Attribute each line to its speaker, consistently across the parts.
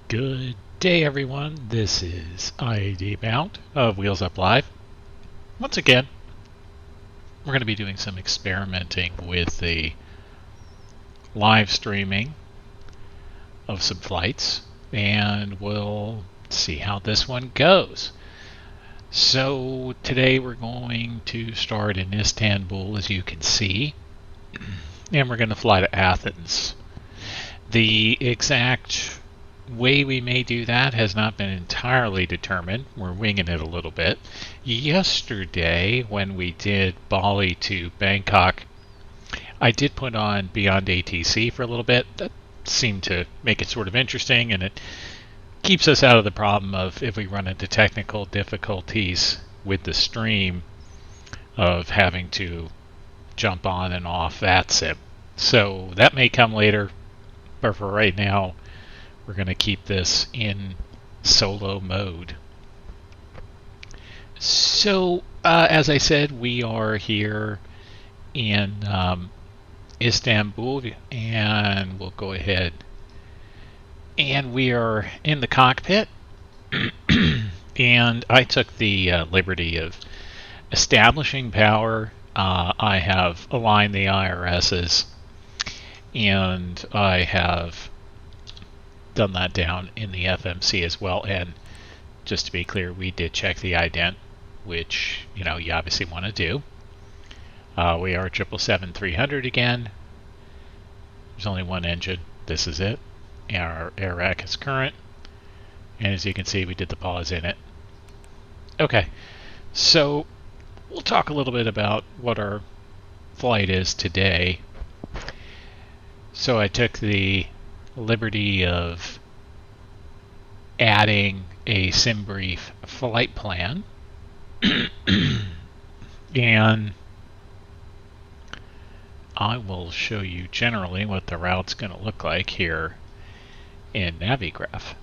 Speaker 1: Good day, everyone. This is IAD Bound of Wheels Up Live. Once again, we're going to be doing some experimenting with the live streaming of some flights, and we'll see how this one goes. So today we're going to start in Istanbul, as you can see, and we're going to fly to Athens. The exact way we may do that has not been entirely determined. We're winging it a little bit. Yesterday, when we did Bali to Bangkok, I did put on Beyond ATC for a little bit. That seemed to make it sort of interesting, and it keeps us out of the problem of, if we run into technical difficulties with the stream, of having to jump on and off that sim. So that may come later, but for right now, we're going to keep this in solo mode. So, as I said, we are here in Istanbul, and we'll go ahead. And we are in the cockpit, and I took the liberty of establishing power. I have aligned the IRSs, and I have done that down in the FMC as well. And just to be clear, we did check the ident, which you obviously want to do. We are 777-300 again. There's only one engine. This is it. Our air rack is current, and as you can see, we did the pause in it. Okay, so we'll talk a little bit about what our flight is today. So I took the liberty of adding a SimBrief flight plan, and I will show you generally what the route's going to look like here in Navigraph.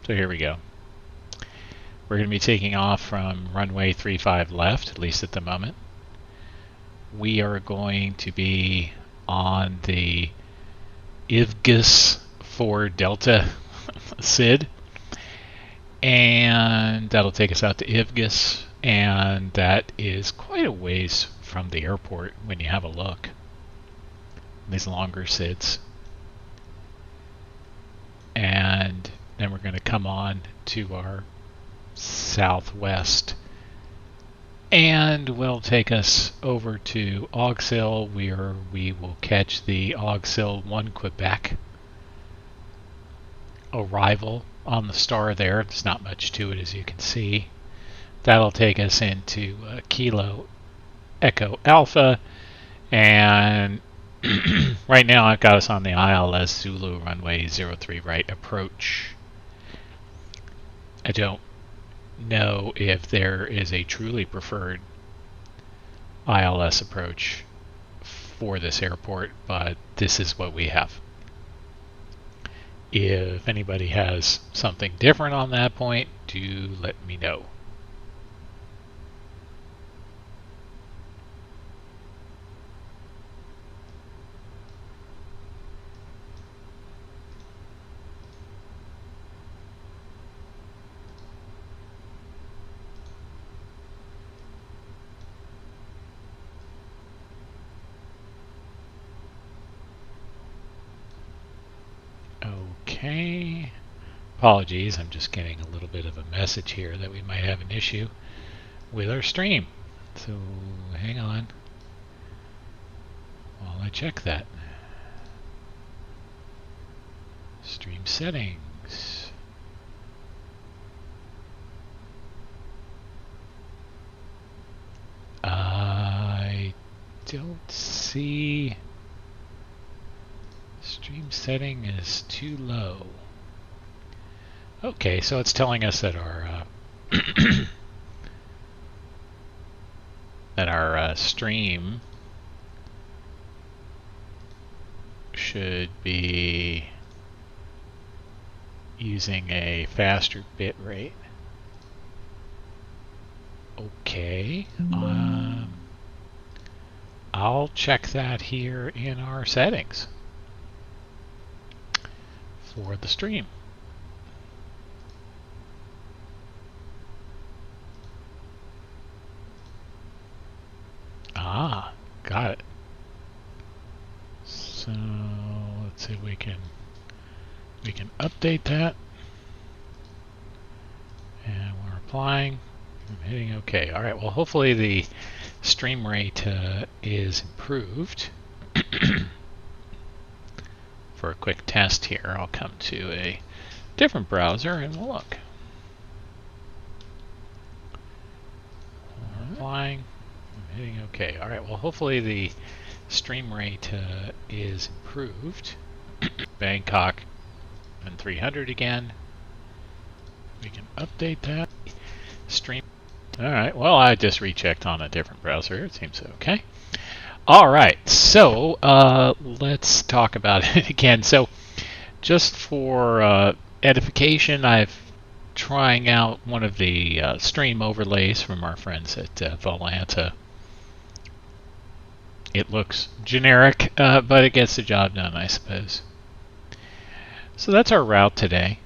Speaker 1: So here we go. We're going to be taking off from runway 35 left, at least at the moment. We are going to be on the Ivgis 4 Delta SID, and that'll take us out to Ivgis, and that is quite a ways from the airport when you have a look. These longer SIDs. And then we're going to come on to our southwest, and will take us over to Auxil, where we will catch the Auxil 1 Quebec arrival on the star there. There's not much to it, as you can see. That'll take us into Kilo Echo Alpha, and right now I've got us on the ILS Zulu runway 03 right approach. I don't know if there is a truly preferred ILS approach for this airport, but this is what we have. If anybody has something different on that point, do let me know. Okay, apologies, I'm just getting a little bit of a message here that we might have an issue with our stream. So hang on while I check that. Stream settings. I don't see. Stream setting is too low. Okay, so it's telling us that our stream should be using a faster bit rate. Okay. I'll check that here in our settings for the stream. Ah, got it. So let's see if we can update that. And we're applying. I'm hitting OK. All right. Well, hopefully the stream rate is improved. For a quick test here, I'll come to a different browser and we'll look. We're applying. I'm hitting OK. All right. Well, hopefully the stream rate is improved. Bangkok and 300 again. We can update that. Stream. All right. Well, I just rechecked on a different browser. It seems okay. All right. So let's talk about it again. So just for edification, I've trying out one of the stream overlays from our friends at Volanta. It looks generic, but it gets the job done, I suppose. So that's our route today.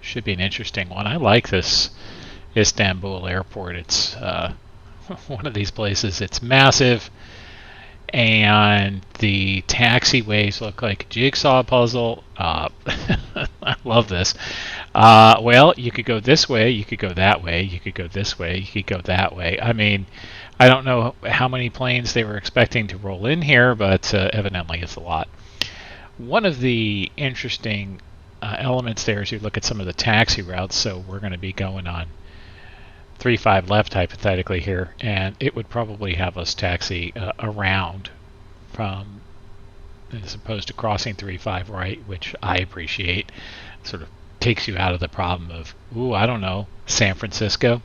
Speaker 1: Should be an interesting one. I like this Istanbul airport. It's one of these places. It's massive, and the taxiways look like a jigsaw puzzle. I love this. Well, you could go this way, you could go that way, you could go this way, you could go that way. I mean, I don't know how many planes they were expecting to roll in here, but evidently it's a lot. One of the interesting elements there is you look at some of the taxi routes. So we're going to be going on 35 left hypothetically here, and it would probably have us taxi around from, as opposed to crossing 35 right, which I appreciate. It sort of takes you out of the problem of, ooh, I don't know, San Francisco,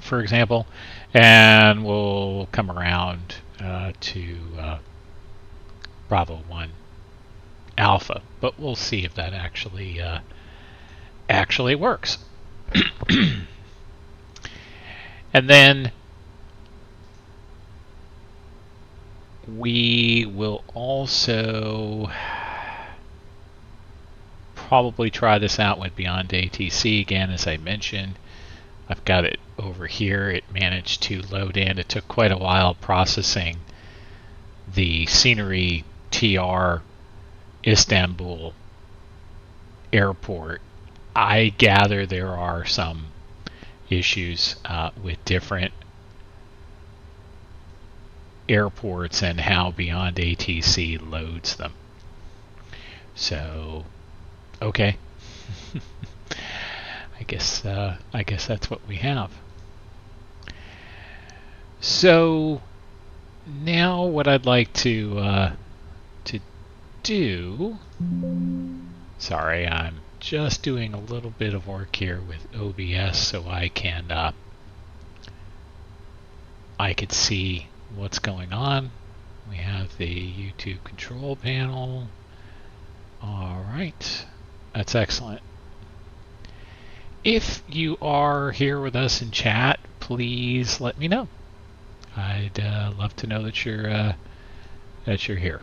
Speaker 1: for example, and we'll come around to Bravo 1 Alpha, but we'll see if that actually works. And then we will also probably try this out with Beyond ATC again. As I mentioned, I've got it over here. It managed to load in. It took quite a while processing the scenery TR Istanbul airport. I gather there are some issues with different airports and how Beyond ATC loads them. So, okay. I guess that's what we have. So now what I'd like to do. Sorry, I'm just doing a little bit of work here with OBS so I could see what's going on. We have the YouTube control panel. All right, that's excellent. If you are here with us in chat, please let me know. I'd love to know that you're here.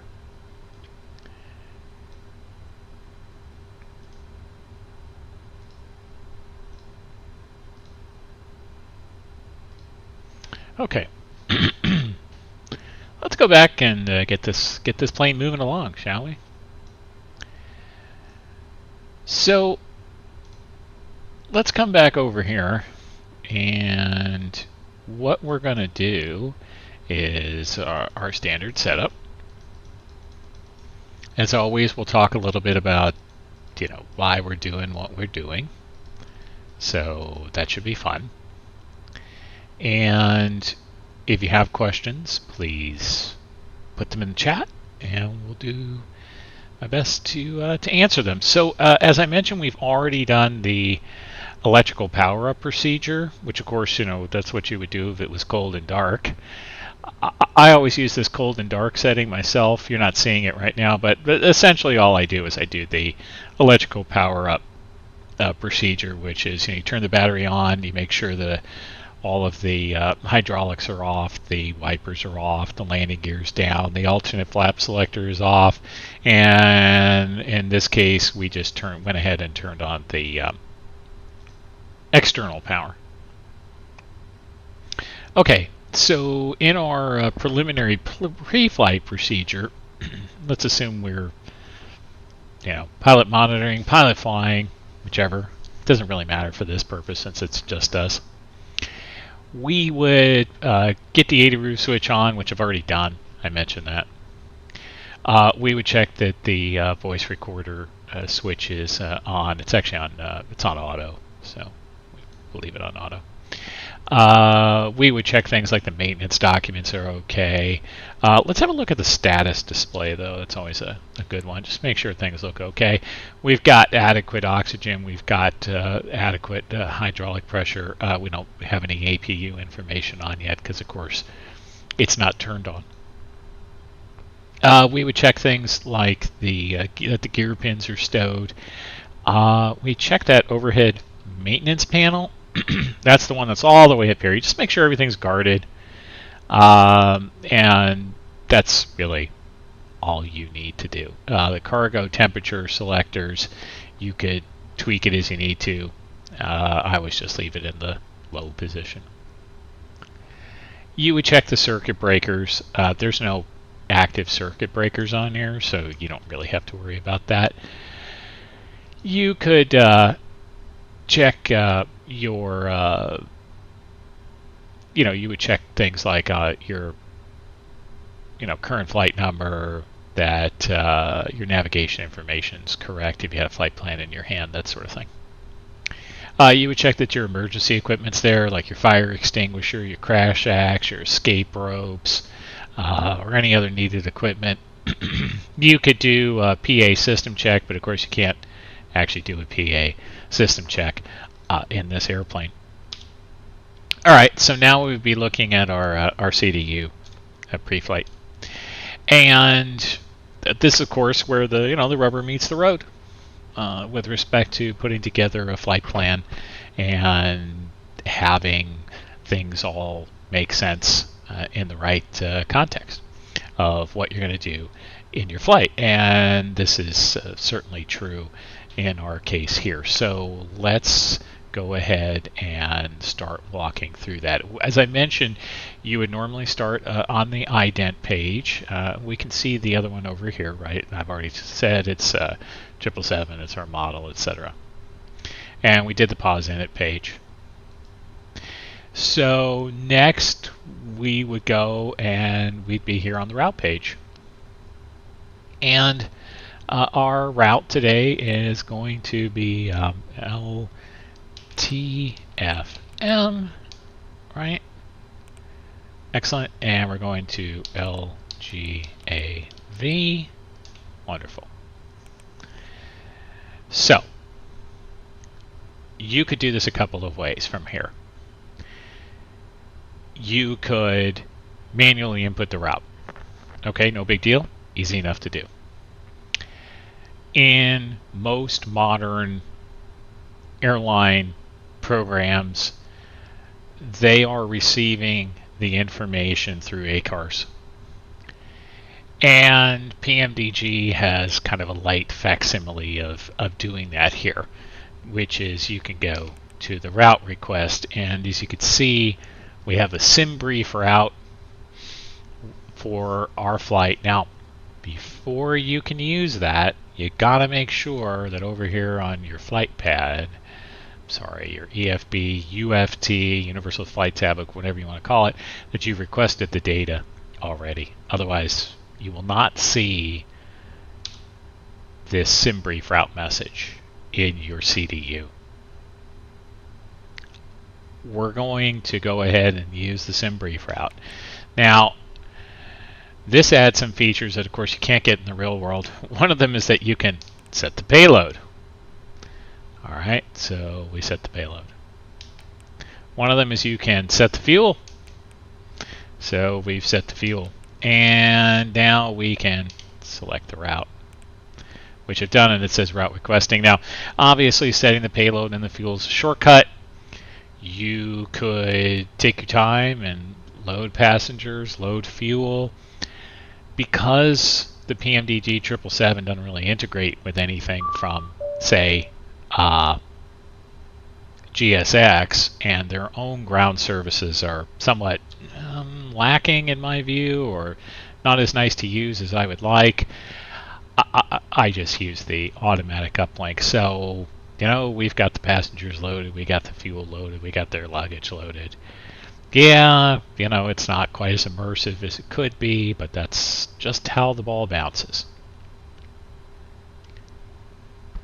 Speaker 1: Okay, let's go back and get this plane moving along, shall we? So let's come back over here, and what we're going to do is our standard setup. As always, we'll talk a little bit about why we're doing what we're doing. So that should be fun. And if you have questions, please put them in the chat, and we'll do my best to answer them. So as I mentioned, we've already done the electrical power-up procedure, which of course, that's what you would do if it was cold and dark. I always use this cold and dark setting myself. You're not seeing it right now, but essentially all I do is I do the electrical power-up procedure, which is you turn the battery on, you make sure that all of the hydraulics are off, the wipers are off, the landing gear's down, the alternate flap selector is off, and in this case we just went ahead and turned on the external power. Okay, So in our preliminary pre-flight procedure, let's assume we're, pilot monitoring, pilot flying, whichever. Doesn't really matter for this purpose since it's just us. We would get the ADRU switch on, which I've already done. I mentioned that. We would check that the voice recorder switch is on. It's actually on. It's on auto, so we'll leave it on auto. We would check things like the maintenance documents are okay. Let's have a look at the status display, though. That's always a good one. Just make sure things look okay. We've got adequate oxygen. We've got adequate hydraulic pressure. We don't have any APU information on yet because, of course, it's not turned on. We would check things like that the gear pins are stowed. We check that overhead maintenance panel. That's the one that's all the way up here. You just make sure everything's guarded. And that's really all you need to do. The cargo temperature selectors, you could tweak it as you need to. I always just leave it in the low position. You would check the circuit breakers. There's no active circuit breakers on here, so you don't really have to worry about that. You could check your you would check things like your current flight number, that your navigation information is correct if you had a flight plan in your hand, that sort of thing. You would check that your emergency equipment's there, like your fire extinguisher, your crash axe, your escape ropes, or any other needed equipment. You could do a PA system check, but of course you can't actually do a PA system check in this airplane. All right, so now we would be looking at our CDU pre-flight, and this is of course where the the rubber meets the road with respect to putting together a flight plan and having things all make sense in the right context of what you're going to do in your flight. And this is certainly true in our case here. So let's go ahead and start walking through that. As I mentioned, you would normally start on the ident page. We can see the other one over here, right? I've already said it's 777, it's our model, etc. And we did the pause init page. So next we would go and we'd be here on the route page. And our route today is going to be LTFM, right? Excellent. And we're going to LGAV. Wonderful. So you could do this a couple of ways from here. You could manually input the route. Okay, no big deal. Easy enough to do. In most modern airline programs, they are receiving the information through ACARS. And PMDG has kind of a light facsimile of doing that here, which is you can go to the route request, and as you can see, we have a sim brief route for our flight. Now, before you can use that, you gotta make sure that over here on your flight pad, your EFB, UFT, Universal Flight Tablet, whatever you want to call it, that you've requested the data already. Otherwise, you will not see this sim brief route message in your CDU. We're going to go ahead and use the sim brief route. Now, this adds some features that, of course, you can't get in the real world. One of them is that you can set the payload. All right, so we set the payload. One of them is you can set the fuel. So we've set the fuel. And now we can select the route, which I've done, and it says route requesting. Now, obviously, setting the payload and the fuel is a shortcut. You could take your time and load passengers, load fuel. Because the PMDG 777 doesn't really integrate with anything from, say, GSX, and their own ground services are somewhat lacking in my view, or not as nice to use as I would like. I just use the automatic uplink. So, we've got the passengers loaded, we got the fuel loaded, we got their luggage loaded. Yeah, it's not quite as immersive as it could be, but that's just how the ball bounces.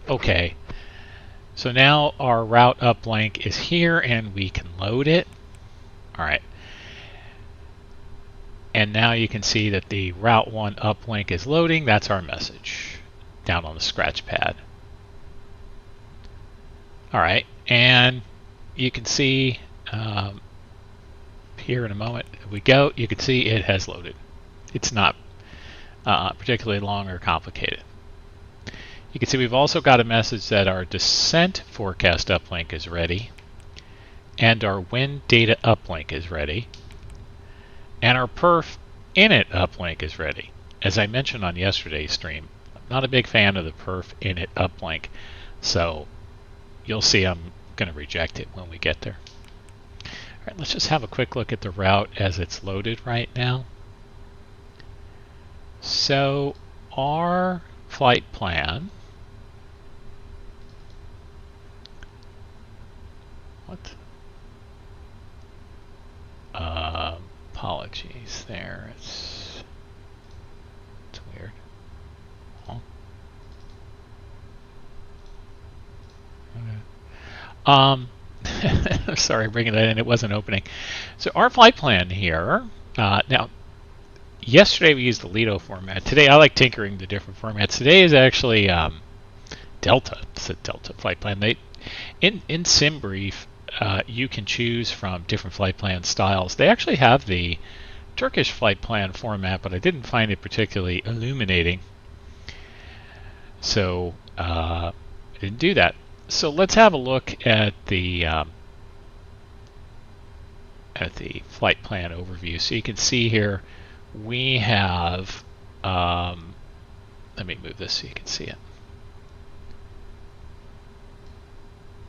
Speaker 1: Okay, so now our route uplink is here and we can load it. All right. And now you can see that the Route 1 uplink is loading. That's our message down on the scratch pad. All right, and you can see here in a moment, if we go, you can see it has loaded. It's not particularly long or complicated. You can see we've also got a message that our descent forecast uplink is ready, and our wind data uplink is ready, and our perf init uplink is ready. As I mentioned on yesterday's stream, I'm not a big fan of the perf init uplink, so you'll see I'm going to reject it when we get there. All right, let's just have a quick look at the route as it's loaded right now. So our flight plan, apologies there, it's weird. Okay. Sorry, bringing that in, it wasn't opening. So our flight plan here, now yesterday we used the Lido format. Today I like tinkering the different formats. Today is actually Delta. It's a Delta flight plan. In SimBrief, you can choose from different flight plan styles. They actually have the Turkish flight plan format, but I didn't find it particularly illuminating, so I didn't do that. So let's have a look at the flight plan overview. So you can see here we have, let me move this so you can see it.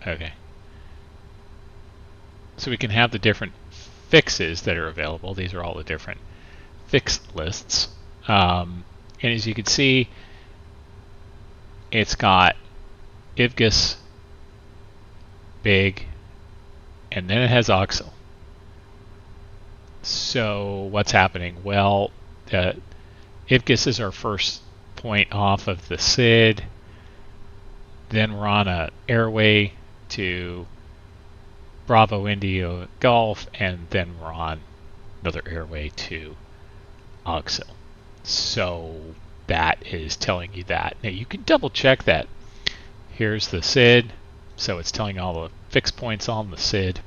Speaker 1: Okay. So we can have the different fixes that are available. These are all the different fix lists. And as you can see, it's got IVGIS, big, and then it has OXL. So what's happening? Well, IVGIS is our first point off of the SID. Then we're on an airway to Bravo Indio Golf, and then we're on another airway to OXL. So that is telling you that. Now you can double check that. Here's the SID, so it's telling all the fixed points on the SID.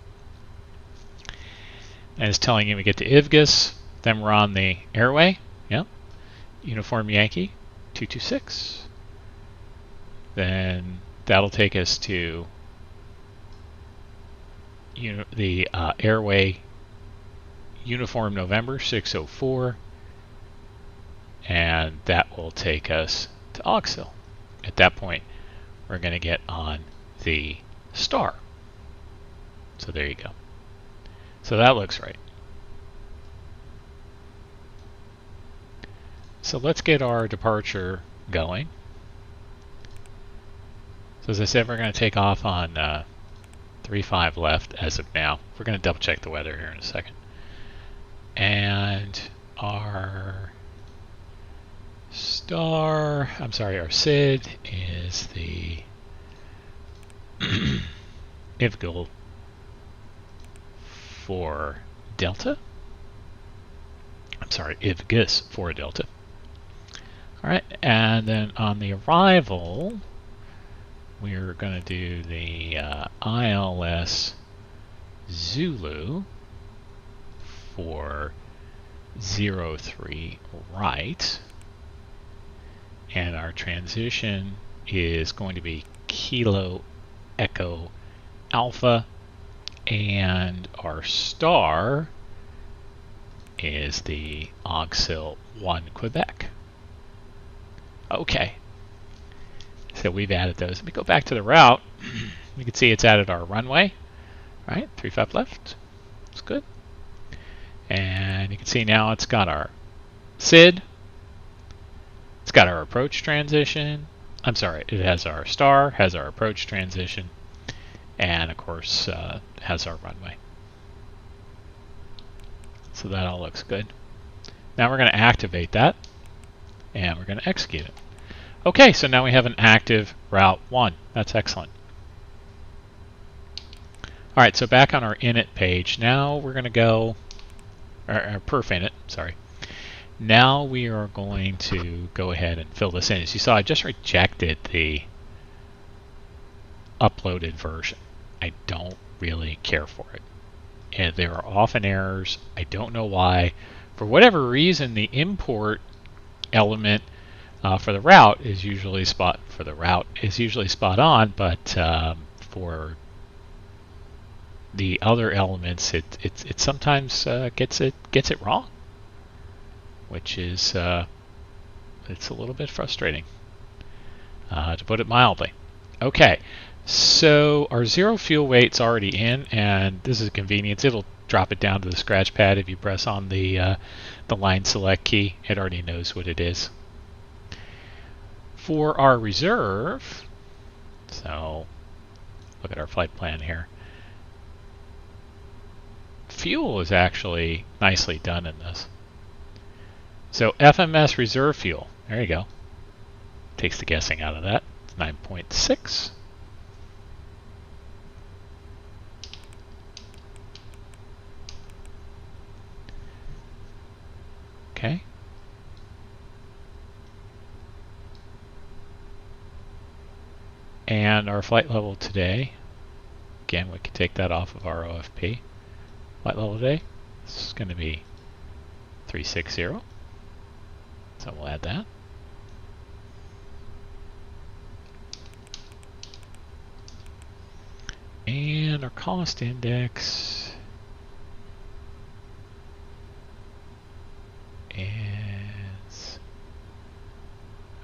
Speaker 1: And it's telling you we get to IVGIS, then we're on the airway, Uniform Yankee 226. Then that'll take us to the airway Uniform November 604, and that will take us to OXL. At that point, we're going to get on the star. So there you go. So that looks right. So let's get our departure going. So as I said, we're going to take off on 3-5 left as of now. We're going to double check the weather here in a second. And our our SID is the IVGIL for Delta. IVGIS for Delta. All right, and then on the arrival, we're going to do the ILS Zulu for 03 right, and our transition is going to be Kilo Echo Alpha, and our star is the Auxil 1 Quebec. Okay. So we've added those. Let me go back to the route. You can see it's added our runway. All right, 35 left. That's good. And you can see now it's got our SID. It's got our approach transition. I'm sorry, it has our star, has our approach transition, and of course has our runway. So that all looks good. Now we're going to activate that, and we're going to execute it. Okay, so now we have an active Route 1. That's excellent. All right, so back on our init page, now we're going to go, or perf init, sorry. Now we are going to go ahead and fill this in. As you saw, I just rejected the uploaded version. I don't really care for it. And there are often errors. I don't know why. For whatever reason, the import element for the route is usually spot on, but for the other elements, it sometimes gets it wrong, which is it's a little bit frustrating, to put it mildly. Okay, so our zero fuel weight's already in, and this is a convenience. It'll drop it down to the scratch pad if you press on the line select key. It already knows what it is. For our reserve, so look at our flight plan here. Fuel is actually nicely done in this. So FMS reserve fuel, there you go. Takes the guessing out of that. It's 9.6. Okay. And our flight level today, again, we can take that off of our OFP. Flight level today, this is going to be 360. So we'll add that. And our cost index is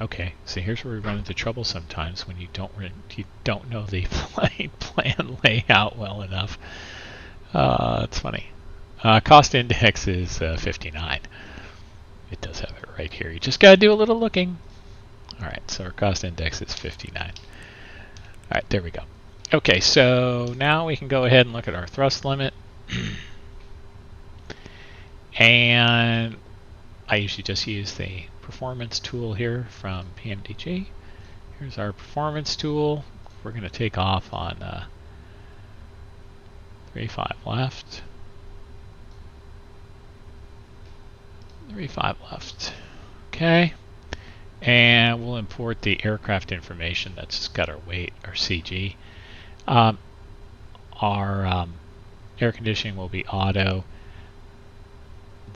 Speaker 1: okay. So here's where we run into trouble sometimes when you don't know the flight plan layout well enough. That's funny. Cost index is 59. It does have it right here. You just got to do a little looking. All right, so our cost index is 59. All right, there we go. Okay, so now we can go ahead and look at our thrust limit. And I usually just use the performance tool here from PMDG. Here's our performance tool. We're going to take off on 35 left. 35 left. Okay. And we'll import the aircraft information that's got our weight, our CG. Our air conditioning will be auto.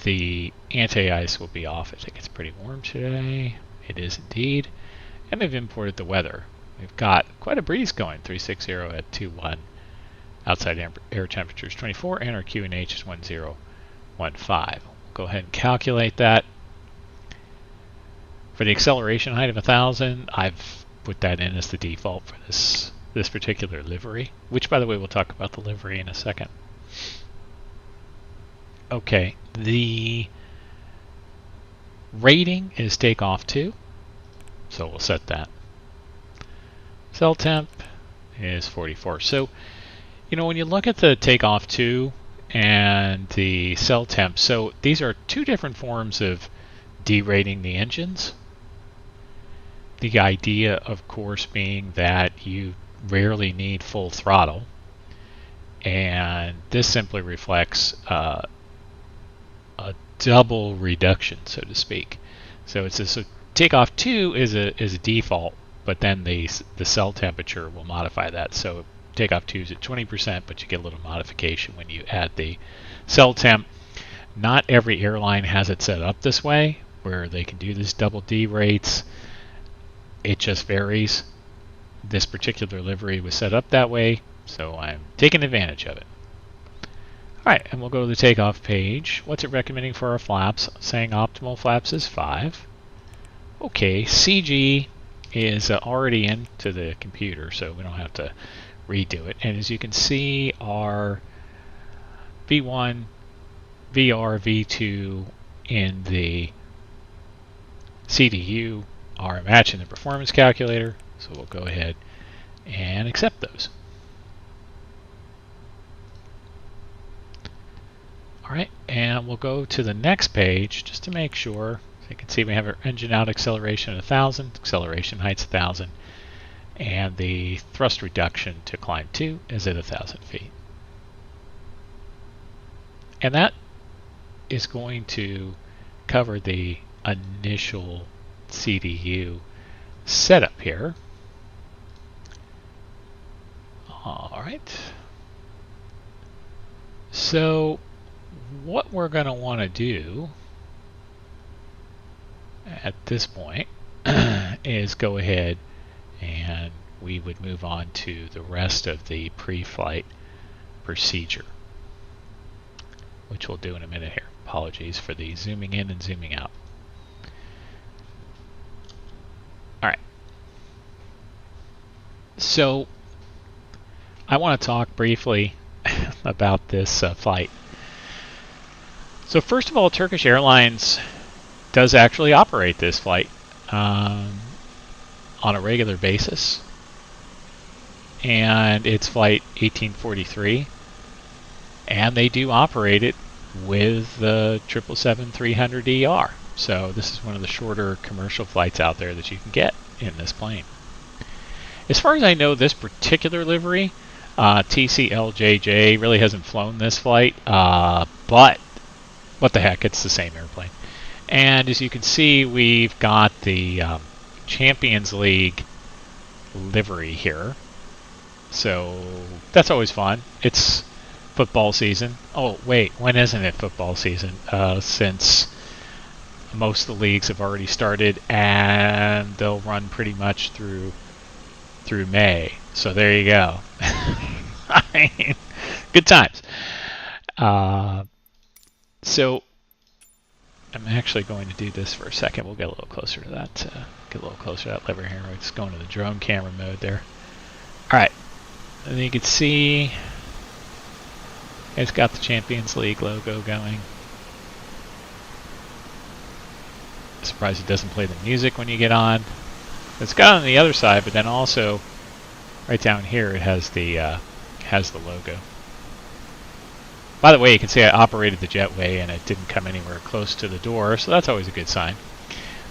Speaker 1: The anti-ice will be off. I think it's pretty warm today. It is indeed. And we've imported the weather. We've got quite a breeze going, 360 at 21. Outside air temperature is 24, and our QNH is 1015. We'll go ahead and calculate that. For the acceleration height of 1,000, I've put that in as the default for this particular livery, which, by the way, we'll talk about the livery in a second. Okay, the rating is takeoff 2, so we'll set that. Cell temp is 44. So, you know, when you look at the takeoff 2 and the cell temp, so these are two different forms of derating the engines. The idea, of course, being that you rarely need full throttle, and this simply reflects a double reduction, so to speak. So it's this takeoff 2 is a default, but then the cell temperature will modify that. So takeoff 2 is at 20%, but you get a little modification when you add the cell temp. Not every airline has it set up this way, where they can do this double D rates. It just varies. This particular livery was set up that way, so I'm taking advantage of it. Alright, and we'll go to the takeoff page. What's it recommending for our flaps? Saying optimal flaps is 5. Okay, CG is already into the computer, so we don't have to redo it. And as you can see, our V1, VR, V2 in the CDU are matching the performance calculator, so we'll go ahead and accept those. Alright, and we'll go to the next page just to make sure. So you can see we have our engine out acceleration at 1,000, acceleration height's 1,000, and the thrust reduction to climb 2 is at 1,000 feet. And that is going to cover the initial CDU setup here. Alright. So what we're going to want to do at this point is go ahead and we would move on to the rest of the pre-flight procedure, which we'll do in a minute here. Apologies for the zooming in and zooming out. Alright. So I want to talk briefly about this flight. So first of all, Turkish Airlines does actually operate this flight on a regular basis. And it's flight 1843. And they do operate it with the 777-300ER. So this is one of the shorter commercial flights out there that you can get in this plane. As far as I know, this particular livery, TCLJJ, really hasn't flown this flight, but what the heck, it's the same airplane. And as you can see, we've got the Champions League livery here. So that's always fun. It's football season. Oh, wait, when isn't it football season? Since most of the leagues have already started, and they'll run pretty much through May. So there you go. I mean, good times. So I'm actually going to do this for a second. We'll get a little closer to that. Get a little closer to that lever here. It's going to the drone camera mode there. All right, and you can see it's got the Champions League logo going. Surprised it doesn't play the music when you get on. It's got on the other side, but then also right down here it has the logo. By the way, you can see I operated the jetway and it didn't come anywhere close to the door, so that's always a good sign.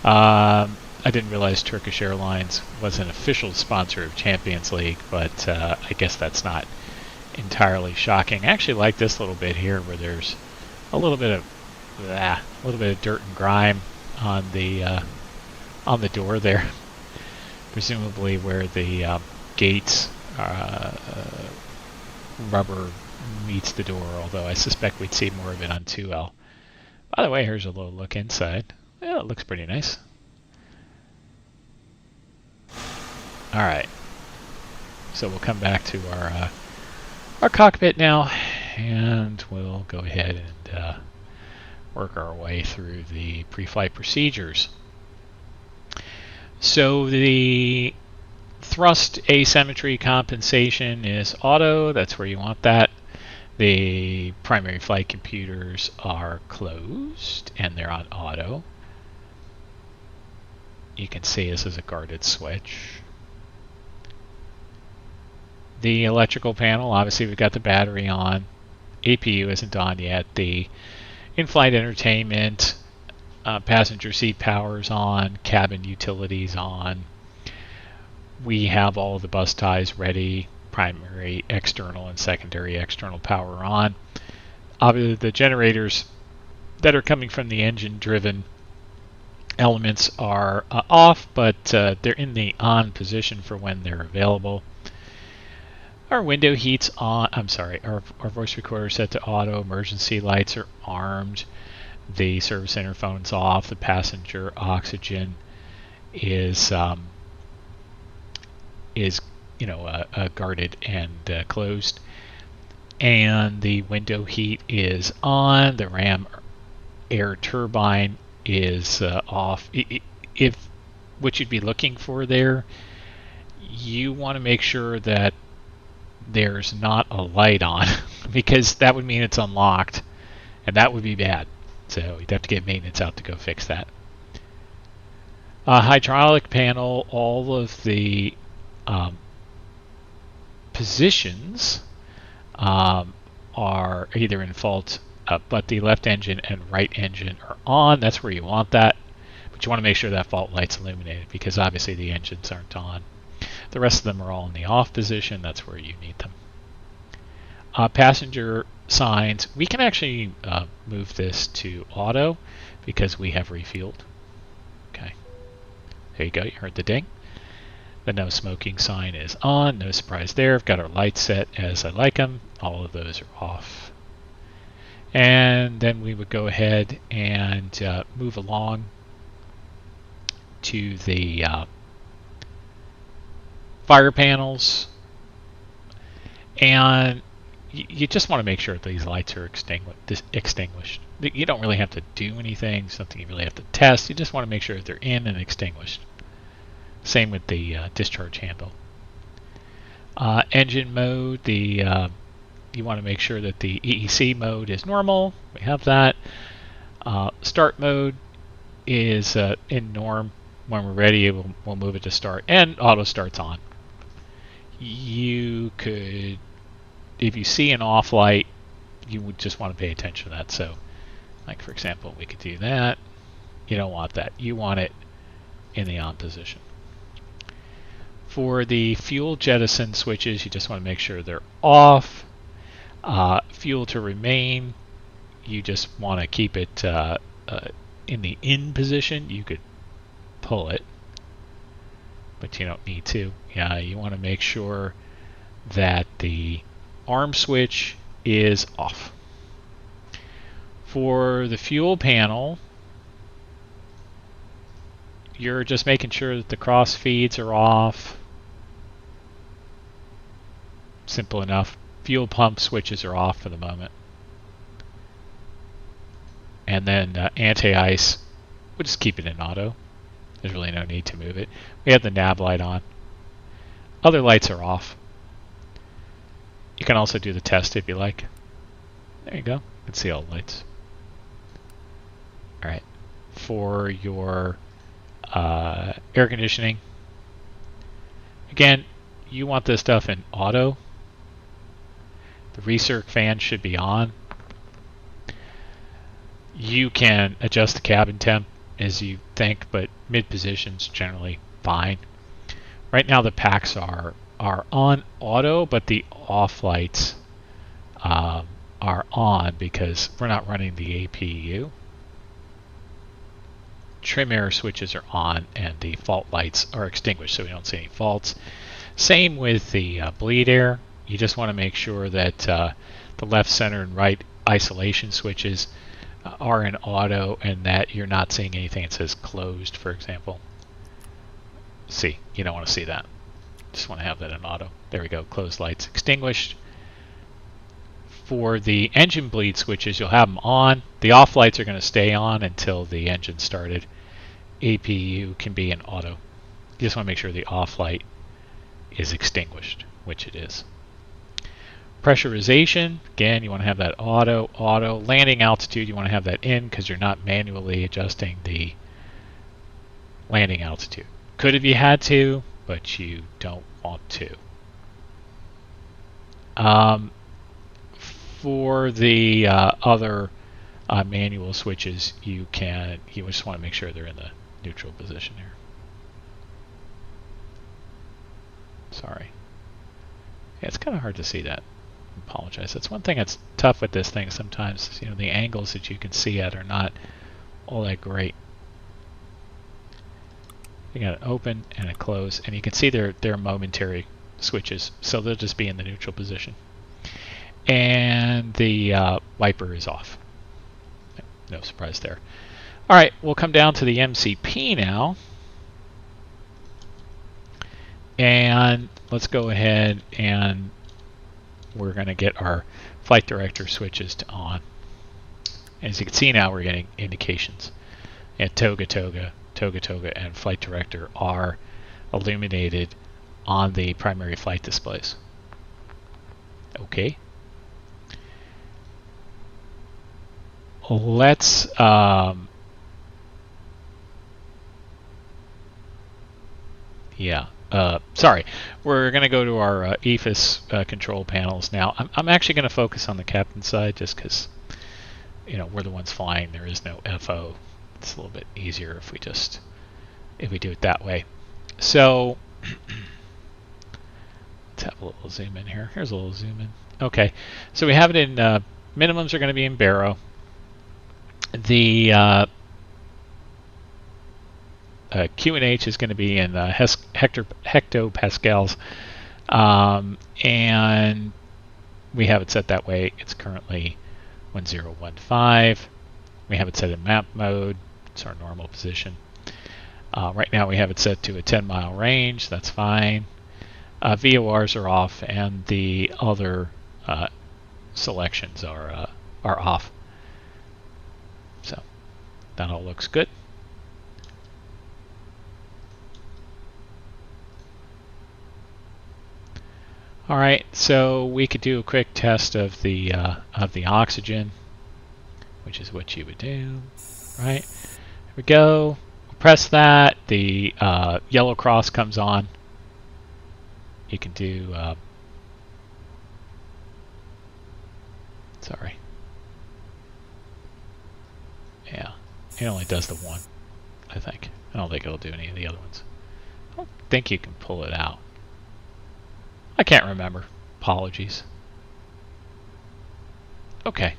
Speaker 1: I didn't realize Turkish Airlines was an official sponsor of Champions League, but I guess that's not entirely shocking. I actually like this little bit here where there's a little bit of dirt and grime on the door there, presumably where the gates rubber meets the door, although I suspect we'd see more of it on 2L. By the way, here's a little look inside. Yeah, it looks pretty nice. Alright, so we'll come back to our cockpit now, and we'll go ahead and work our way through the pre-flight procedures. So the thrust asymmetry compensation is auto. That's where you want that. The primary flight computers are closed and they're on auto. You can see this is a guarded switch. The electrical panel, obviously we've got the battery on. APU isn't on yet. The in-flight entertainment, passenger seat power's on, cabin utilities on. We have all the bus ties ready, primary external and secondary external power on. Obviously the generators that are coming from the engine driven elements are off, but they're in the on position for when they're available. Our window heat's on. I'm sorry, our voice recorder is set to auto. Emergency lights are armed. The service interphone's off. The passenger oxygen is guarded and closed. And the window heat is on. The ram air turbine is off. If what you'd be looking for there, you want to make sure that there's not a light on because that would mean it's unlocked, and that would be bad. So you'd have to get maintenance out to go fix that. Hydraulic panel, all of the positions are either in fault, but the left engine and right engine are on. That's where you want that. But you want to make sure that fault light's illuminated because obviously the engines aren't on. The rest of them are all in the off position. That's where you need them. Passenger signs, we can actually move this to auto because we have refueled. Okay. There you go. You heard the ding. The no smoking sign is on. No surprise there. I've got our lights set as I like them. All of those are off. And then we would go ahead and move along to the fire panels. And you just want to make sure these lights are extinguished. You don't really have to do anything, something you really have to test. You just want to make sure that they're in and extinguished. Same with the discharge handle. Engine mode, you want to make sure that the EEC mode is normal. We have that. Start mode is in norm. When we're ready, we'll move it to start. And auto start's on. You could, if you see an off light, you would just want to pay attention to that. So, like for example, we could do that. You don't want that. You want it in the on position. For the fuel jettison switches, you just want to make sure they're off. Fuel to remain, you just want to keep it in the in position. You could pull it, but you don't need to. Yeah, you want to make sure that the arm switch is off. For the fuel panel, you're just making sure that the cross feeds are off. Simple enough. Fuel pump switches are off for the moment. And then anti-ice, we'll just keep it in auto. There's really no need to move it. We have the nav light on. Other lights are off. You can also do the test if you like. There you go. You can see all the lights. Alright. For your air conditioning, again, you want this stuff in auto. The recirc fan should be on. You can adjust the cabin temp as you think, but mid position's generally fine. Right now the packs are on auto, but the off lights are on because we're not running the APU. Trim air switches are on and the fault lights are extinguished, so we don't see any faults. Same with the bleed air. You just want to make sure that the left, center, and right isolation switches are in auto and that you're not seeing anything that says closed, for example. See, you don't want to see that. Just want to have that in auto. There we go, closed lights extinguished. For the engine bleed switches, you'll have them on. The off lights are going to stay on until the engine started. APU can be in auto. You just want to make sure the off light is extinguished, which it is. Pressurization, again, you want to have that auto. Landing altitude, you want to have that in because you're not manually adjusting the landing altitude. Could have you had to, but you don't want to. For the other manual switches, you just want to make sure they're in the neutral position here. Sorry. Yeah, it's kind of hard to see that. I apologize. That's one thing that's tough with this thing sometimes. You know, the angles that you can see at are not all that great. You got an open and a close, and you can see they're momentary switches, so they'll just be in the neutral position. And the wiper is off. No surprise there. All right, we'll come down to the MCP now. And let's go ahead and we're going to get our flight director switches to on. As you can see now, we're getting indications. And Toga, and flight director are illuminated on the primary flight displays. Okay. Let's sorry. We're going to go to our EFIS control panels now. I'm actually going to focus on the captain side just because, you know, we're the ones flying. There is no FO. It's a little bit easier if we do it that way. So let's have a little zoom in here. Here's a little zoom in. Okay, so we have it in minimums are going to be in baro. The QNH is going to be in hectopascals, and we have it set that way. It's currently 1015. We have it set in map mode. It's our normal position. Right now we have it set to a 10-mile range. That's fine. VORs are off, and the other selections are off. So that all looks good. All right, so we could do a quick test of the oxygen, which is what you would do, right? Here we go. Press that. The yellow cross comes on. You can do. Sorry. Yeah, it only does the one, I think. I don't think it'll do any of the other ones. I don't think you can pull it out. I can't remember. Apologies. Okay.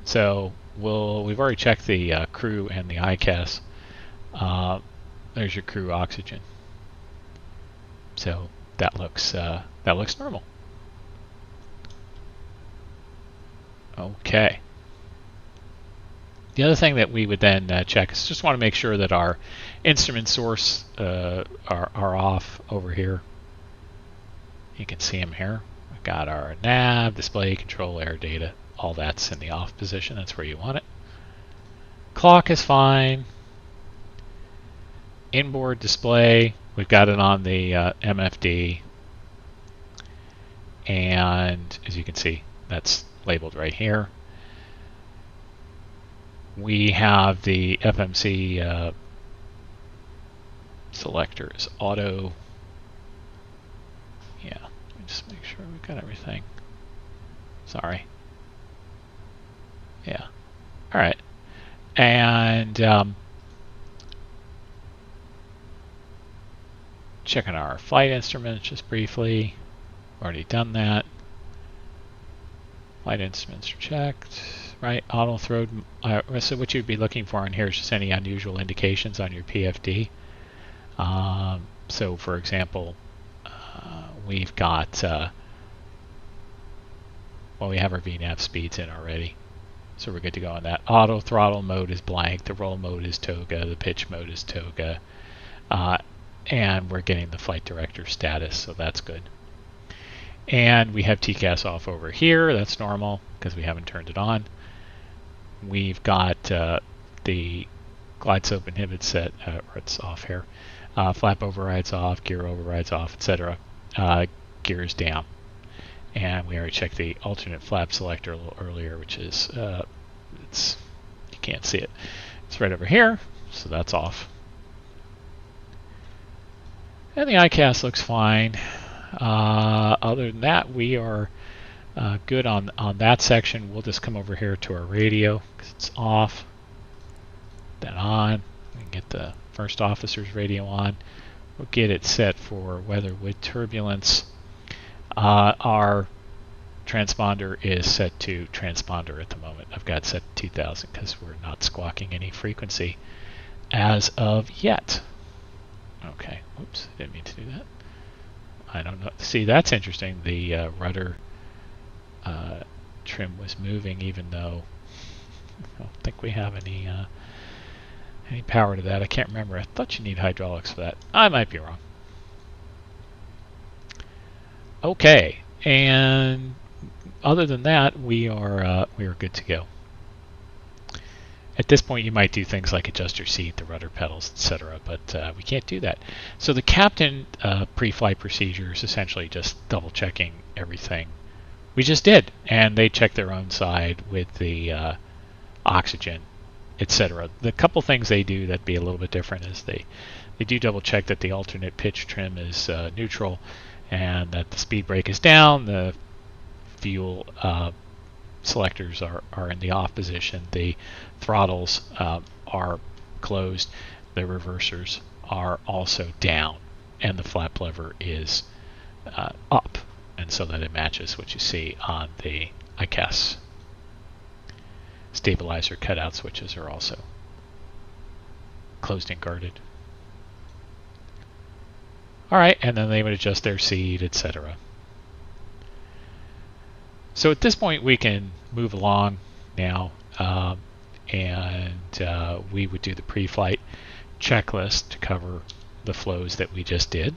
Speaker 1: So we've already checked the crew and the ICAS. There's your crew oxygen. So that looks normal. Okay. The other thing that we would then check is just want to make sure that our instrument source are off over here. You can see them here. We've got our nav, display, control, air data. All that's in the off position. That's where you want it. Clock is fine. Inboard display, we've got it on the MFD. And as you can see, that's labeled right here. We have the FMC selectors auto. Yeah, let me just make sure we've got everything. Sorry. Yeah. All right. And checking our flight instruments just briefly. Already done that. Flight instruments are checked. Right, auto throw. So what you'd be looking for in here is just any unusual indications on your PFD. So for example, we've got, well, we have our VNAV speeds in already. So we're good to go on that. Auto throttle mode is blank. The roll mode is toga. The pitch mode is toga. And we're getting the flight director status, so that's good. And we have TCAS off over here. That's normal because we haven't turned it on. We've got the glide slope inhibit set, or it's off here. Flap overrides off, gear overrides off, etc. Gears down. And we already checked the alternate flap selector a little earlier, which is, you can't see it. It's right over here, so that's off. And the ICAS looks fine. Other than that, we are good on that section. We'll just come over here to our radio because it's off. Then on. We can get the first officer's radio on. We'll get it set for weather with turbulence. Our transponder is set to transponder at the moment. I've got it set to 2000 because we're not squawking any frequency as of yet. Okay, oops, didn't mean to do that. I don't know. See, that's interesting. The rudder trim was moving, even though I don't think we have any power to that. I can't remember. I thought you need hydraulics for that. I might be wrong. Okay, and other than that, we are good to go. At this point, you might do things like adjust your seat, the rudder pedals, etc., but we can't do that. So the captain pre-flight procedure is essentially just double-checking everything we just did, and they check their own side with the oxygen, etc. The couple things they do that'd be a little bit different is they do double-check that the alternate pitch trim is neutral and that the speed brake is down, the fuel selectors are in the off position, the throttles are closed, the reversers are also down, and the flap lever is up, and so that it matches what you see on the ICAS. Stabilizer cutout switches are also closed and guarded. Alright, and then they would adjust their seat, etc. So at this point we can move along now, and we would do the pre-flight checklist to cover the flows that we just did.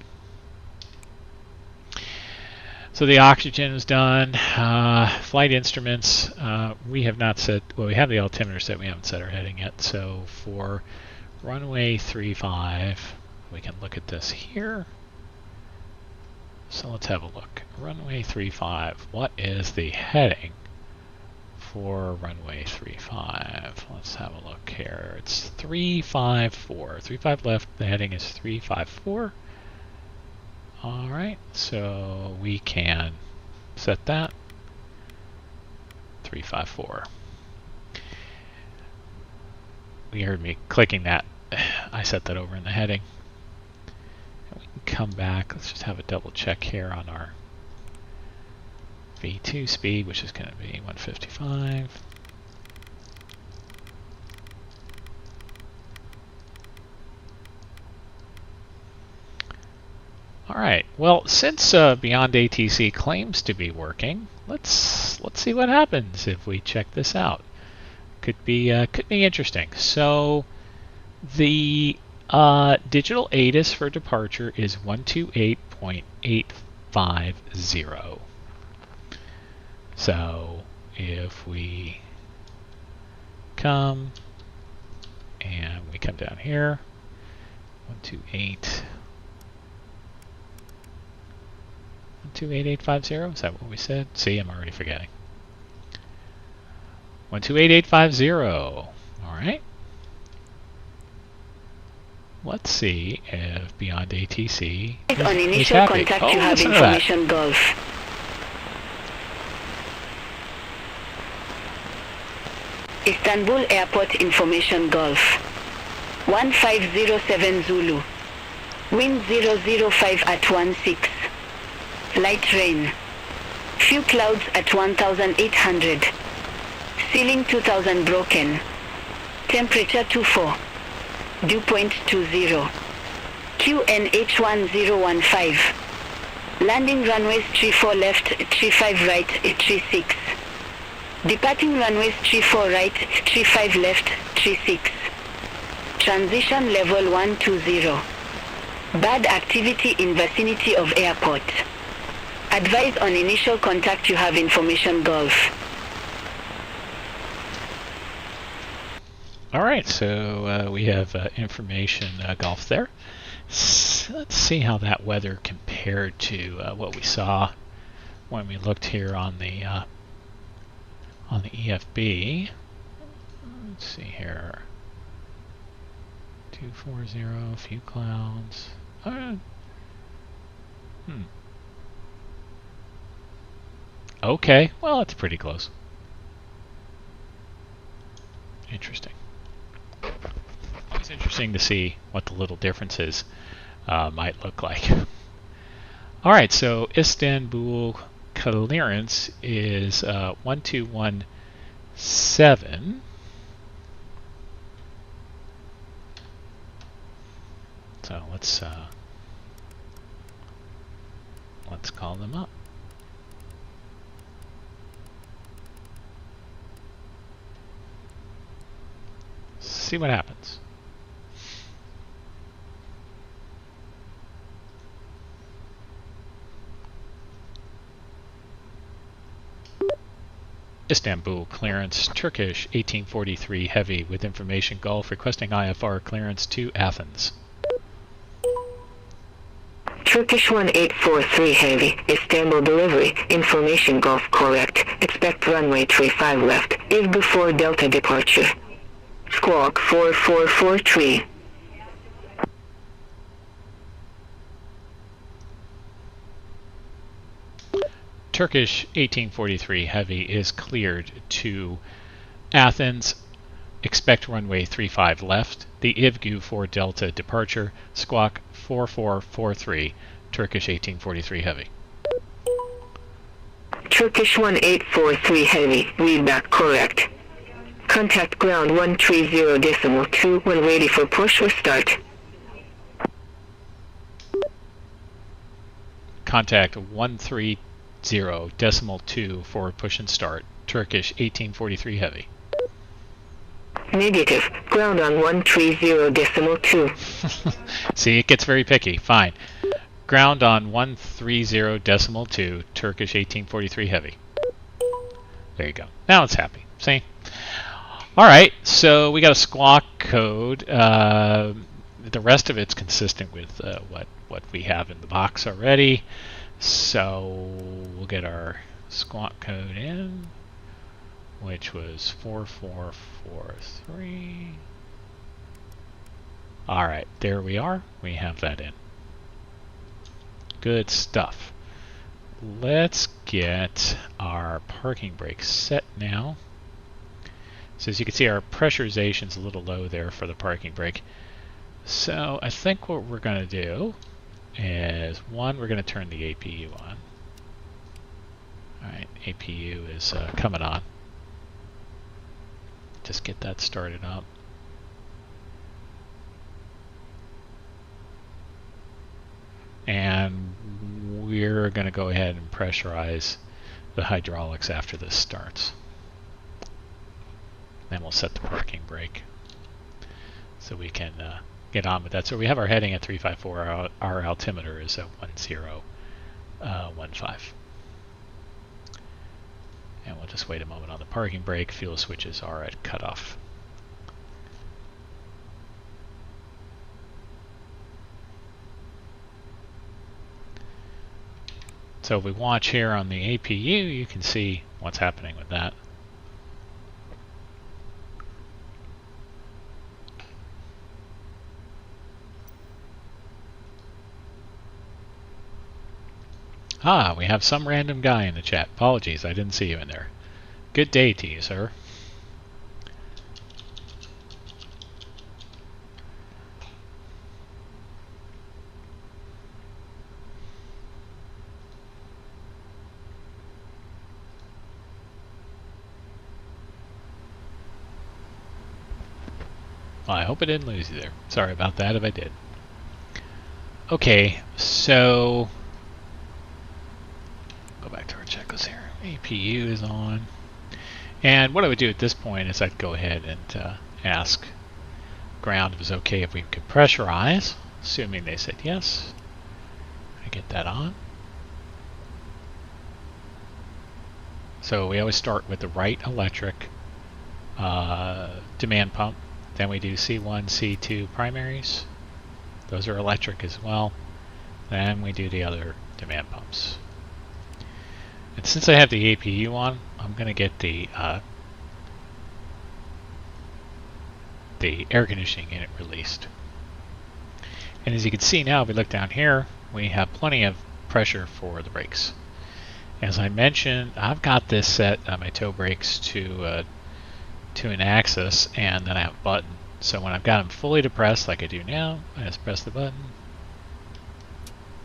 Speaker 1: So the oxygen is done. Flight instruments, we have not set, well, we have the altimeter set, we haven't set our heading yet. So for runway 35, we can look at this here. So let's have a look. Runway 35, what is the heading for runway 35? Let's have a look here. It's 354. 35 left, the heading is 354. Alright, so we can set that. 354. You heard me clicking that. I set that over in the heading. Come back. Let's just have a double check here on our V2 speed, which is going to be 155. All right. Well, since Beyond ATC claims to be working, let's see what happens if we check this out. Could be interesting. So the digital ATIS for departure is 128.850. So if we come and we come down here, 128.850, is that what we said? See, I'm already forgetting. 128.850. All right. Let's see if Beyond ATC is
Speaker 2: on initial
Speaker 1: happy.
Speaker 2: contact, you have information Gulf. Istanbul Airport information Gulf. 1507 Zulu. Wind 005 at 16. Light rain. Few clouds at 1800. Ceiling 2000 broken. Temperature 24. Dew point 20. QNH1015. Landing runways 34 left, 35 right, 36. Departing runways 34 right, 35 left, 36. Transition level 120. Bad activity in vicinity of airport. Advise on initial contact, you have information Gulf.
Speaker 1: All right, so we have information Gulf there. So let's see how that weather compared to what we saw when we looked here on the EFB. Let's see here. 240, few clouds. Okay, well, that's pretty close. Interesting. Always interesting to see what the little differences might look like. All right, so Istanbul clearance is 1217. So let's call them up. See what happens. Istanbul clearance, Turkish 1843 Heavy with information Gulf requesting IFR clearance to Athens.
Speaker 2: Turkish 1843 Heavy, Istanbul delivery, information Gulf correct, expect runway 35 left, is before Delta departure. Squawk 4443.
Speaker 1: Turkish 1843 Heavy is cleared to Athens. Expect runway 35 left. The IVGU for Delta departure. Squawk 4443. Turkish 1843 Heavy.
Speaker 2: Turkish 1843 Heavy, read back correct. Contact ground 130.2 when ready for push or start.
Speaker 1: Contact 130.2 for push and start. Turkish 1843 Heavy.
Speaker 2: Negative. Ground on 130.2.
Speaker 1: See, it gets very picky. Fine. Ground on 130.2, Turkish 1843 Heavy. There you go. Now it's happy. See? Alright, so we got a squawk code. The rest of it's consistent with what we have in the box already. So we'll get our squawk code in, which was 4443. Alright, there we are. We have that in. Good stuff. Let's get our parking brake set now. So as you can see, our pressurization's a little low there for the parking brake. So I think what we're going to do is, one, we're going to turn the APU on. Alright, APU is coming on. Just get that started up. And we're going to go ahead and pressurize the hydraulics after this starts. Then we'll set the parking brake so we can get on with that. So we have our heading at 354. Our altimeter is at 1015. And we'll just wait a moment on the parking brake. Fuel switches are at cutoff. So if we watch here on the APU, you can see what's happening with that. Ah, we have some random guy in the chat. Apologies, I didn't see you in there. Good day to you, sir. Well, I hope I didn't lose you there. Sorry about that if I did. Okay, so go back to our checklist here. APU is on. And what I would do at this point is I'd go ahead and ask ground if it was okay if we could pressurize, assuming they said yes. I get that on. So we always start with the right electric demand pump. Then we do C1, C2 primaries. Those are electric as well. Then we do the other demand pumps. And since I have the APU on, I'm going to get the air conditioning unit released. And as you can see now, if we look down here, we have plenty of pressure for the brakes. As I mentioned, I've got this set my toe brakes to an axis, and then I have a button. So when I've got them fully depressed, like I do now, I just press the button,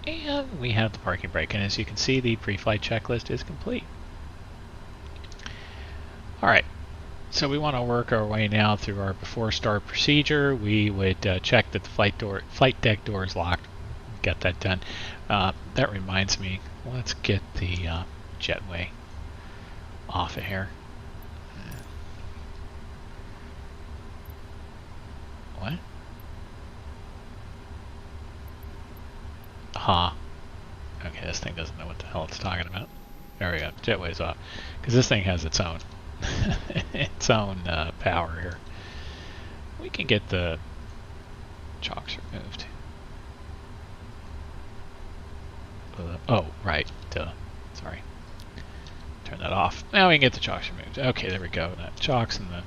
Speaker 1: and we have the parking brake. And as you can see, the pre-flight checklist is complete. Alright, so we want to work our way now through our before start procedure. We would check that the flight deck door is locked. Get that done. That reminds me, let's get the jetway off of here. What? Huh. Okay, this thing doesn't know what the hell it's talking about. There we go. Jetway's off. Because this thing has its own. its own power here. We can get the chocks removed. Oh, right. Duh. Sorry. Turn that off. Now we can get the chocks removed. Okay, there we go. The chocks and the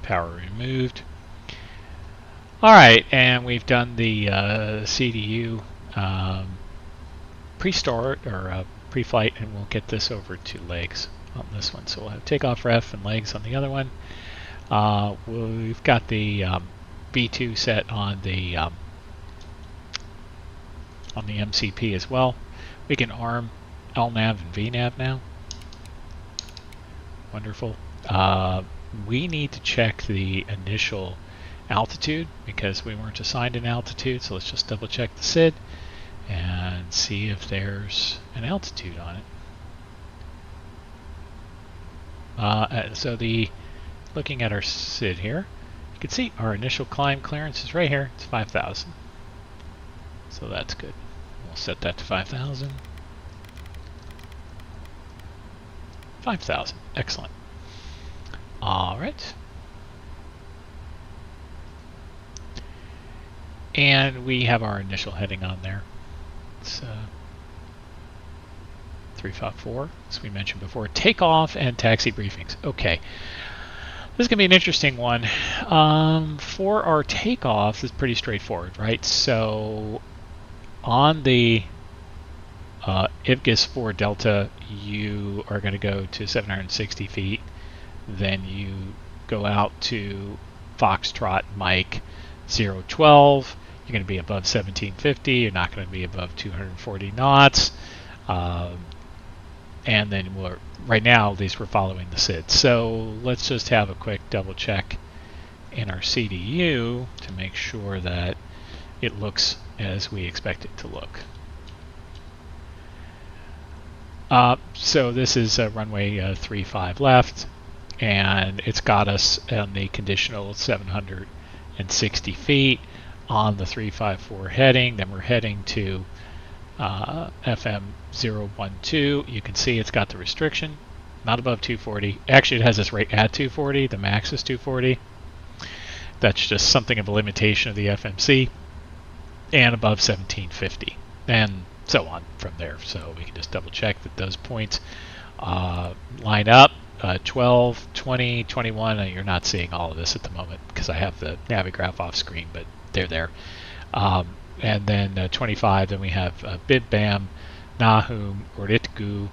Speaker 1: power removed. Alright, and we've done the CDU pre-start or pre-flight, and we'll get this over to legs on this one. So we'll have takeoff ref and legs on the other one. We've got the B2 set on the MCP as well. We can arm LNAV and VNAV now. Wonderful. We need to check the initial altitude because we weren't assigned an altitude, so let's just double check the SID and see if there's an altitude on it. Looking at our SID here, you can see our initial climb clearance is right here. It's 5,000. So that's good. We'll set that to 5,000. 5,000. Excellent. All right. And we have our initial heading on there. It's 354, as we mentioned before. Takeoff and taxi briefings. Okay. This is going to be an interesting one. For our takeoff, it's pretty straightforward, right? So on the IVGIS 4 Delta, you are going to go to 760 feet. Then you go out to Foxtrot Mike 012. You're going to be above 1750. You're not going to be above 240 knots. And then right now, at least we're following the SID. So let's just have a quick double check in our CDU to make sure that it looks as we expect it to look. So this is runway 35 left, and it's got us on the conditional 760 feet on the 354 heading. Then we're heading to FM 012. You can see it's got the restriction, not above 240. Actually, it has this rate at 240. The max is 240. That's just something of a limitation of the FMC, and above 1750, and so on from there. So we can just double check that those points line up. 12, 20, 21. You're not seeing all of this at the moment because I have the Navigraph off screen, but they're there. And then 25, then we have Bibbam, Nahum, Oritgu,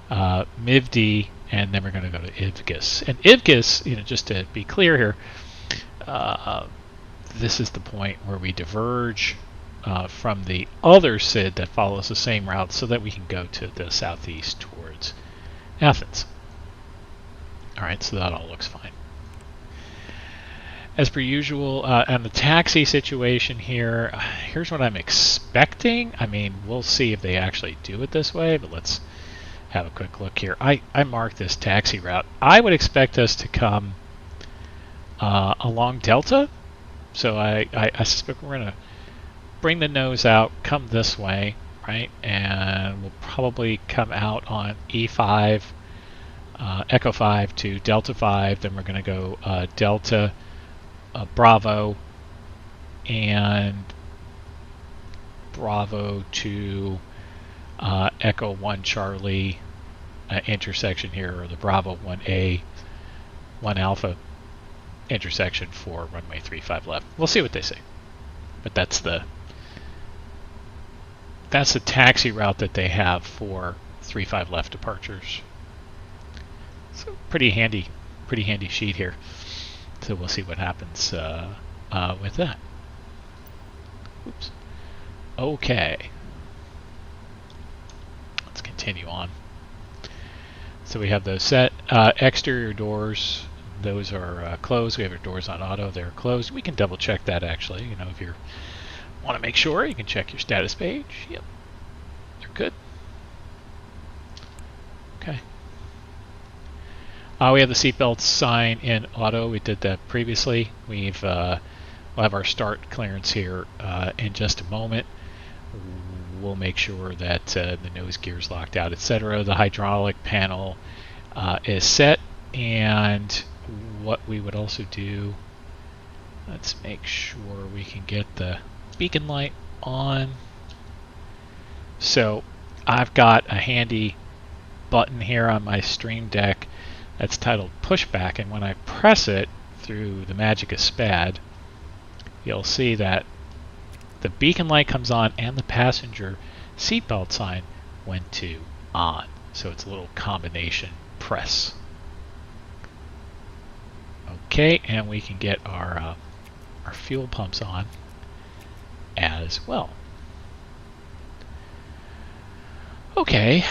Speaker 1: Mivdi, and then we're going to go to IVGIS. And IVGIS, just to be clear here, this is the point where we diverge from the other SID that follows the same route so that we can go to the southeast towards Athens. All right, so that all looks fine. As per usual, on the taxi situation here, here's what I'm expecting. I mean, we'll see if they actually do it this way, but let's have a quick look here. I marked this taxi route. I would expect us to come along Delta. So I suspect we're going to bring the nose out, come this way, right? And we'll probably come out on E5, Echo 5 to Delta 5. Then we're going to go Delta Bravo and Bravo to Echo 1 Charlie intersection here, or the Bravo 1A 1 Alpha intersection for runway 35 left. We'll see what they say, but that's the taxi route that they have for 35 left departures. So pretty handy sheet here. So we'll see what happens with that. Oops. Okay. Let's continue on. So we have those set. Exterior doors, those are closed. We have our doors on auto. They're closed. We can double check that actually. If you want to make sure, you can check your status page. Yep. They're good. Okay. We have the seatbelt sign in auto. We did that previously. We'll have our start clearance here in just a moment. We'll make sure that the nose gear is locked out, etc. The hydraulic panel is set. And what we would also do, let's make sure we can get the beacon light on. So I've got a handy button here on my Stream Deck that's titled Pushback, and when I press it through the magic of SPAD, you'll see that the beacon light comes on and the passenger seatbelt sign went to on. So it's a little combination press. Okay, and we can get our fuel pumps on as well. Okay,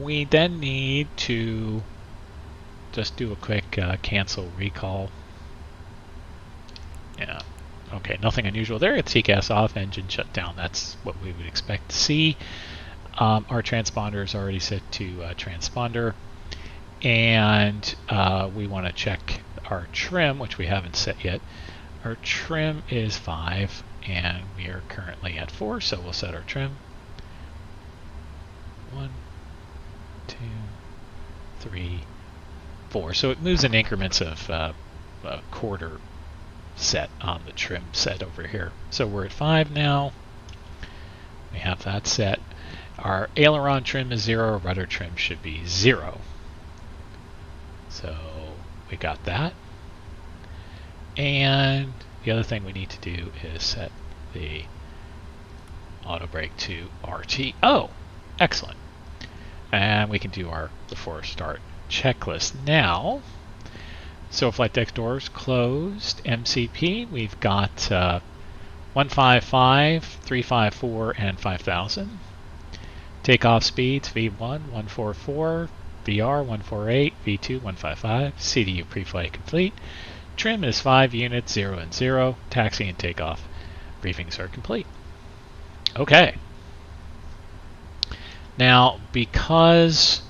Speaker 1: we then need to just do a quick cancel recall. Yeah, okay, nothing unusual there. It's TCAS off, engine shut down. That's what we would expect to see. Our transponder is already set to transponder, and we want to check our trim, which we haven't set yet. Our trim is 5, and we are currently at 4, so we'll set our trim. 1, 2, 3, 4. So it moves in increments of a quarter set on the trim set over here. So we're at 5 now. We have that set. Our aileron trim is 0. Rudder trim should be 0. So we got that. And the other thing we need to do is set the auto brake to RT. Oh, excellent. And we can do our before start checklist now. So flight deck doors closed. MCP, we've got 155, 354, and 5000. Takeoff speeds V1 144, VR 148, V2 155, CDU pre-flight complete. Trim is 5 units, 0 and 0. Taxi and takeoff briefings are complete. Okay. Now, because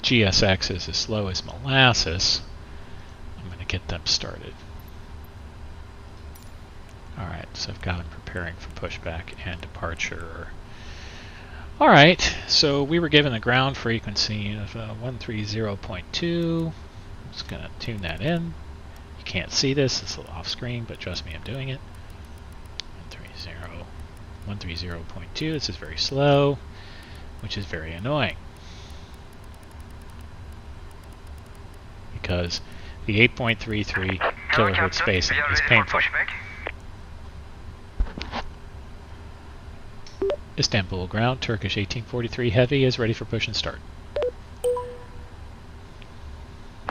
Speaker 1: GSX is as slow as molasses, I'm going to get them started. Alright, so I've got them preparing for pushback and departure. Alright, so we were given the ground frequency of 130.2. I'm just going to tune that in. You can't see this, it's a little off screen, but trust me, I'm doing it. 130.2, this is very slow, which is very annoying. Because the 8.33 kilohertz spacing is painful. Istanbul ground, Turkish 1843 heavy is ready for push and start.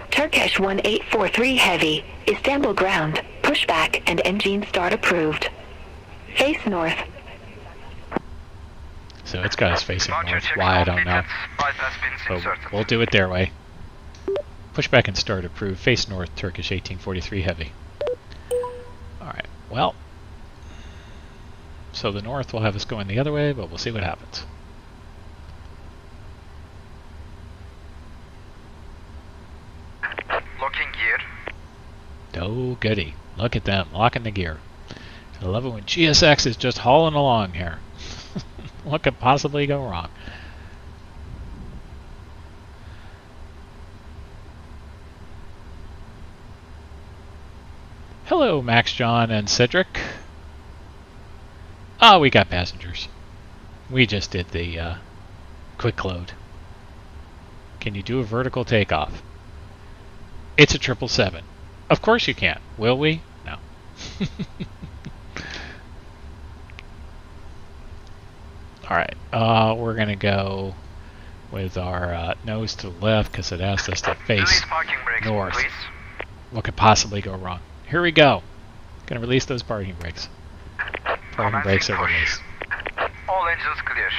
Speaker 2: Turkish 1843 heavy, Istanbul ground, pushback and engine start approved. Face north.
Speaker 1: So it's got us facing north. Why, I don't know. But we'll do it their way. Pushback and start approved. Face north, Turkish 1843 heavy. Alright, well. So the north will have us going the other way, but we'll see what happens.
Speaker 3: Locking gear.
Speaker 1: Oh, goody. Look at them, locking the gear. I love it when GSX is just hauling along here. What could possibly go wrong? Hello, Max, John, and Cedric. Oh, we got passengers. We just did the quick load. Can you do a vertical takeoff? It's a 777. Of course you can. Will we? No. Alright, we're going to go with our nose to the left because it asked us to face north.
Speaker 3: Please.
Speaker 1: What could possibly go wrong? Here we go. Going to release those parking brakes. Parking brakes are released.
Speaker 3: All engines clear.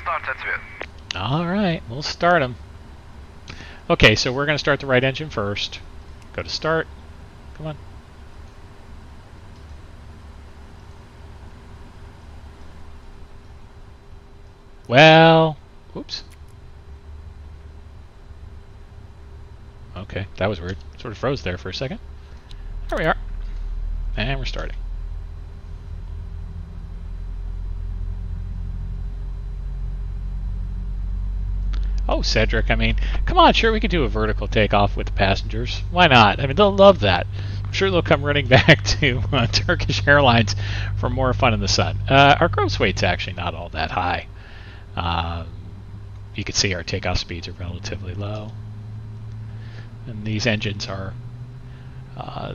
Speaker 3: Start at will.
Speaker 1: Alright, we'll start them. Okay, so we're going to start the right engine first. Go to start. Come on. Well, oops. Okay, that was weird. Sort of froze there for a second. There we are. And we're starting. Cedric. I mean, come on, sure, we could do a vertical takeoff with the passengers. Why not? I mean, they'll love that. I'm sure they'll come running back to Turkish Airlines for more fun in the sun. Our gross weight's actually not all that high. You can see our takeoff speeds are relatively low. And these engines are,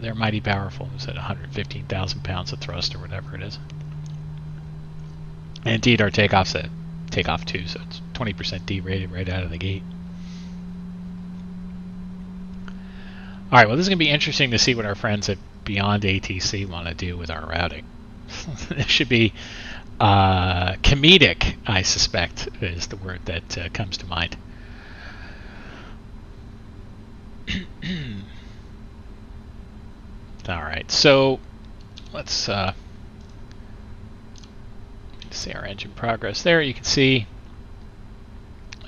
Speaker 1: they're mighty powerful. It's at 115,000 pounds of thrust or whatever it is. And indeed, our takeoff's at takeoff 2, so it's 20% derated right out of the gate. All right, well, this is going to be interesting to see what our friends at Beyond ATC want to do with our routing. This should be comedic, I suspect, is the word that comes to mind. All right, so let's see our engine progress there. You can see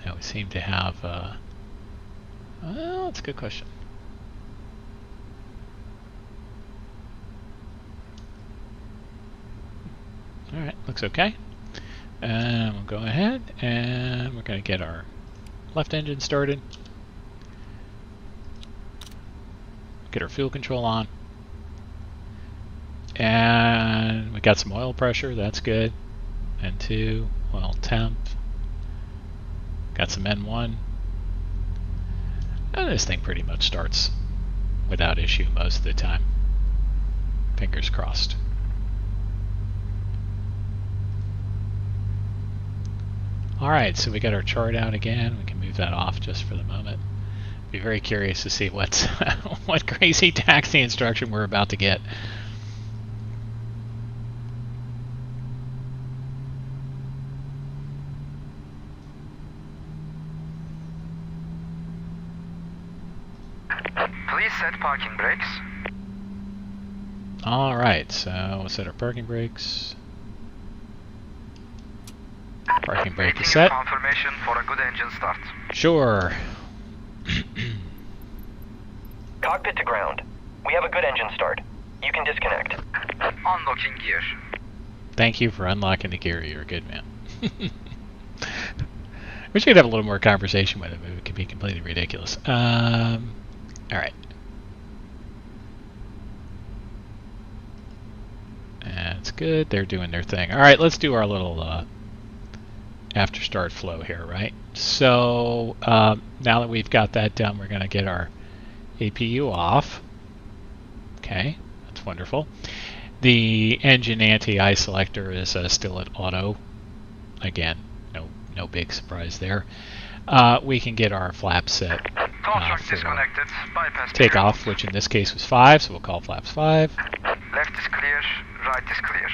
Speaker 1: we seem to have well, that's a good question. All right, looks okay. And we'll go ahead and we're going to get our left engine started. Get our fuel control on. And we got some oil pressure, that's good. N2, oil temp. Got some N1. And this thing pretty much starts without issue most of the time. Fingers crossed. Alright, so we got our chart out again. We can move that off just for the moment. Be very curious to see what's what crazy taxi instruction we're about to get.
Speaker 3: Please set parking brakes.
Speaker 1: Alright, so we'll set our parking brakes. Parking brake is set.
Speaker 3: Confirmation for a good engine start.
Speaker 1: Sure.
Speaker 4: Cockpit to ground. We have a good engine start. You can disconnect.
Speaker 3: Unlocking gear.
Speaker 1: Thank you for unlocking the gear. You're a good man. Wish we could have a little more conversation with him. It could be completely ridiculous. All right. That's good. They're doing their thing. All right, let's do our little after start flow here, right? So now that we've got that done, we're going to get our APU off. Okay, that's wonderful. The engine anti-ice selector is still at auto. Again, no big surprise there. We can get our flap set for takeoff, which in this case was 5, so we'll call flaps 5.
Speaker 3: Left is clear, right is clear.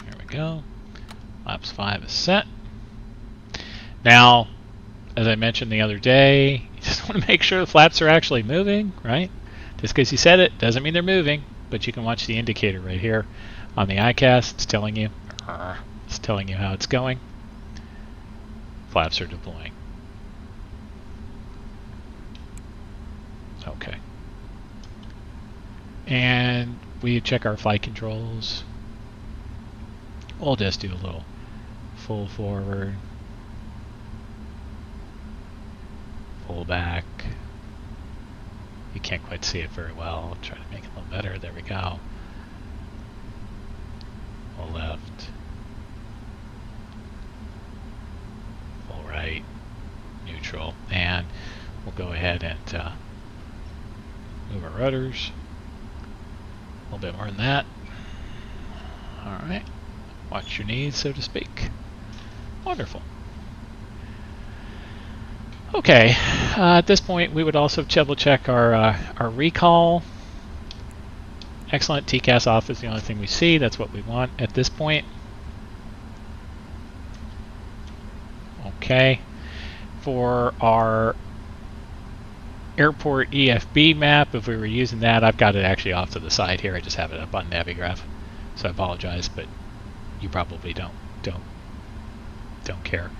Speaker 1: There we go. Flaps 5 is set. Now, as I mentioned the other day, you just want to make sure the flaps are actually moving, right? Just because you said it doesn't mean they're moving, but you can watch the indicator right here on the iCast. It's telling you how it's going. Flaps are deploying. Okay. And we check our flight controls. We'll just do a little full forward, full back. You can't quite see it very well. I'll try to make it a little better. There we go. Full left, full right, neutral, and we'll go ahead and move our rudders. A little bit more than that. All right. Watch your knees, so to speak. Wonderful. Okay, at this point we would also double check our recall. Excellent. TCAS off is the only thing we see. That's what we want at this point. Okay. For our airport EFB map, if we were using that, I've got it actually off to the side here. I just have it up on Navigraph, so I apologize, but you probably don't care.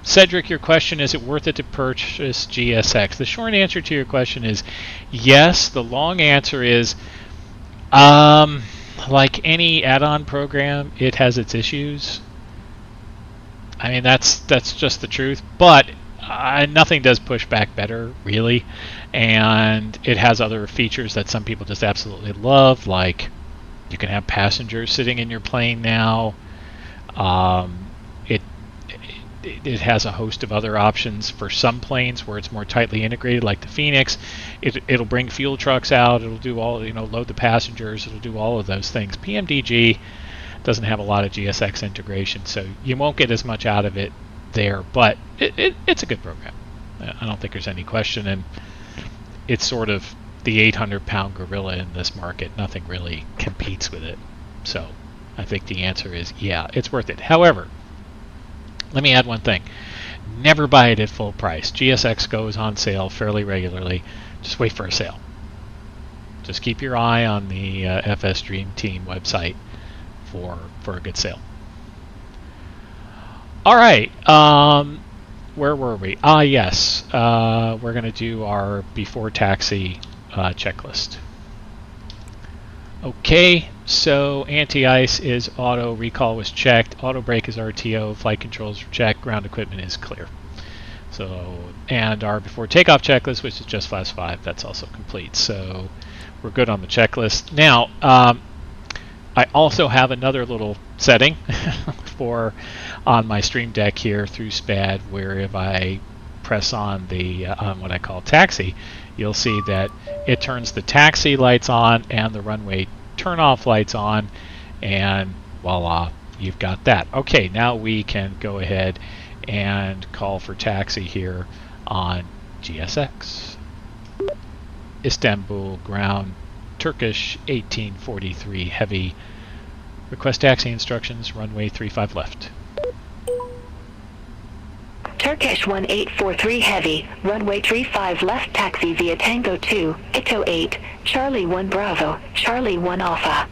Speaker 1: Cedric, your question, is it worth it to purchase GSX? The short answer to your question is yes. The long answer is like any add-on program, it has its issues. I mean, that's just the truth. But nothing does Pushback better, really. And it has other features that some people just absolutely love, like you can have passengers sitting in your plane now. It it has a host of other options for some planes where it's more tightly integrated, like the Phoenix. It'll bring fuel trucks out. It'll do all, load the passengers. It'll do all of those things. PMDG doesn't have a lot of GSX integration, so you won't get as much out of it there, but it's a good program. I don't think there's any question, and it's sort of the 800-pound gorilla in this market. Nothing really competes with it. So I think the answer is yeah, it's worth it. However, let me add one thing. Never buy it at full price. GSX goes on sale fairly regularly. Just wait for a sale. Just keep your eye on the FS Dream Team website for a good sale. All right. Where were we? Yes. We're going to do our before taxi checklist. Okay, so anti-ice is auto, recall was checked, auto brake is RTO, flight controls are checked, ground equipment is clear. So, and our before takeoff checklist, which is just class 5, that's also complete. So we're good on the checklist. Now, I also have another little setting for on my Stream Deck here through SPAD, where if I press on the on what I call taxi, you'll see that it turns the taxi lights on and the runway turn-off lights on, and voila, you've got that. Okay, now we can go ahead and call for taxi here on GSX. Istanbul, ground, Turkish 1843 heavy. Request taxi instructions, runway 35 left.
Speaker 2: Turkish 1843 heavy, runway 35 left, taxi via Tango 2, Echo 8, Charlie 1 Bravo, Charlie 1 Alpha.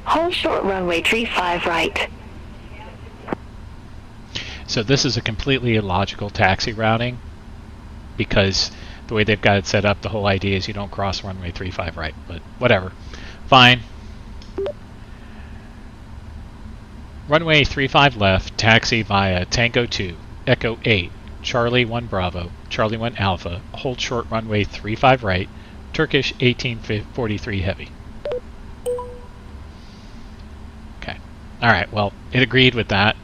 Speaker 2: Hold short runway 35 right.
Speaker 1: So this is a completely illogical taxi routing, because the way they've got it set up, the whole idea is you don't cross runway 35 right, but whatever. Fine. Runway 35 left, taxi via Tango 2, Echo 8, Charlie 1 Bravo, Charlie 1 Alpha, hold short runway 35 right, Turkish 1843 heavy. Okay. Alright, well, it agreed with that.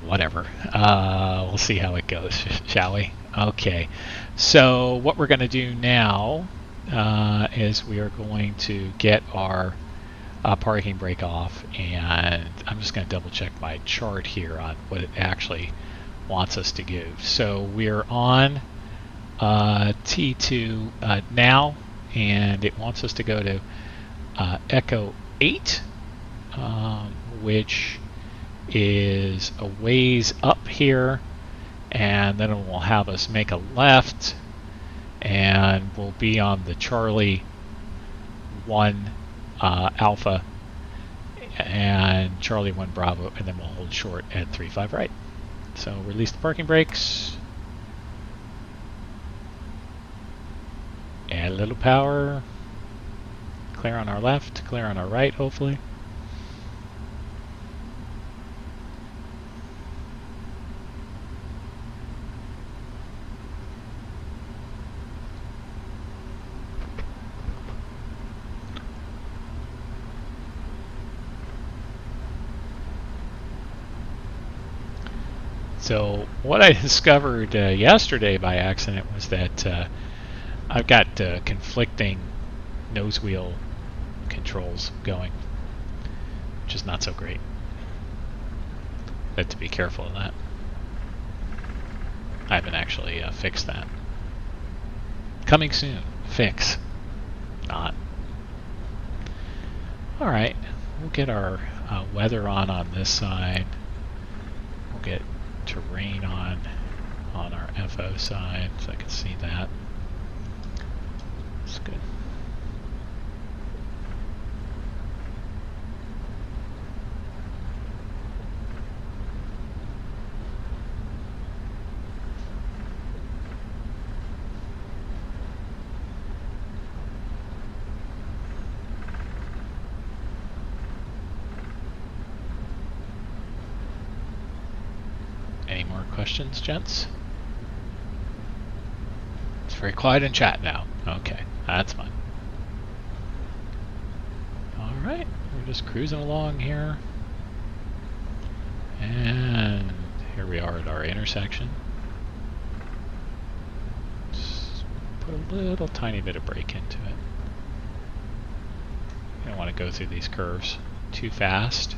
Speaker 1: Whatever. We'll see how it goes, shall we? Okay. So what we're going to do now is we are going to get our parking brake off, and I'm just going to double check my chart here on what it actually wants us to do. So we're on T2 now, and it wants us to go to Echo 8, which is a ways up here, and then it will have us make a left, and we'll be on the Charlie 1 Alpha and Charlie 1 Bravo, and then we'll hold short at 35 right. So release the parking brakes, add a little power, clear on our left, clear on our right, hopefully. So what I discovered yesterday by accident was that I've got conflicting nose wheel controls going, which is not so great. I have to be careful of that. I haven't actually fixed that. Coming soon. Fix. Not. Alright, we'll get our weather on this side. We'll get terrain on our FO side, so I can see that. That's good. questions, gents? It's very quiet in chat now. Okay, that's fine. Alright, we're just cruising along here. And here we are at our intersection. Just put a little tiny bit of brake into it. You don't want to go through these curves too fast.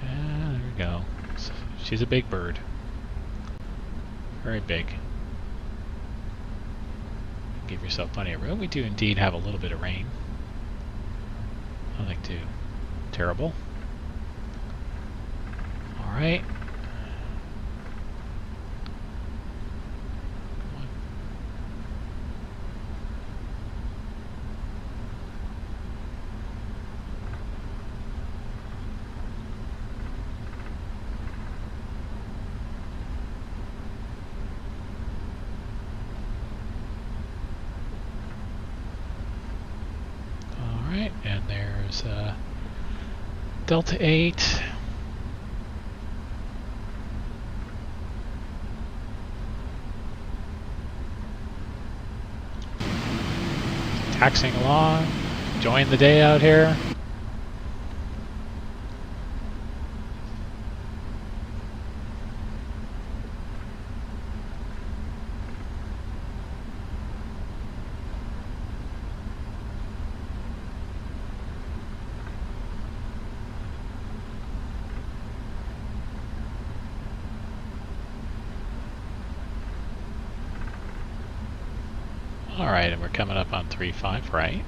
Speaker 1: And there we go. So she's a big bird. Very big. Give yourself plenty of room. We do indeed have a little bit of rain. Nothing too terrible. Alright. And there's Delta 8. Taxiing along, enjoying the day out here. Alright, and we're coming up on 3-5, right?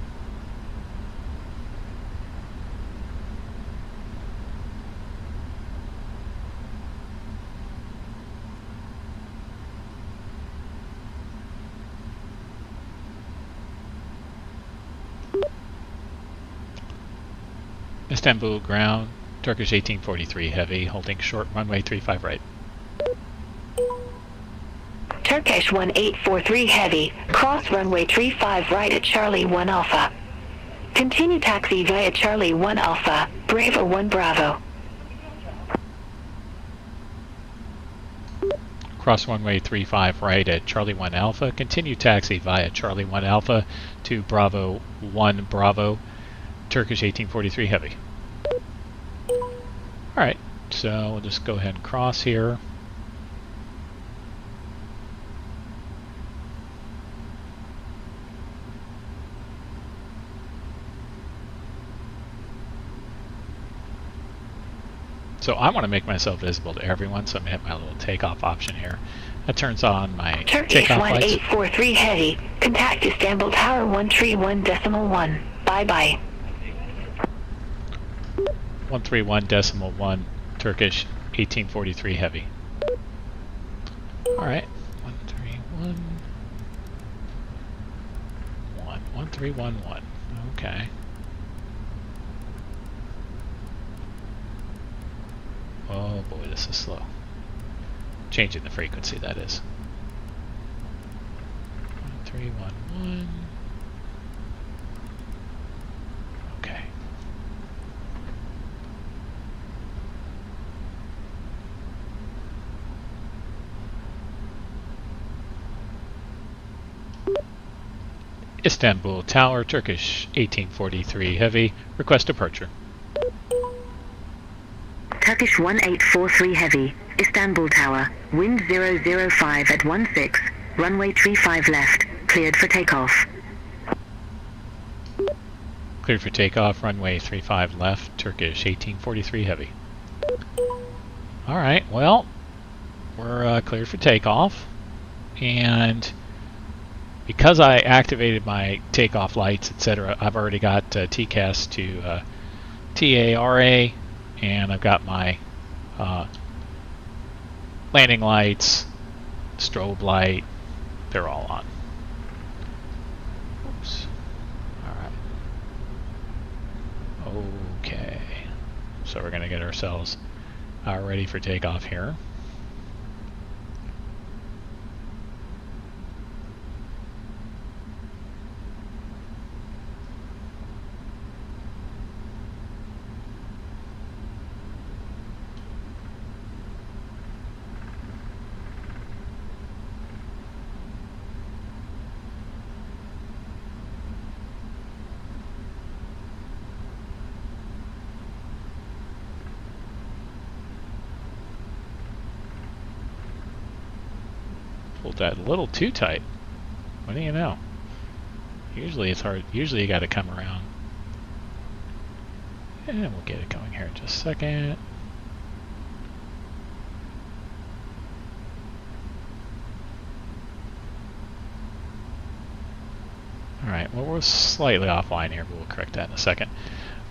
Speaker 1: Istanbul ground, Turkish 1843 heavy, holding short runway 35 right.
Speaker 2: Turkish 1843 heavy, cross runway 35 right at Charlie 1 Alpha. Continue taxi via Charlie 1 Alpha, Bravo 1 Bravo.
Speaker 1: Cross runway 35 right at Charlie 1 Alpha. Continue taxi via Charlie 1 Alpha to Bravo 1 Bravo, Turkish 1843 heavy. Alright, so we'll just go ahead and cross here. So I want to make myself visible to everyone, so I'm going to hit my little takeoff option here. That turns on my
Speaker 2: Turkish
Speaker 1: takeoff lights.
Speaker 2: 1843 heavy, contact Istanbul Tower 131.1. Bye-bye.
Speaker 1: 131.1, Turkish 1843 heavy. Alright, 1311. Okay. Oh boy, this is slow. Changing the frequency, that is. 1311. Okay. Istanbul Tower, Turkish 1843 heavy, request departure.
Speaker 2: Turkish 1843 heavy, Istanbul Tower, wind 005 at 16, runway 35 left, cleared for takeoff.
Speaker 1: Cleared for takeoff, runway 35 left, Turkish 1843 heavy. Alright, well, we're cleared for takeoff, and because I activated my takeoff lights, etc., I've already got TCAS to TARA, and I've got my landing lights, strobe light, they're all on. Oops. Alright. Okay. So we're going to get ourselves ready for takeoff here. Pulled that a little too tight. What do you know? Usually it's hard. Usually you got to come around. And we'll get it going here in just a second. Alright, well we're slightly offline here, but we'll correct that in a second.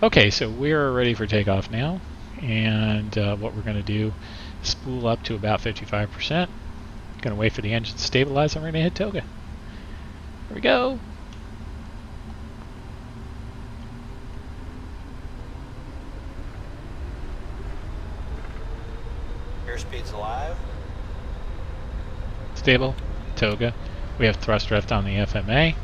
Speaker 1: Okay, so we're ready for takeoff now. And what we're going to do is spool up to about 55%. Going to wait for the engine to stabilize and we're going to hit toga. Here we go.
Speaker 5: Airspeed's alive.
Speaker 1: Stable, toga. We have thrust drift on the FMA.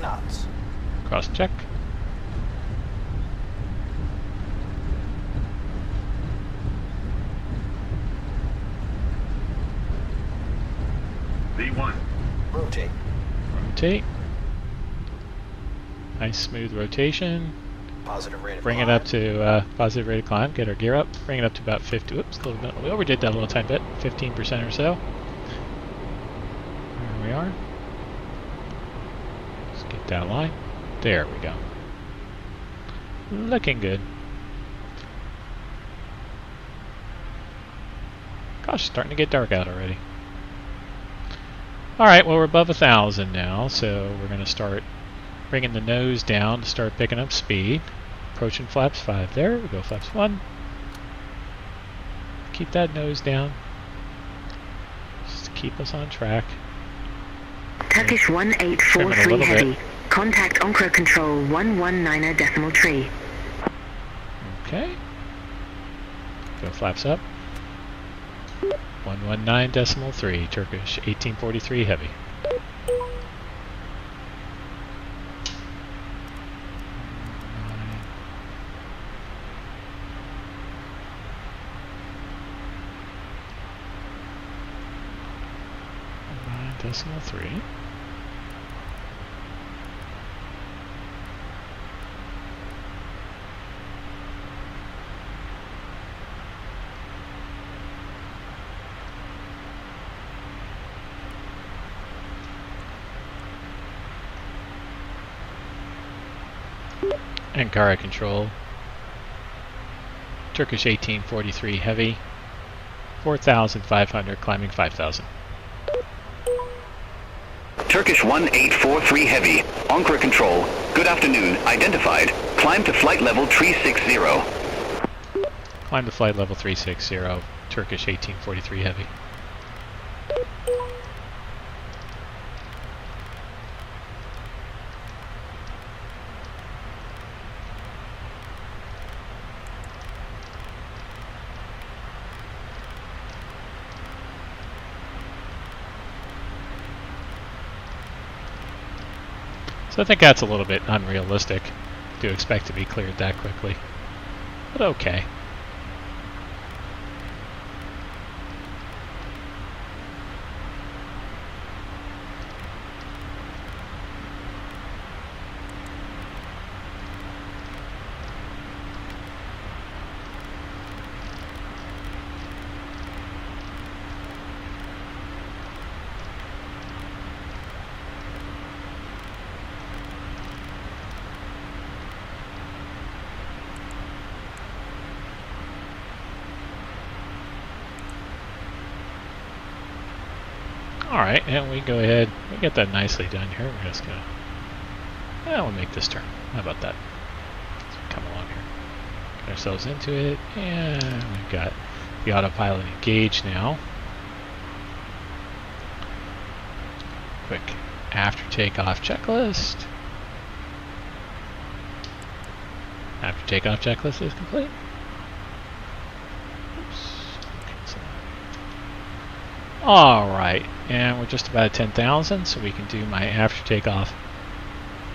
Speaker 5: knots.
Speaker 1: Cross check.
Speaker 5: V1. Rotate.
Speaker 1: Rotate. Nice smooth rotation.
Speaker 5: Positive rate of
Speaker 1: Bring
Speaker 5: climb.
Speaker 1: it up to positive rate of climb. Get our gear up. Bring it up to about 50. Oops, a little bit. We overdid that a little tiny bit. 15% or so. There we are. Let's get that line. There we go. Looking good. Gosh, starting to get dark out already. Alright, well we're above 1,000 now, so we're going to start bringing the nose down to start picking up speed. Approaching flaps 5 there. We go flaps 1. Keep that nose down. Just to keep us on track.
Speaker 2: Turkish 1843 heavy. Contact Onkra Control 119.3.
Speaker 1: Okay. Go flaps up. 119.3, Turkish 1843 heavy. Decimal 3. Ankara control. Turkish 1843 heavy. 4,500 climbing 5,000.
Speaker 6: Turkish 1843 heavy. Ankara control. Good afternoon. Identified. Climb to flight level 360.
Speaker 1: Climb to flight level 360. Turkish 1843 heavy. So I think that's a little bit unrealistic to expect to be cleared that quickly. But okay. Alright, and we go ahead, we get that nicely done here. We're just gonna, we'll make this turn. How about that? Let's come along here. Get ourselves into it, and we've got the autopilot engaged now. Quick after takeoff checklist. After takeoff checklist is complete. Alright, and we're just about at 10,000, so we can do my after takeoff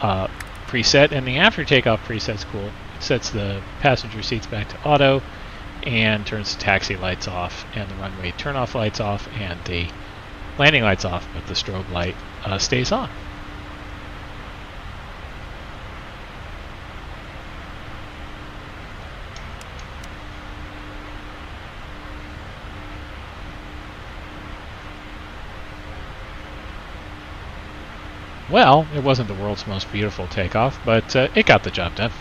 Speaker 1: preset. And the after takeoff preset's cool. It sets the passenger seats back to auto and turns the taxi lights off and the runway turn off lights off and the landing lights off, but the strobe light stays on. well. It wasn't the world's most beautiful takeoff, but it got the job done.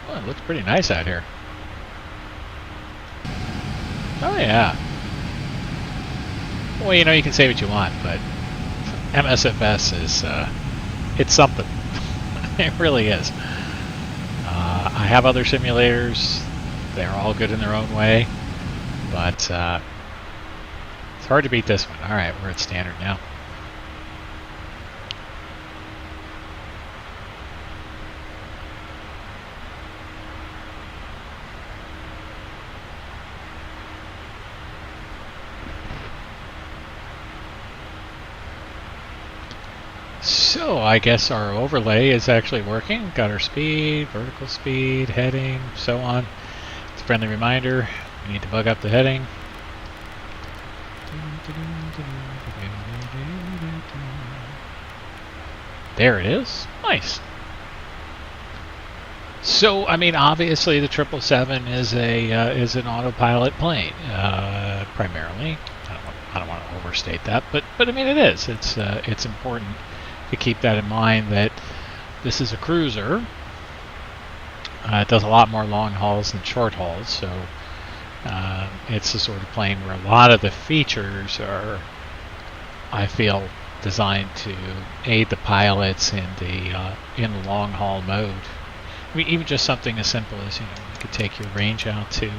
Speaker 1: Well, it looks pretty nice out here. Oh yeah. Well, you know, you can say what you want, but MSFS is, it's something. It really is. I have other simulators. They're all good in their own way, but it's hard to beat this one. All right, we're at standard now. So I guess our overlay is actually working. Got our speed, vertical speed, heading, so on. It's a friendly reminder. We need to bug up the heading. There it is. Nice. So I mean, obviously the 777 is an autopilot plane, primarily. I don't want to overstate that, but I mean it is. It's important to keep that in mind, that this is a cruiser. It does a lot more long hauls than short hauls, so it's the sort of plane where a lot of the features are, I feel, designed to aid the pilots in the long haul mode. I mean, even just something as simple as, you could take your range out to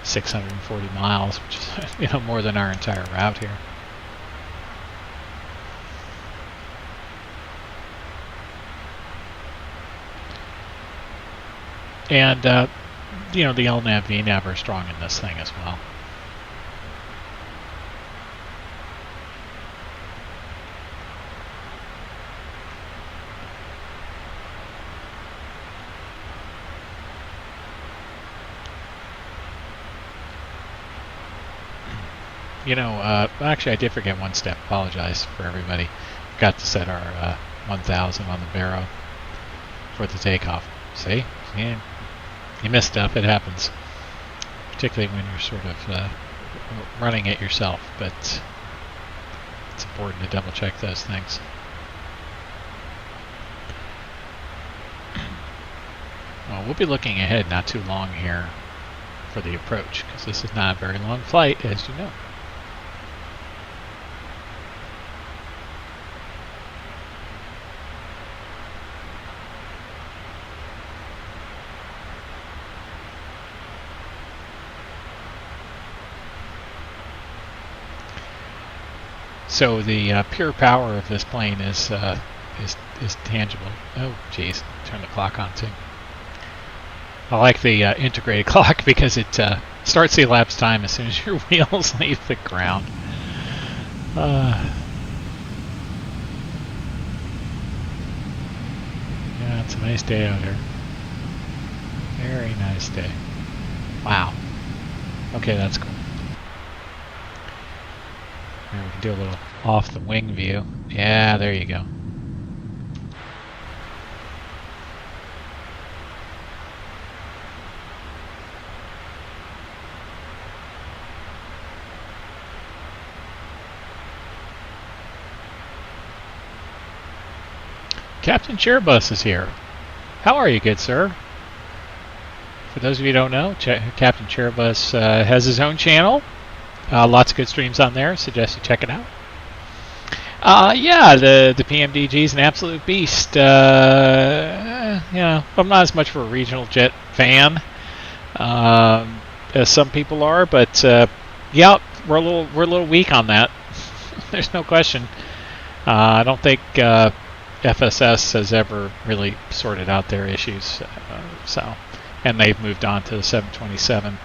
Speaker 1: 640 miles, which is more than our entire route here. And, the LNAV, VNAV are strong in this thing as well. Actually I did forget one step. Apologize for everybody. Forgot to set our 1000 on the barrow for the takeoff. See? Yeah. You missed stuff, it happens. Particularly when you're sort of running it yourself, but it's important to double check those things. Well, we'll be looking ahead not too long here for the approach, because this is not a very long flight, as you know. So the pure power of this plane is tangible. Oh, geez, turn the clock on too. I like the integrated clock because it starts the elapsed time as soon as your wheels leave the ground. Yeah, it's a nice day out here. Very nice day. Wow. Okay, that's cool. Here we can do a little off the wing view. Yeah, there you go. Captain Chairbus is here. How are you, good sir? For those of you who don't know, Captain Chairbus has his own channel. Lots of good streams on there. Suggest you check it out. Yeah, the PMDG is an absolute beast. I'm not as much of a regional jet fan as some people are, but yeah, we're a little weak on that. There's no question. I don't think FSS has ever really sorted out their issues. And they've moved on to the 727.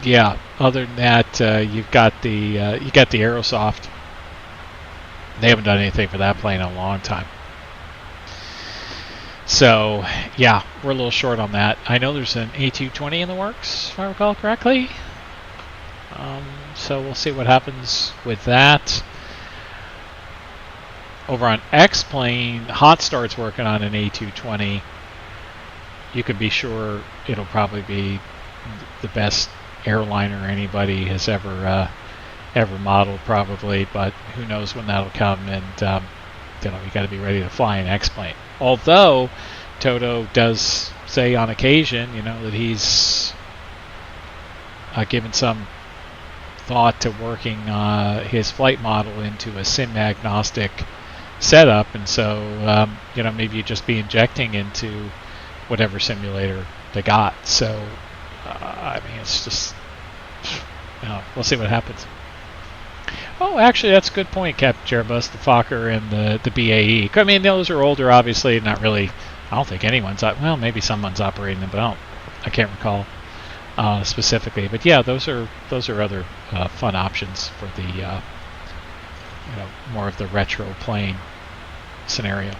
Speaker 1: Yeah. Other than that, you got the Aerosoft. They haven't done anything for that plane in a long time. So yeah, we're a little short on that. I know there's an A220 in the works, if I recall correctly. So we'll see what happens with that. Over on X-Plane, Hot Start's working on an A220. You can be sure it'll probably be the best airliner anybody has ever modeled, probably. But who knows when that'll come? And you got to be ready to fly an X-Plane. Although Toto does say on occasion, that he's given some thought to working his flight model into a sim agnostic setup, and so maybe you just be injecting into whatever simulator they got. So it's just we'll see what happens. Oh, actually, that's a good point, Captain Cherbus, the Fokker and the BAE. I mean, those are older, obviously, not really. I don't think anyone's maybe someone's operating them, but I can't recall specifically. But yeah, those are other fun options for the more of the retro plane scenario.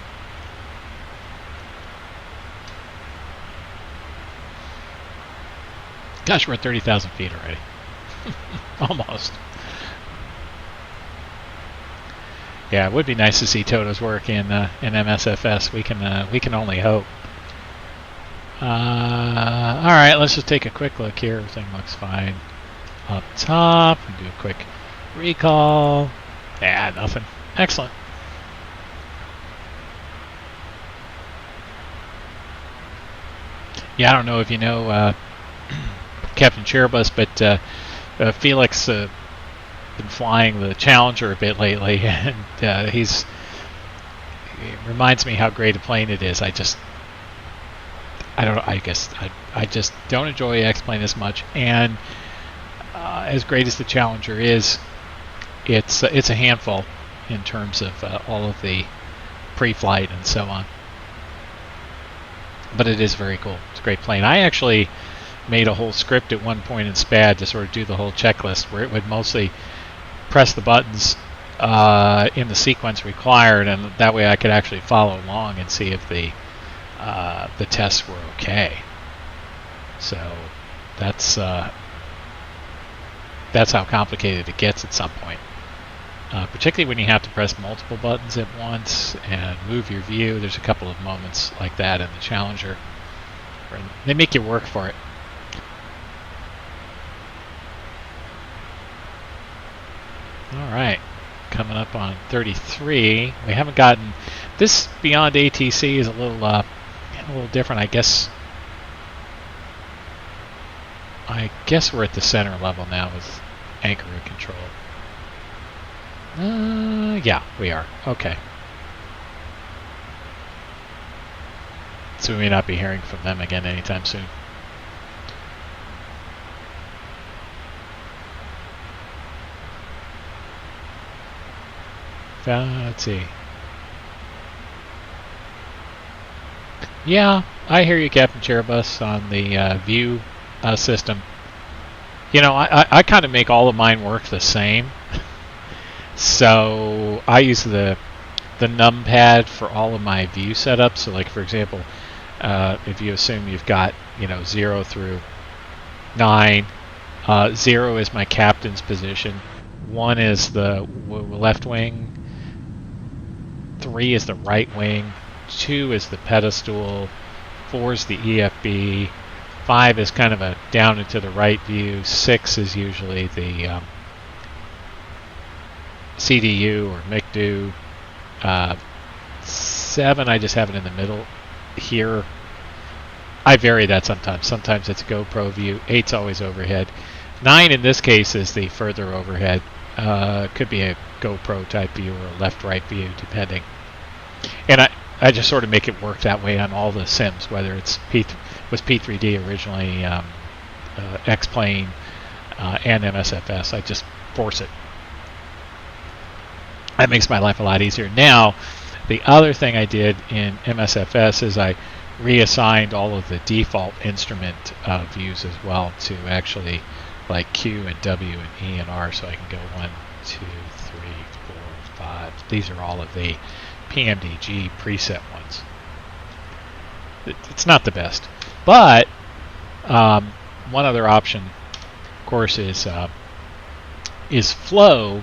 Speaker 1: Gosh, we're at 30,000 feet already. Almost. Yeah, it would be nice to see Toto's work in MSFS. We can only hope. All right, let's just take a quick look here. Everything looks fine up top. We do a quick recall. Yeah, nothing. Excellent. Yeah, I don't know if you know Captain Cherbus, but Felix been flying the Challenger a bit lately, and it reminds me how great a plane it is. I just don't enjoy X-Plane as much, and as great as the Challenger is, it's a handful in terms of all of the pre-flight and so on. But it is very cool. It's a great plane. I actually made a whole script at one point in SPAD to sort of do the whole checklist, where it would mostly press the buttons in the sequence required, and that way I could actually follow along and see if the tests were okay. So that's how complicated it gets at some point. Particularly when you have to press multiple buttons at once and move your view. There's a couple of moments like that in the Challenger where they make you work for it. Alright, coming up on 33. We haven't gotten... This beyond ATC is a little different, I guess. I guess we're at the center level now with anchor control. Yeah, we are. Okay. So we may not be hearing from them again anytime soon. Let's see. Yeah, I hear you, Captain Cherbus, on the view system. I kind of make all of mine work the same. So I use the numpad for all of my view setups. So, like, for example, if you assume you've got 0 through 9, 0 is my captain's position, 1 is the left wing, 3 is the right wing, 2 is the pedestal, 4 is the EFB, 5 is kind of a down and to the right view, 6 is usually the CDU or MICDU, 7 I just have it in the middle here. I vary that sometimes. Sometimes it's a GoPro view. 8's always overhead. 9 in this case is the further overhead. Could be a GoPro type view or a left-right view, depending. And I just sort of make it work that way on all the sims, whether it's was P3D originally, X-Plane, and MSFS. I just force it. That makes my life a lot easier. Now, the other thing I did in MSFS is I reassigned all of the default instrument views as well to actually like Q and W and E and R, so I can go 1, 2, 3, 4, 5. These are all of the PMDG preset ones. It's not the best, but one other option, of course, is is flow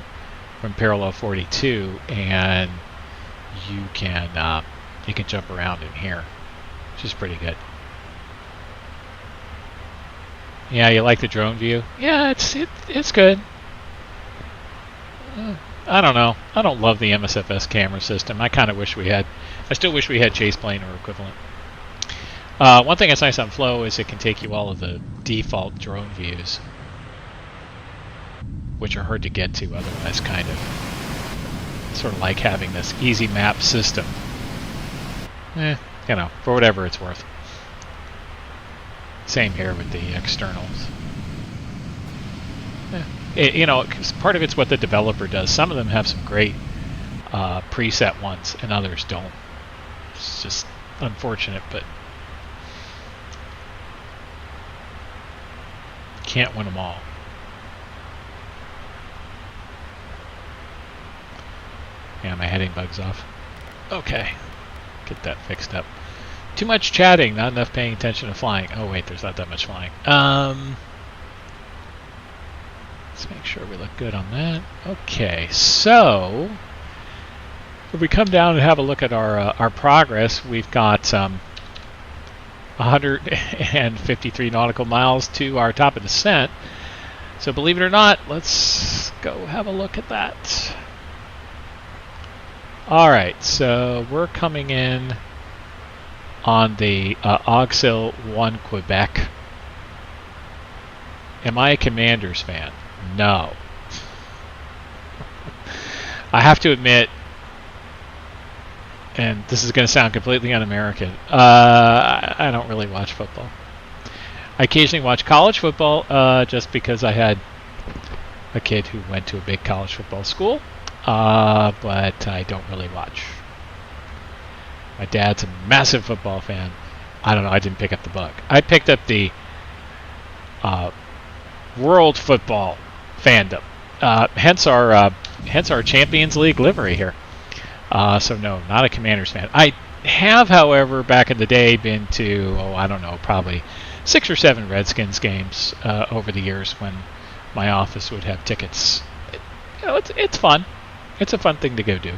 Speaker 1: from parallel 42, and you can jump around in here, which is pretty good. Yeah, you like the drone view? Yeah, it's good. I don't know. I don't love the MSFS camera system. I kind of wish we had. I still wish we had chase plane or equivalent. One thing that's nice on Flow is it can take you all of the default drone views, which are hard to get to otherwise, kind of. Sort of like having this easy map system. You know, for whatever it's worth. Same here with the externals. You know, 'cause part of it's what the developer does. Some of them have some great preset ones, and others don't. It's just unfortunate, but can't win them all. Yeah, my heading bug's off. Okay, get that fixed up. Too much chatting, not enough paying attention to flying. Oh wait, there's not that much flying. Let's make sure we look good on that. Okay, so if we come down and have a look at our progress, we've got 153 nautical miles to our top of descent. So believe it or not, let's go have a look at that. All right, so we're coming in on the Auxil 1 Quebec. Am I a Commanders fan? No. I have to admit, and this is going to sound completely un-American, I don't really watch football. I occasionally watch college football just because I had a kid who went to a big college football school, but I don't really watch. My dad's a massive football fan. I don't know, I didn't pick up the bug. I picked up the world football fandom. Hence our Champions League livery here. So no, not a Commanders fan. I have, however, back in the day been to, I don't know, probably 6 or 7 Redskins games over the years when my office would have tickets. You know, it's fun. It's a fun thing to go do.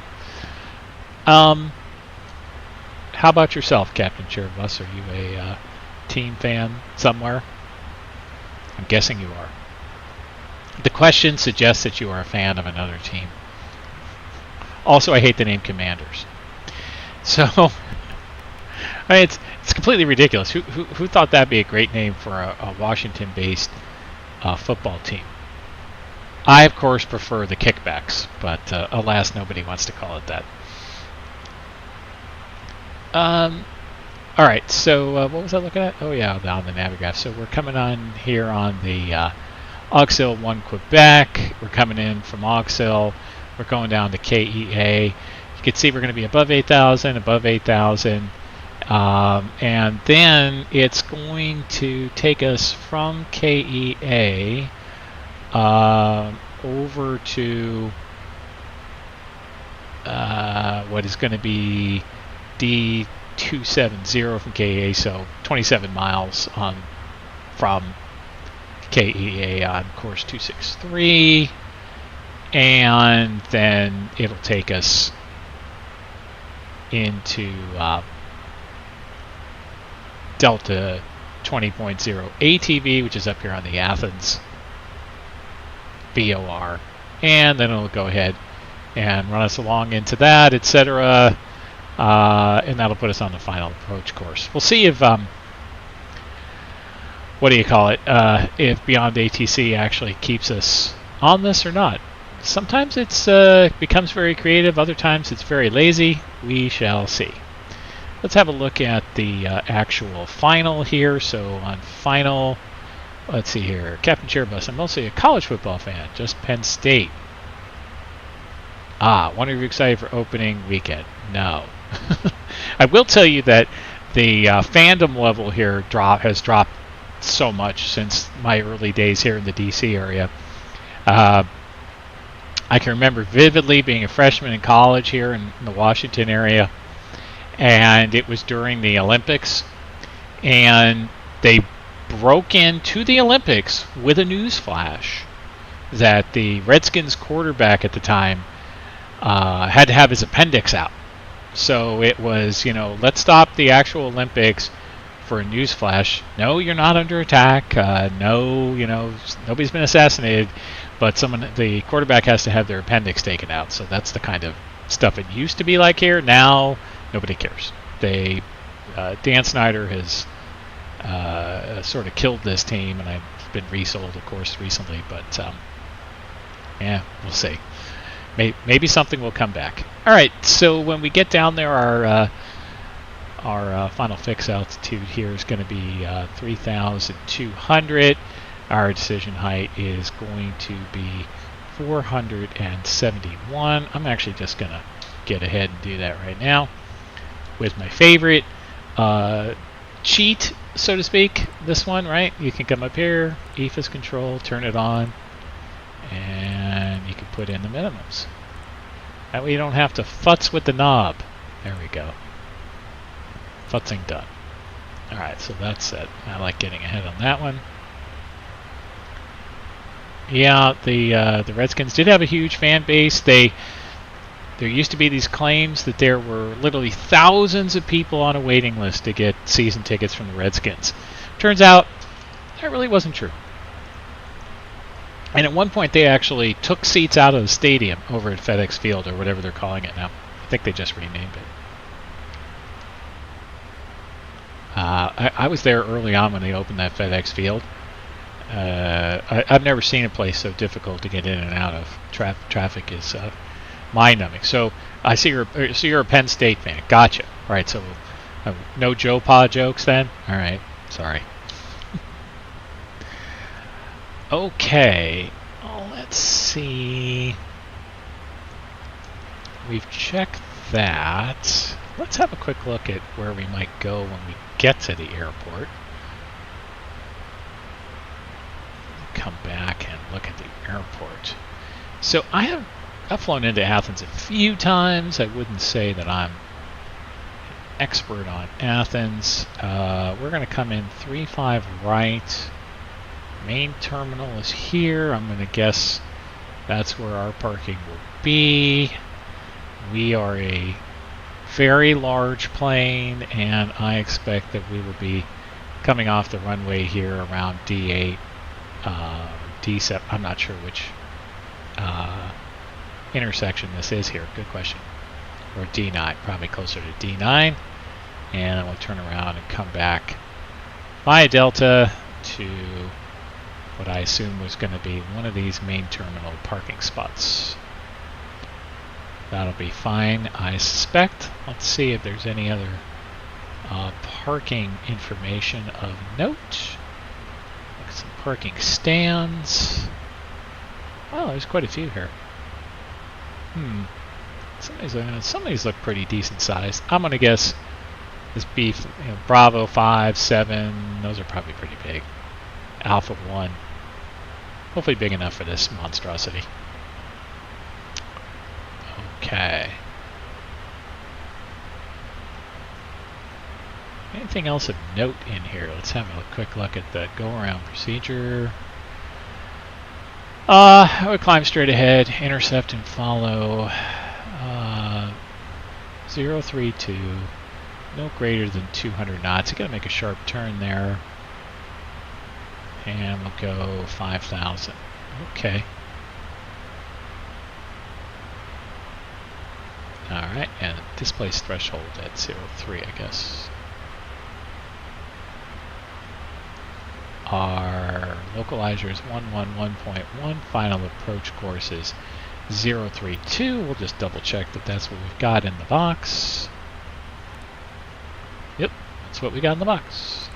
Speaker 1: How about yourself, Captain Chair Bus? Are you a team fan somewhere? I'm guessing you are. The question suggests that you are a fan of another team. Also, I hate the name Commanders. So, I mean, it's completely ridiculous. Who thought that'd be a great name for a Washington-based football team? I, of course, prefer the Kickbacks, but alas, nobody wants to call it that. All right, so what was I looking at? Oh yeah, on the Navigraph. So we're coming on here on the Auxil 1 Quebec. We're coming in from Auxil. We're going down to KEA. You can see we're going to be above 8,000, and then it's going to take us from KEA over to what is going to be D270 from KEA, so 27 miles from KEA on course 263, and then it'll take us into Delta 20.0 ATV, which is up here on the Athens VOR, and then it'll go ahead and run us along into that, etc. And that'll put us on the final approach course. We'll see if if Beyond ATC actually keeps us on this or not. Sometimes it's becomes very creative, other times it's very lazy. We shall see. Let's have a look at the actual final here. So on final, let's see here, Captain Chairbus, I'm mostly a college football fan, just Penn State. Wonder if you're excited for opening weekend. No. I will tell you that the fandom level here has dropped so much since my early days here in the DC area. I can remember vividly being a freshman in college here in the Washington area, and it was during the Olympics, and they broke into the Olympics with a news flash that the Redskins quarterback at the time had to have his appendix out. So it was, let's stop the actual Olympics for a news flash. No, you're not under attack. No, nobody's been assassinated, but the quarterback has to have their appendix taken out. So that's the kind of stuff it used to be like here. Now, nobody cares. Dan Snyder has sort of killed this team, and I've been resold, of course, recently. But yeah, we'll see. Maybe something will come back. All right, so when we get down there, our final fix altitude here is going to be 3,200. Our decision height is going to be 471. I'm actually just going to get ahead and do that right now with my favorite cheat, so to speak. This one, right? You can come up here, EFIS control, turn it on, and you can put in the minimums. That way you don't have to futz with the knob. There we go. Futzing done. Alright, so that's it. I like getting ahead on that one. Yeah, the Redskins did have a huge fan base. There used to be these claims that there were literally thousands of people on a waiting list to get season tickets from the Redskins. Turns out that really wasn't true. And at one point they actually took seats out of the stadium over at FedEx Field, or whatever they're calling it now. I think they just renamed it. I was there early on when they opened that FedEx Field. I've never seen a place so difficult to get in and out of. Traffic is mind-numbing. So I see you're a Penn State fan. Gotcha. All right, so no Joe Pa jokes then? All right, sorry. Okay, let's see. We've checked that. Let's have a quick look at where we might go when we get to the airport. Come back and look at the airport. So I've flown into Athens a few times. I wouldn't say that I'm an expert on Athens. We're going to come in 35 right. Main terminal is here. I'm going to guess that's where our parking will be. We are a very large plane, and I expect that we will be coming off the runway here around D8, D7. I'm not sure which intersection this is here. Good question. Or D9, probably closer to D9. And then we'll turn around and come back via Delta to what I assume was going to be one of these main terminal parking spots. That'll be fine, I suspect. Let's see if there's any other parking information of note. Look at some parking stands. Oh, there's quite a few here. Some of these look pretty decent sized. I'm going to guess this beef, Bravo 5, 7, those are probably pretty big. Alpha 1. Hopefully big enough for this monstrosity. Okay. Anything else of note in here? Let's have a quick look at the go-around procedure. I would climb straight ahead, intercept and follow 032, no greater than 200 knots. You gotta make a sharp turn there. And we'll go 5,000. Okay. Alright, and displace threshold at 03, I guess. Our localizer is 111.1. Final approach course is 032. We'll just double check that that's what we've got in the box. Yep, that's what we got in the box.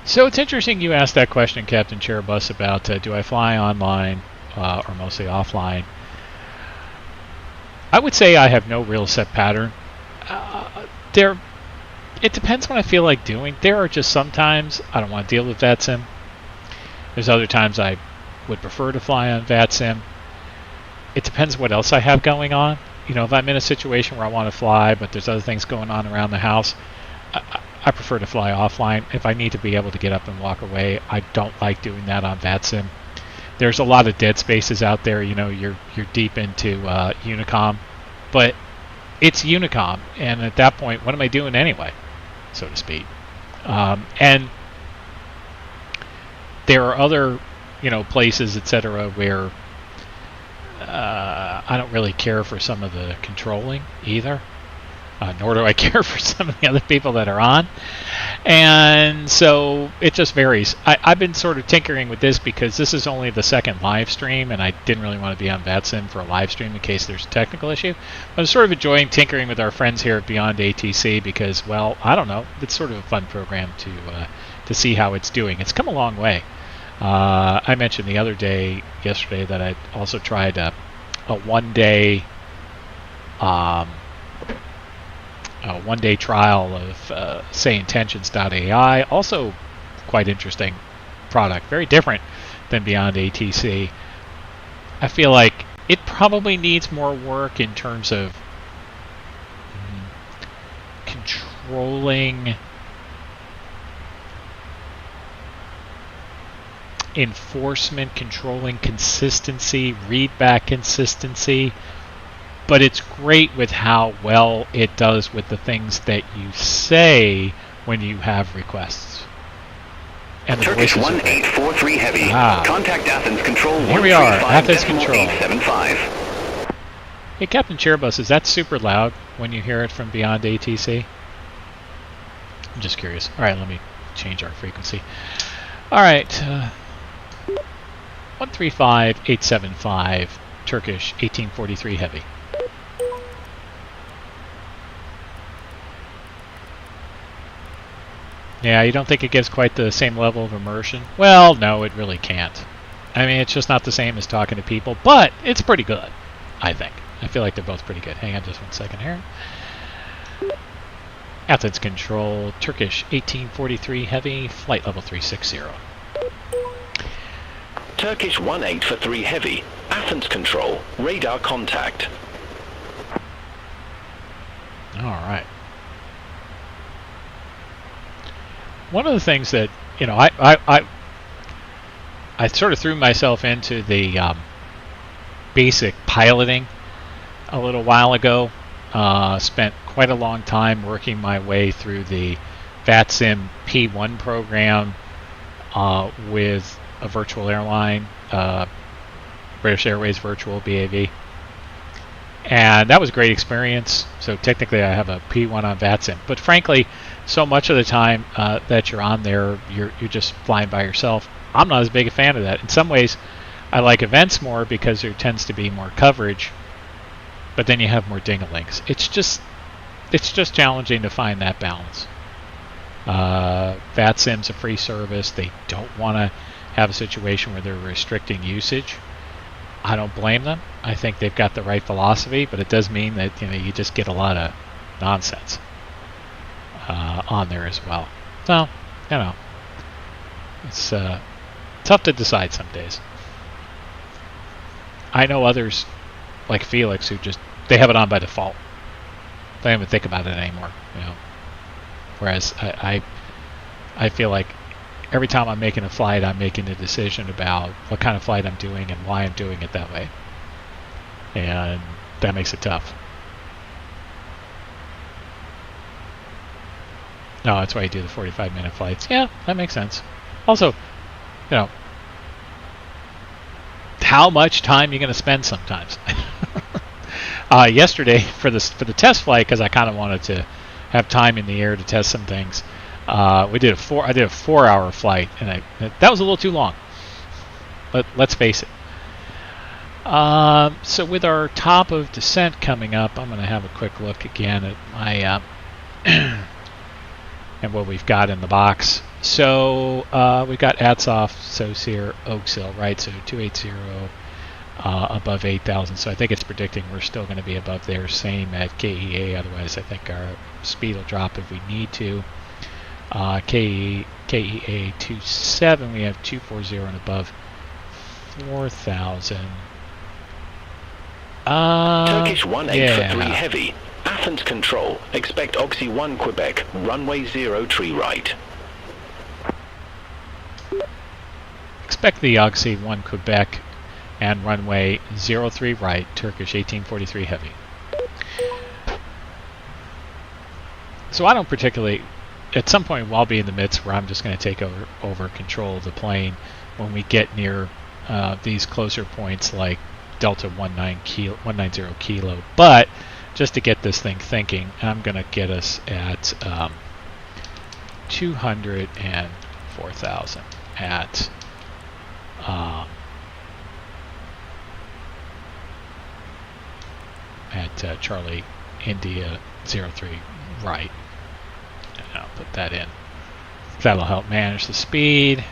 Speaker 1: So it's interesting you asked that question, Captain Cherubus, about do I fly online or mostly offline. I would say I have no real set pattern. It depends what I feel like doing. There are just sometimes I don't want to deal with VATSIM. There's other times I would prefer to fly on VATSIM. It depends what else I have going on. If I'm in a situation where I want to fly, but there's other things going on around the house, I prefer to fly offline. If I need to be able to get up and walk away, I don't like doing that on VATSIM. There's a lot of dead spaces out there. You know, you're deep into Unicom, but it's Unicom, and at that point, what am I doing anyway, so to speak? And there are other, you know, places, etc., where I don't really care for some of the controlling either. Nor do I care for some of the other people that are on. And so it just varies. I've been sort of tinkering with this because this is only the second live stream, and I didn't really want to be on VATSIM for a live stream in case there's a technical issue. But I'm sort of enjoying tinkering with our friends here at Beyond ATC because, well, I don't know. It's sort of a fun program to see how it's doing. It's come a long way. I mentioned the other day, yesterday, that I also tried a one-day trial of say intentions.ai. Also quite interesting product, very different than Beyond ATC. I feel like it probably needs more work in terms of controlling enforcement, controlling consistency, readback consistency. But it's great with how well it does with the things that you say when you have requests. And the
Speaker 6: Turkish
Speaker 1: voices are great.
Speaker 6: 1843 Heavy. Contact Athens Control.
Speaker 1: Here we are, Athens Control.
Speaker 6: 875.
Speaker 1: Hey, Captain Chairbus, is that super loud when you hear it from Beyond ATC? I'm just curious. All right, let me change our frequency. All right. 135875, Turkish 1843 Heavy. Yeah, you don't think it gives quite the same level of immersion? Well, no, it really can't. I mean, it's just not the same as talking to people, but it's pretty good, I think. I feel like they're both pretty good. Hang on just 1 second here. Athens Control, Turkish 1843 Heavy, flight level 360.
Speaker 7: Turkish 1843 Heavy, Athens Control, radar contact.
Speaker 1: All right. One of the things that, you know, I sort of threw myself into the basic piloting a little while ago. Spent quite a long time working my way through the VATSIM P1 program with a virtual airline, British Airways Virtual BAV. And that was a great experience. So technically I have a P1 on VATSIM. But frankly, so much of the time that you're on there, you're just flying by yourself. I'm not as big a fan of that. In some ways, I like events more because there tends to be more coverage, but then you have more ding-a-lings. It's just challenging to find that balance. VATSIM's a free service. They don't want to have a situation where they're restricting usage. I don't blame them. I think they've got the right philosophy, but it does mean that, you know, you just get a lot of nonsense on there as well. So, you know, it's tough to decide some days. I know others like Felix who just, they have it on by default. They don't even think about it anymore, you know. Whereas I feel like every time I'm making a flight, I'm making a decision about what kind of flight I'm doing and why I'm doing it that way. And that makes it tough. No, that's why you do the 45-minute flights. Yeah, that makes sense. Also, you know, how much time you're going to spend sometimes. Yesterday for the test flight, because I kind of wanted to have time in the air to test some things. I did a 4-hour flight, and that was a little too long. But let's face it. So with our top of descent coming up, I'm going to have a quick look again at my and what we've got in the box. So we've got Atsoff, Saucier, Oaks Hill, right? So 280 above 8,000. So I think it's predicting we're still going to be above there. Same at KEA. Otherwise, I think our speed will drop if we need to. KEA 27, we have 240 and above 4,000.
Speaker 7: Turkish 1843 Heavy, Athens Control, expect Oxy 1 Quebec, runway 0 tree right.
Speaker 1: Expect the Oxy 1 Quebec and runway 03 right, Turkish 1843 heavy. So I don't particularly, at some point I'll be in the midst where I'm just going to take over control of the plane when we get near these closer points like Delta 190 kilo. But just to get this thing thinking, I'm going to get us at 204,000 at Charlie India 03 right. And I'll put that in. That'll help manage the speed.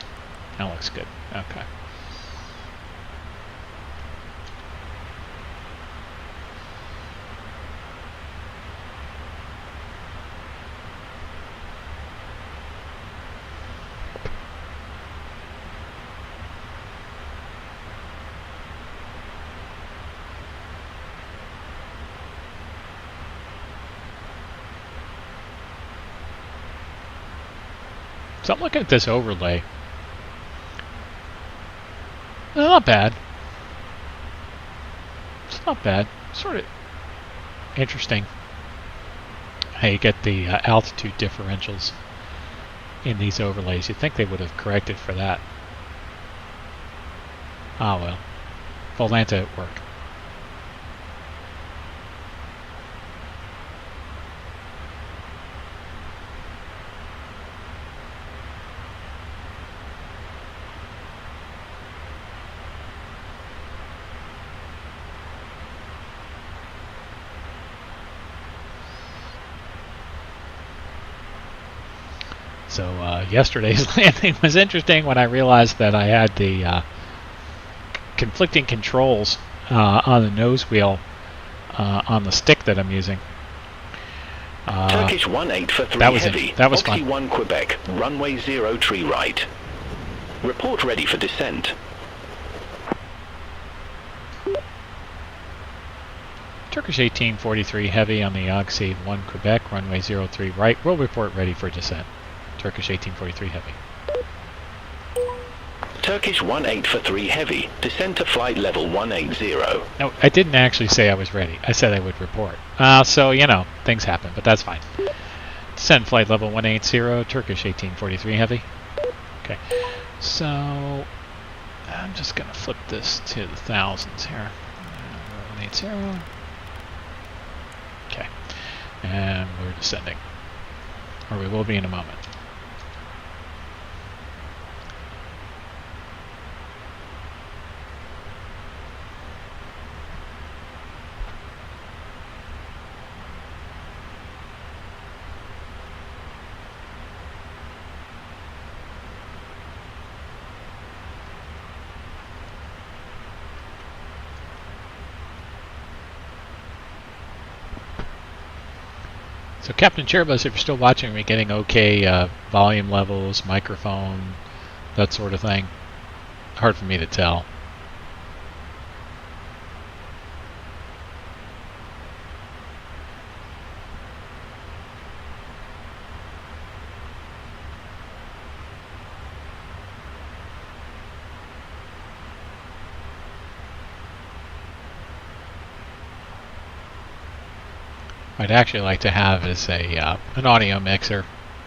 Speaker 1: That looks good. Okay. So I'm looking at this overlay. Not bad. It's not bad. Sort of interesting how you get the altitude differentials in these overlays. You'd think they would have corrected for that. Ah well. Volanta at work. So yesterday's landing was interesting when I realized that I had the conflicting controls on the nose wheel on the stick that I'm using.
Speaker 7: Turkish 18 for 3 heavy.
Speaker 1: That was
Speaker 7: Oxy
Speaker 1: fun.
Speaker 7: 1 Quebec, runway 0 tree right. Report ready for descent.
Speaker 1: Turkish 1843 heavy on the Oxy 1 Quebec, runway 03 right. Will report ready for descent. Turkish 1843 heavy.
Speaker 7: Turkish 18 for 3 heavy. Descend to flight level 180.
Speaker 1: No, I didn't actually say I was ready. I said I would report. So, you know, things happen, but that's fine. Descend flight level 180, Turkish 1843 heavy. Okay, so I'm just going to flip this to the thousands here. 180. Okay, and we're descending. Or we will be in a moment. So Captain Cherbus, if you're still watching, are we getting okay volume levels, microphone, that sort of thing? Hard for me to tell. I'd actually like to have is a an audio mixer.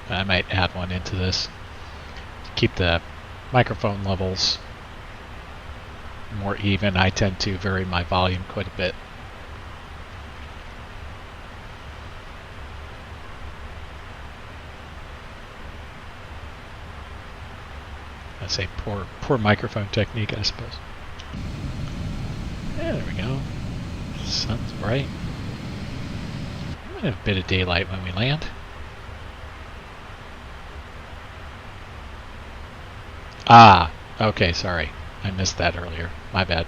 Speaker 1: I might add one into this to keep the microphone levels more even. I tend to vary my volume quite a bit. I say poor microphone technique, I suppose. Yeah, there we go. Sun's bright. Might have a bit of daylight when we land. Ah, okay, sorry. I missed that earlier. My bad.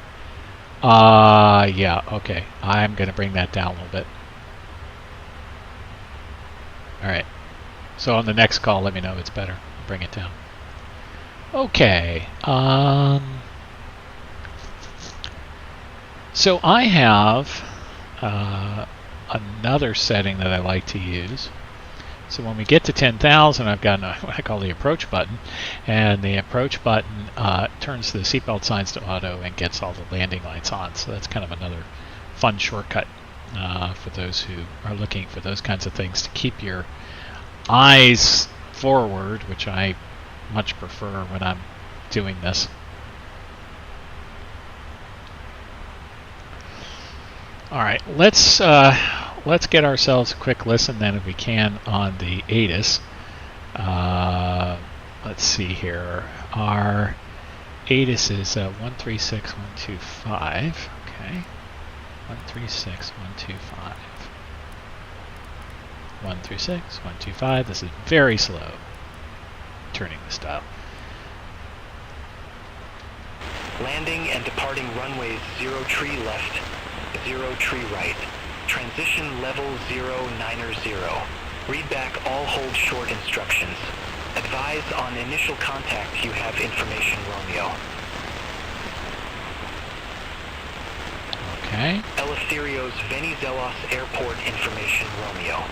Speaker 1: Yeah, okay. I'm going to bring that down a little bit. Alright. So on the next call, let me know if it's better. Bring it down. Okay. So I have another setting that I like to use. So when we get to 10,000, I've got what I call the approach button, and the approach button turns the seatbelt signs to auto and gets all the landing lights on. So that's kind of another fun shortcut for those who are looking for those kinds of things to keep your eyes forward, which I much prefer when I'm doing this. All right, let's get ourselves a quick listen then, if we can, on the ATIS. Let's see here. Our ATIS is 136125. Okay, 136125. 136125. This is very slow. Turning this dial.
Speaker 8: Landing and departing runways 0 tree left, 0 tree right. Transition level 090. Read back all hold short instructions. Advise on initial contact you have information Romeo.
Speaker 1: Okay.
Speaker 8: Eleftherios Venizelos Airport information Romeo.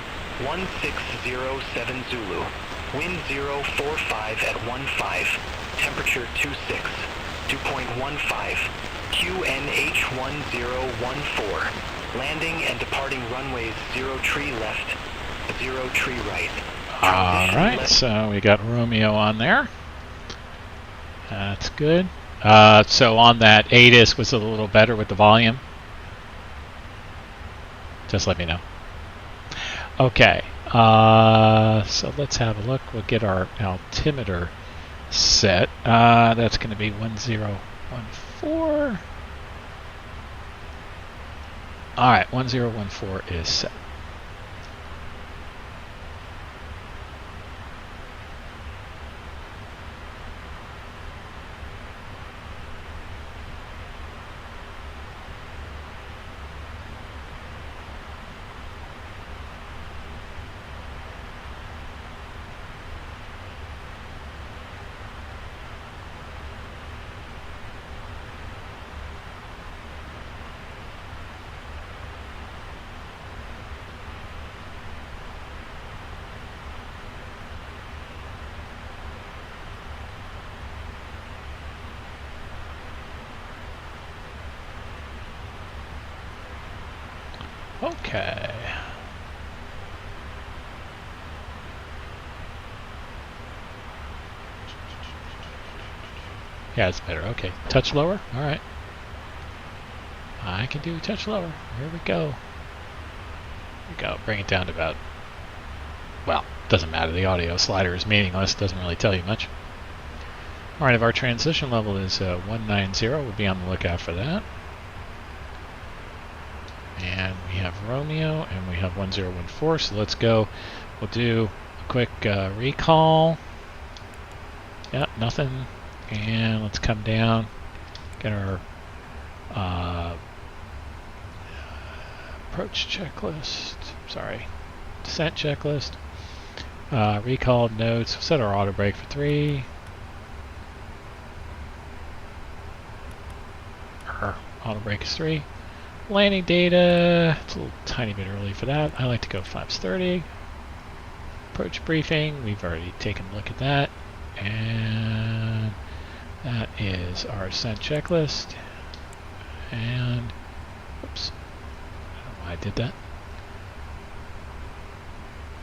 Speaker 8: 1607 Zulu. Wind 045 at 15. Temperature 26. 2.15. QNH 1014. Landing and departing runways 0 tree left, 0 tree right.
Speaker 1: Alright, so we got Romeo on there. That's good. So on that ATIS, was it a little better with the volume? Just let me know. Okay, so let's have a look. We'll get our altimeter set. That's going to be 1014. Alright, 1014 is set. Okay. Yeah, it's better. Okay. Touch lower? Alright. I can do a touch lower. Here we go. Here we go. Bring it down to about... Well, doesn't matter. The audio slider is meaningless. Doesn't really tell you much. Alright, if our transition level is 190, we'll be on the lookout for that. And we have Romeo, and we have 1014, so let's go. We'll do a quick recall. Yep, nothing. And let's come down, get our approach checklist, sorry, descent checklist. Recall notes, set our auto brake for 3. Our auto brake is 3. Landing data, it's a little tiny bit early for that. I like to go 5:30. Approach briefing, we've already taken a look at that. And that is our ascent checklist. And, oops, I don't know why I did that.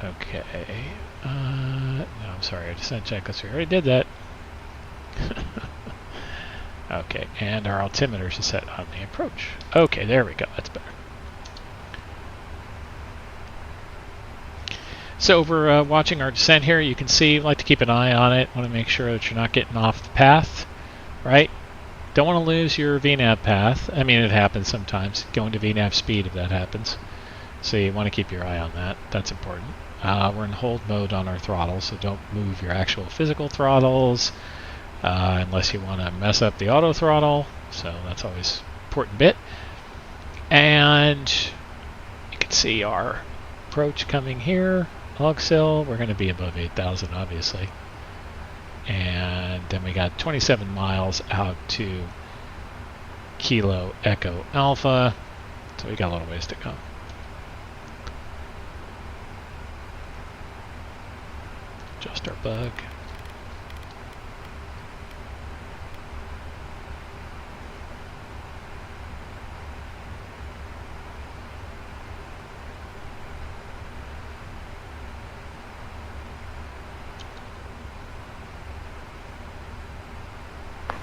Speaker 1: Okay, no, I'm sorry, our descent checklist, we already did that. Okay, and our altimeters are set on the approach. Okay, there we go. That's better. So we're watching our descent here. You can see, like to keep an eye on it. Want to make sure that you're not getting off the path, right? Don't want to lose your VNAV path. I mean, it happens sometimes. Going to VNAV speed if that happens. So you want to keep your eye on that. That's important. We're in hold mode on our throttles, so don't move your actual physical throttles. Unless you want to mess up the auto throttle, so that's always an important bit. And you can see our approach coming here, Auxil. We're going to be above 8,000, obviously. And then we got 27 miles out to Kilo Echo Alpha, so we got a little ways to go. Just our bug.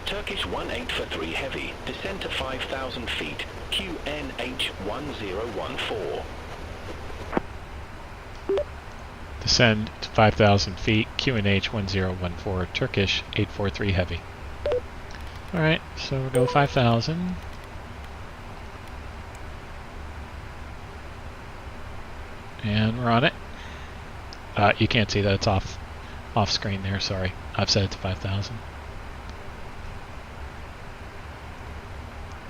Speaker 7: Turkish 18 for 3 heavy, descend to 5,000 feet, QNH 1014.
Speaker 1: Descend to 5,000 feet, QNH 1014, Turkish 843 heavy. Alright, so we'll go 5,000. And we're on it. You can't see that, it's off screen there, sorry. I've set it to 5,000.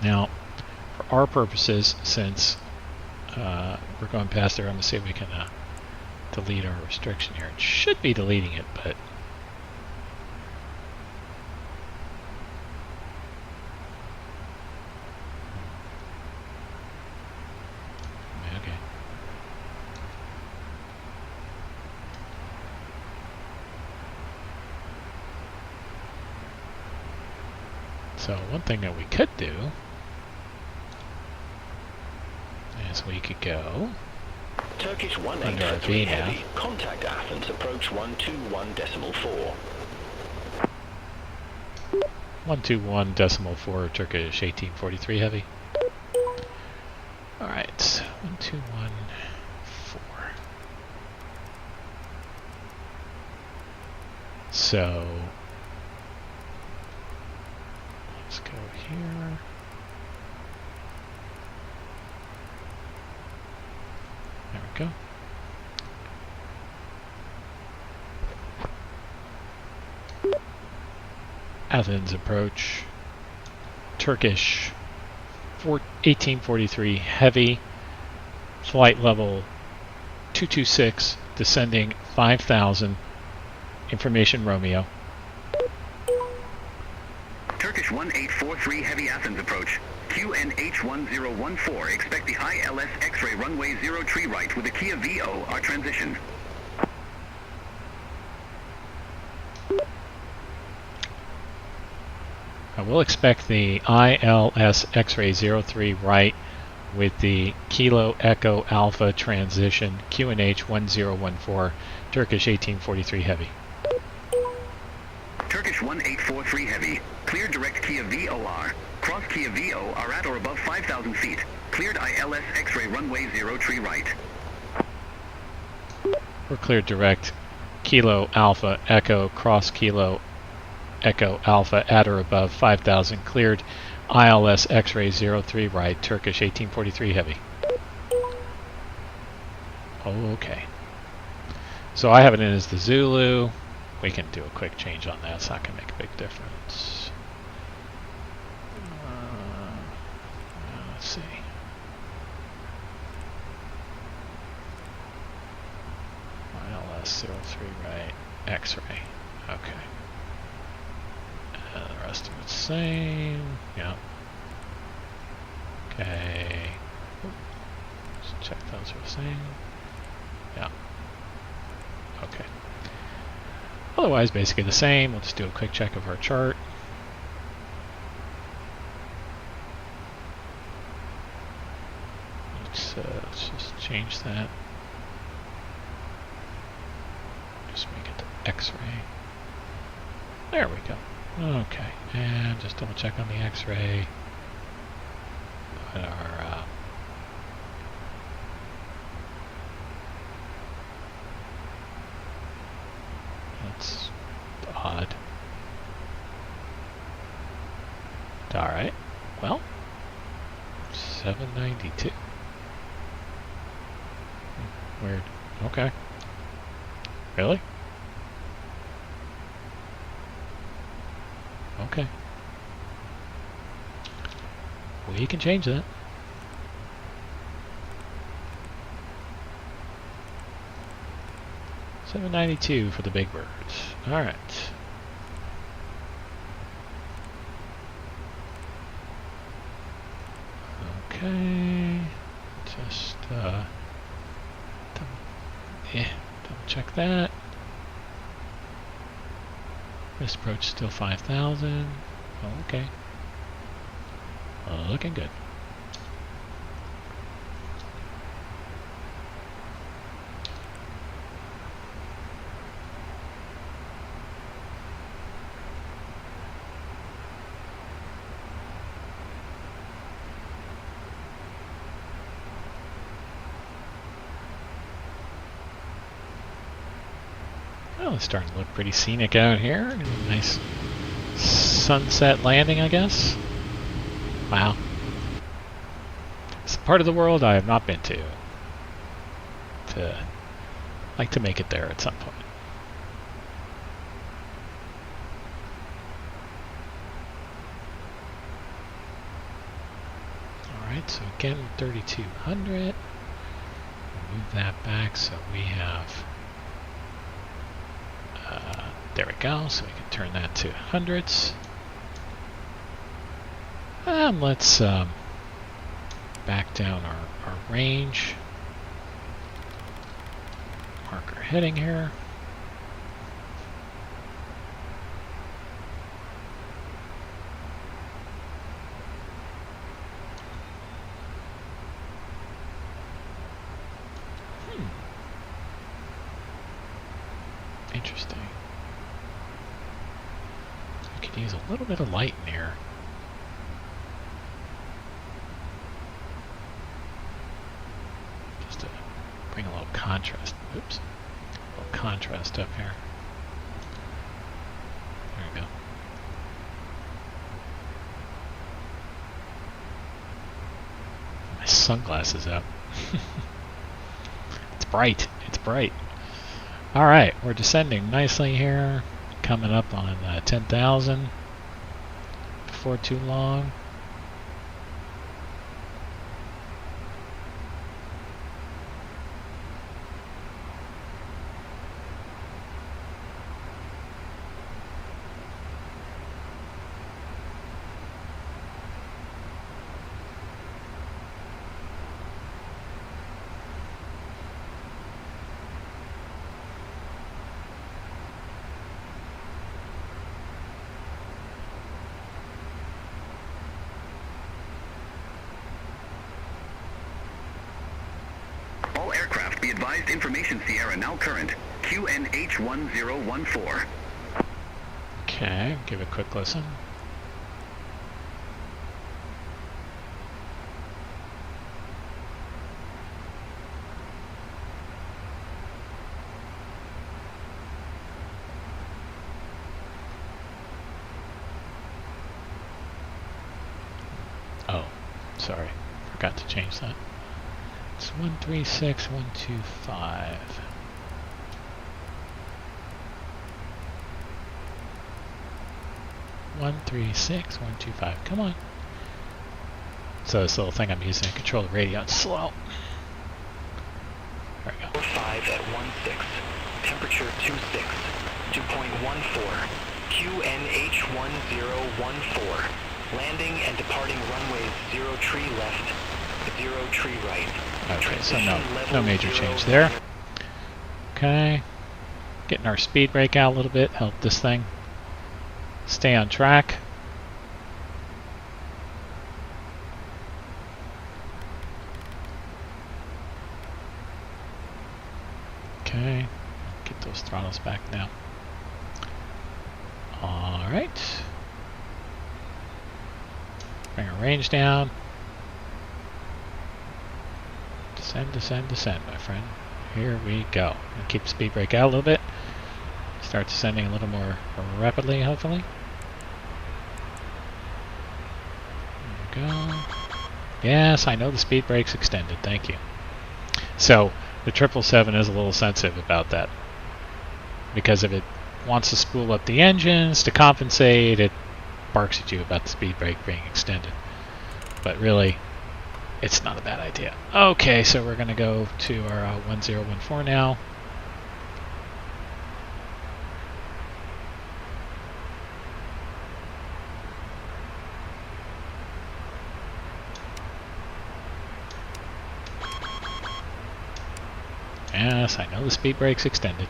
Speaker 1: Now, for our purposes, since we're going past there, I'm going to see if we can delete our restriction here. It should be deleting it, but okay. So one thing that we could do is we could go
Speaker 7: Turkish 18
Speaker 1: under our
Speaker 7: for 3
Speaker 1: V now.
Speaker 7: heavy, contact Athens, approach 121.4.
Speaker 1: 121.4, Turkish 1843 heavy. Alright, 1214. So let's go here. There we go. Athens approach. Turkish 1843 heavy. Flight level 226, descending 5,000. Information Romeo.
Speaker 6: Turkish 1843 heavy Athens approach. QNH 1014. Expect the ILS X-ray runway 0 tree right with a Kia VO are transitioned.
Speaker 1: I will expect the ILS X-ray 03 right with the Kilo Echo Alpha transition QNH 1014, Turkish 1843 heavy.
Speaker 6: Turkish 1843 heavy. Cleared direct Kia VOR. Cross Kia VO are at or above 5,000 feet. Cleared ILS X-ray runway 0 tree right.
Speaker 1: We're cleared direct Kilo Alpha Echo Cross Kilo Echo Alpha at or above 5,000. Cleared ILS X-ray 03 right, Turkish 1843 heavy. Okay. So I have it in as the Zulu. We can do a quick change on that. It's not going to make a big difference. Let's see. ILS 03 right, X-ray. Okay. The rest of it's the same. Yeah. Okay. Just check those are the same. Yeah. Okay. Otherwise, basically the same. We'll just do a quick check of our chart. Let's just change that. Just make it to X-ray. There we go. Okay, and just double check on the X-ray. Put our that's odd. Alright, well, 792. Weird. Okay. Really? Okay. We can change that. $792 for the big birds. Alright. Okay. Just double check that. This approach still 5,000. Oh, okay. Looking good. Well, it's starting to look pretty scenic out here. Nice sunset landing, I guess. Wow. It's a part of the world I have not been to. I'd like to make it there at some point. Alright, so again 3,200. Move that back so we have... there we go, so we can turn that to hundreds. And let's back down our range. Mark our heading here. Interesting. I could use a little bit of light in here. Just to bring a little contrast. Oops. A little contrast up here. There we go. My sunglasses up. It's bright. It's bright. Alright, we're descending nicely here. Coming up on 10,000 before too long.
Speaker 6: All aircraft be advised, information Sierra now current. QNH1014.
Speaker 1: Okay, give it a quick listen. Oh, sorry, forgot to change that. It's 136125. One, 136,125. Come on. So this little thing I'm using to control the radio, it's slow. There we go.
Speaker 8: 5 at 16. Temperature 26. 2.14. QNH1014. Landing and departing runways 0 tree left, 0 tree right.
Speaker 1: Okay, so no major change there. Okay. Getting our speed brake out a little bit, help this thing stay on track. Okay, get those throttles back now. Alright. Bring our range down. Descend, descend, descend, my friend. Here we go. And keep the speed brake out a little bit. Start descending a little more rapidly, hopefully. There we go. Yes, I know the speed brake's extended. Thank you. So, the 777 is a little sensitive about that. Because if it wants to spool up the engines to compensate, it barks at you about the speed brake being extended. But really, it's not a bad idea. Okay, so we're going to go to our 1014 now. Yes, I know the speed brake's extended.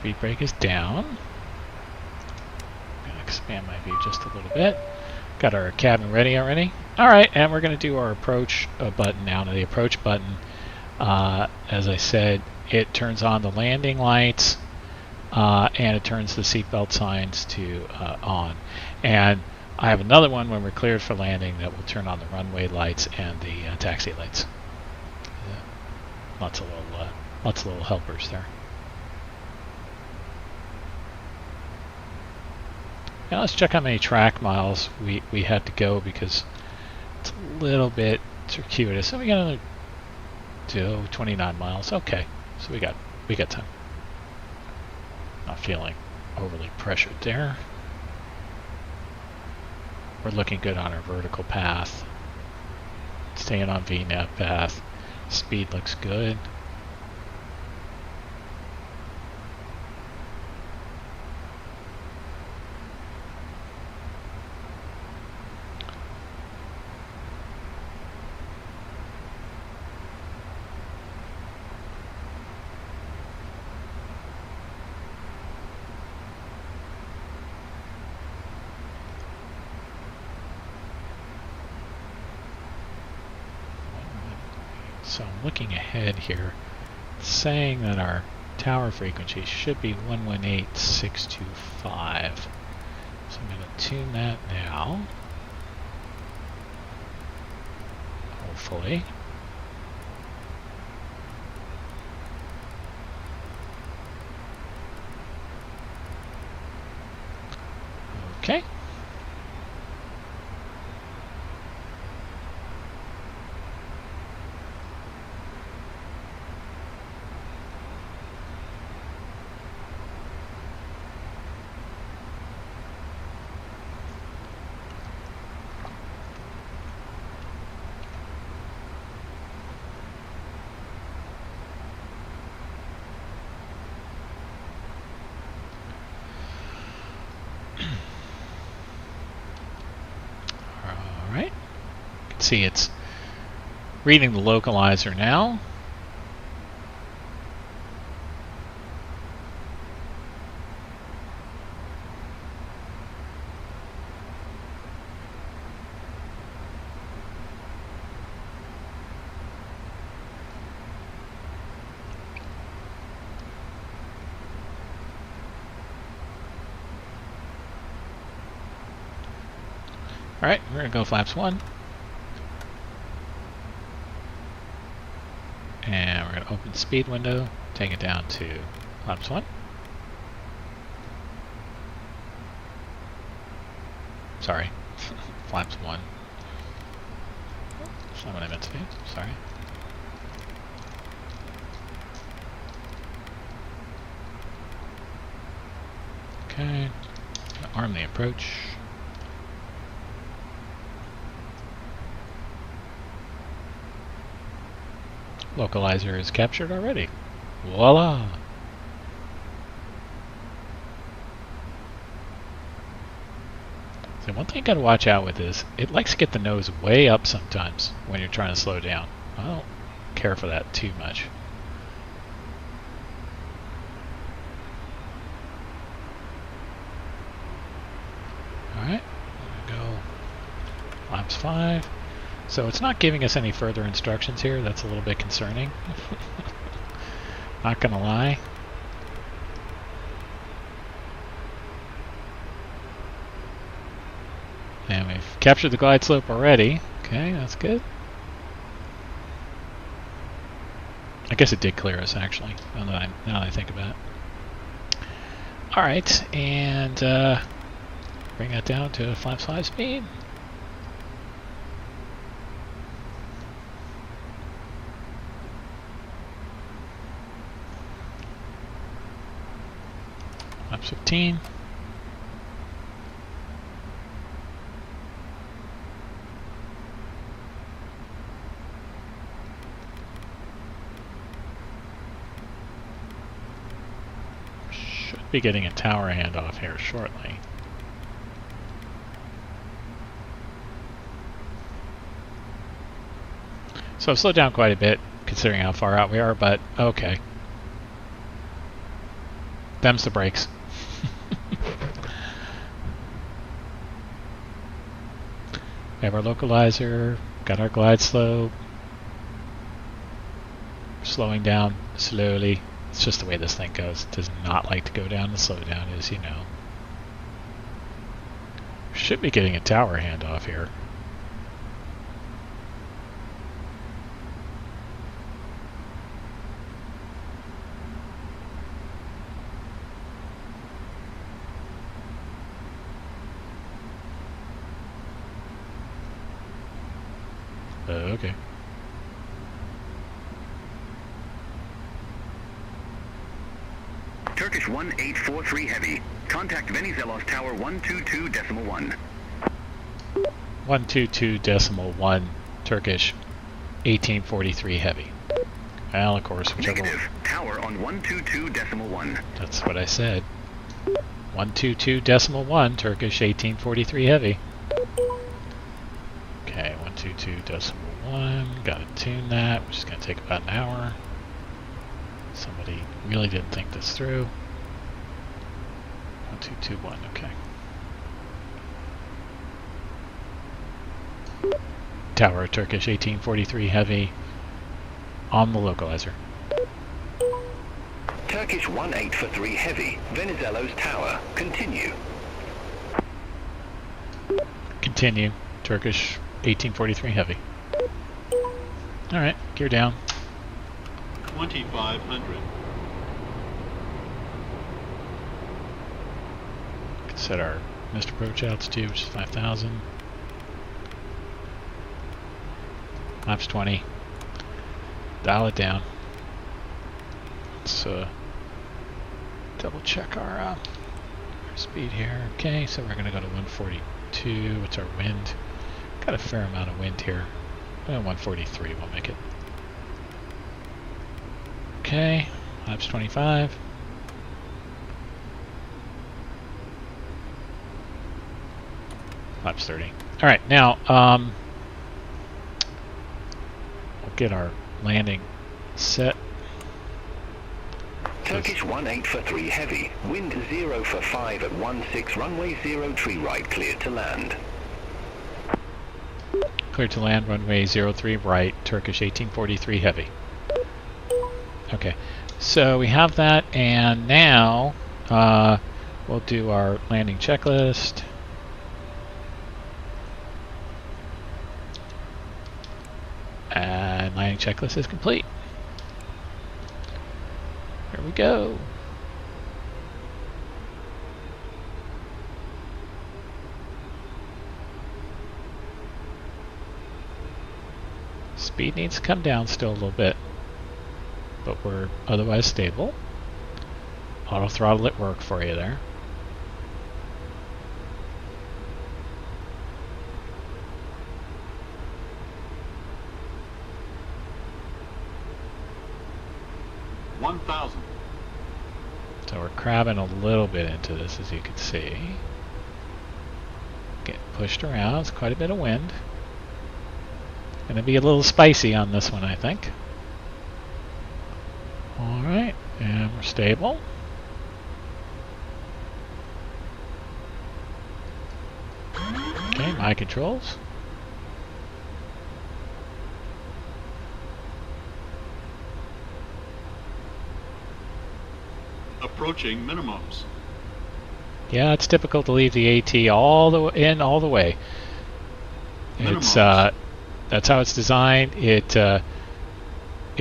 Speaker 1: Speed brake is down. I'm going to expand my view just a little bit. Got our cabin ready already. Alright, and we're going to do our approach button now. Now the approach button, as I said, it turns on the landing lights and it turns the seatbelt signs to on. And I have another one when we're cleared for landing that will turn on the runway lights and the taxi lights. Lots of little helpers there. Now let's check how many track miles we had to go, because it's a little bit circuitous. So we got another 29 miles. Okay, so we got time. Not feeling overly pressured there. We're looking good on our vertical path. Staying on VNAV path. Speed looks good. So I'm looking ahead here, saying that our tower frequency should be 118.625. So I'm going to tune that now. Hopefully. Okay. See, it's reading the localizer now. All right, we're going to go flaps 1. And we're going to open the speed window, take it down to flaps 1. Sorry, flaps 1. That's not what I meant to do, sorry. Okay, arm the approach. Localizer is captured already. Voila! So one thing you gotta watch out with is, it likes to get the nose way up sometimes when you're trying to slow down. I don't care for that too much. Alright, go flaps 5. So it's not giving us any further instructions here. That's a little bit concerning. Not gonna lie. And we've captured the glide slope already. Okay, that's good. I guess it did clear us actually, now that I think about it. Alright, and bring that down to flaps 5 speed. Flaps 15. Should be getting a tower handoff here shortly. So I've slowed down quite a bit considering how far out we are, but okay. Them's the brakes. We have our localizer, got our glide slope. Slowing down slowly. It's just the way this thing goes. It does not like to go down and slow down, as you know. Should be getting a tower handoff here. Okay.
Speaker 6: Turkish 1843 Heavy. Contact Venizelos Tower 122.1.
Speaker 1: 122.1 Turkish 1843 Heavy. Well, of course, whichever.
Speaker 6: Negative. Tower on 122.1.
Speaker 1: That's what I said. 122.1 Turkish 1843 Heavy. Okay, 122.1. Gotta tune that, which is gonna take about an hour. Somebody really didn't think this through. 1221, okay. Tower Turkish 1843 Heavy on the localizer.
Speaker 6: Turkish 1843 Heavy, Venizelos Tower. Continue.
Speaker 1: Continue. Turkish 1843 Heavy. Alright, gear down.
Speaker 9: 2500.
Speaker 1: Set our missed approach altitude, which is 5,000. Maps 20. Dial it down. Let's double check our speed here. Okay, so we're going to go to 142. What's our wind? Got a fair amount of wind here. 143 we'll make it. Okay, laps 25. Laps 30. Alright, now, we'll get our landing set.
Speaker 6: Turkish 1843 Heavy, wind 0 for 5 at 16, runway 0 tree right, cleared to land.
Speaker 1: Clear to land, runway 03 right, Turkish 1843 Heavy. Okay, so we have that, and now we'll do our landing checklist. And landing checklist is complete. Here we go. Speed needs to come down still a little bit, but we're otherwise stable. Auto throttle at work for you there. So we're crabbing a little bit into this, as you can see. Getting pushed around. It's quite a bit of wind. Gonna be a little spicy on this one, I think. Alright, and we're stable. Okay, my controls.
Speaker 9: Approaching minimums.
Speaker 1: Yeah, it's typical to leave the AT all the way. It's that's how it's designed. It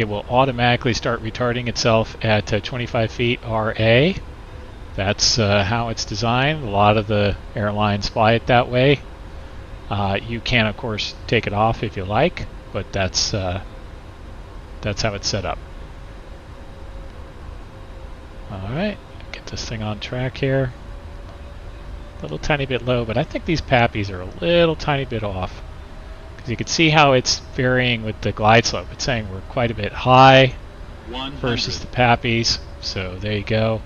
Speaker 1: will automatically start retarding itself at 25 feet RA. That's how it's designed. A lot of the airlines fly it that way. You can, of course, take it off if you like, but that's how it's set up. Alright, get this thing on track here. A little tiny bit low, but I think these pappies are a little tiny bit off. Because you can see how it's varying with the glide slope. It's saying we're quite a bit high versus the pappies. So there you go.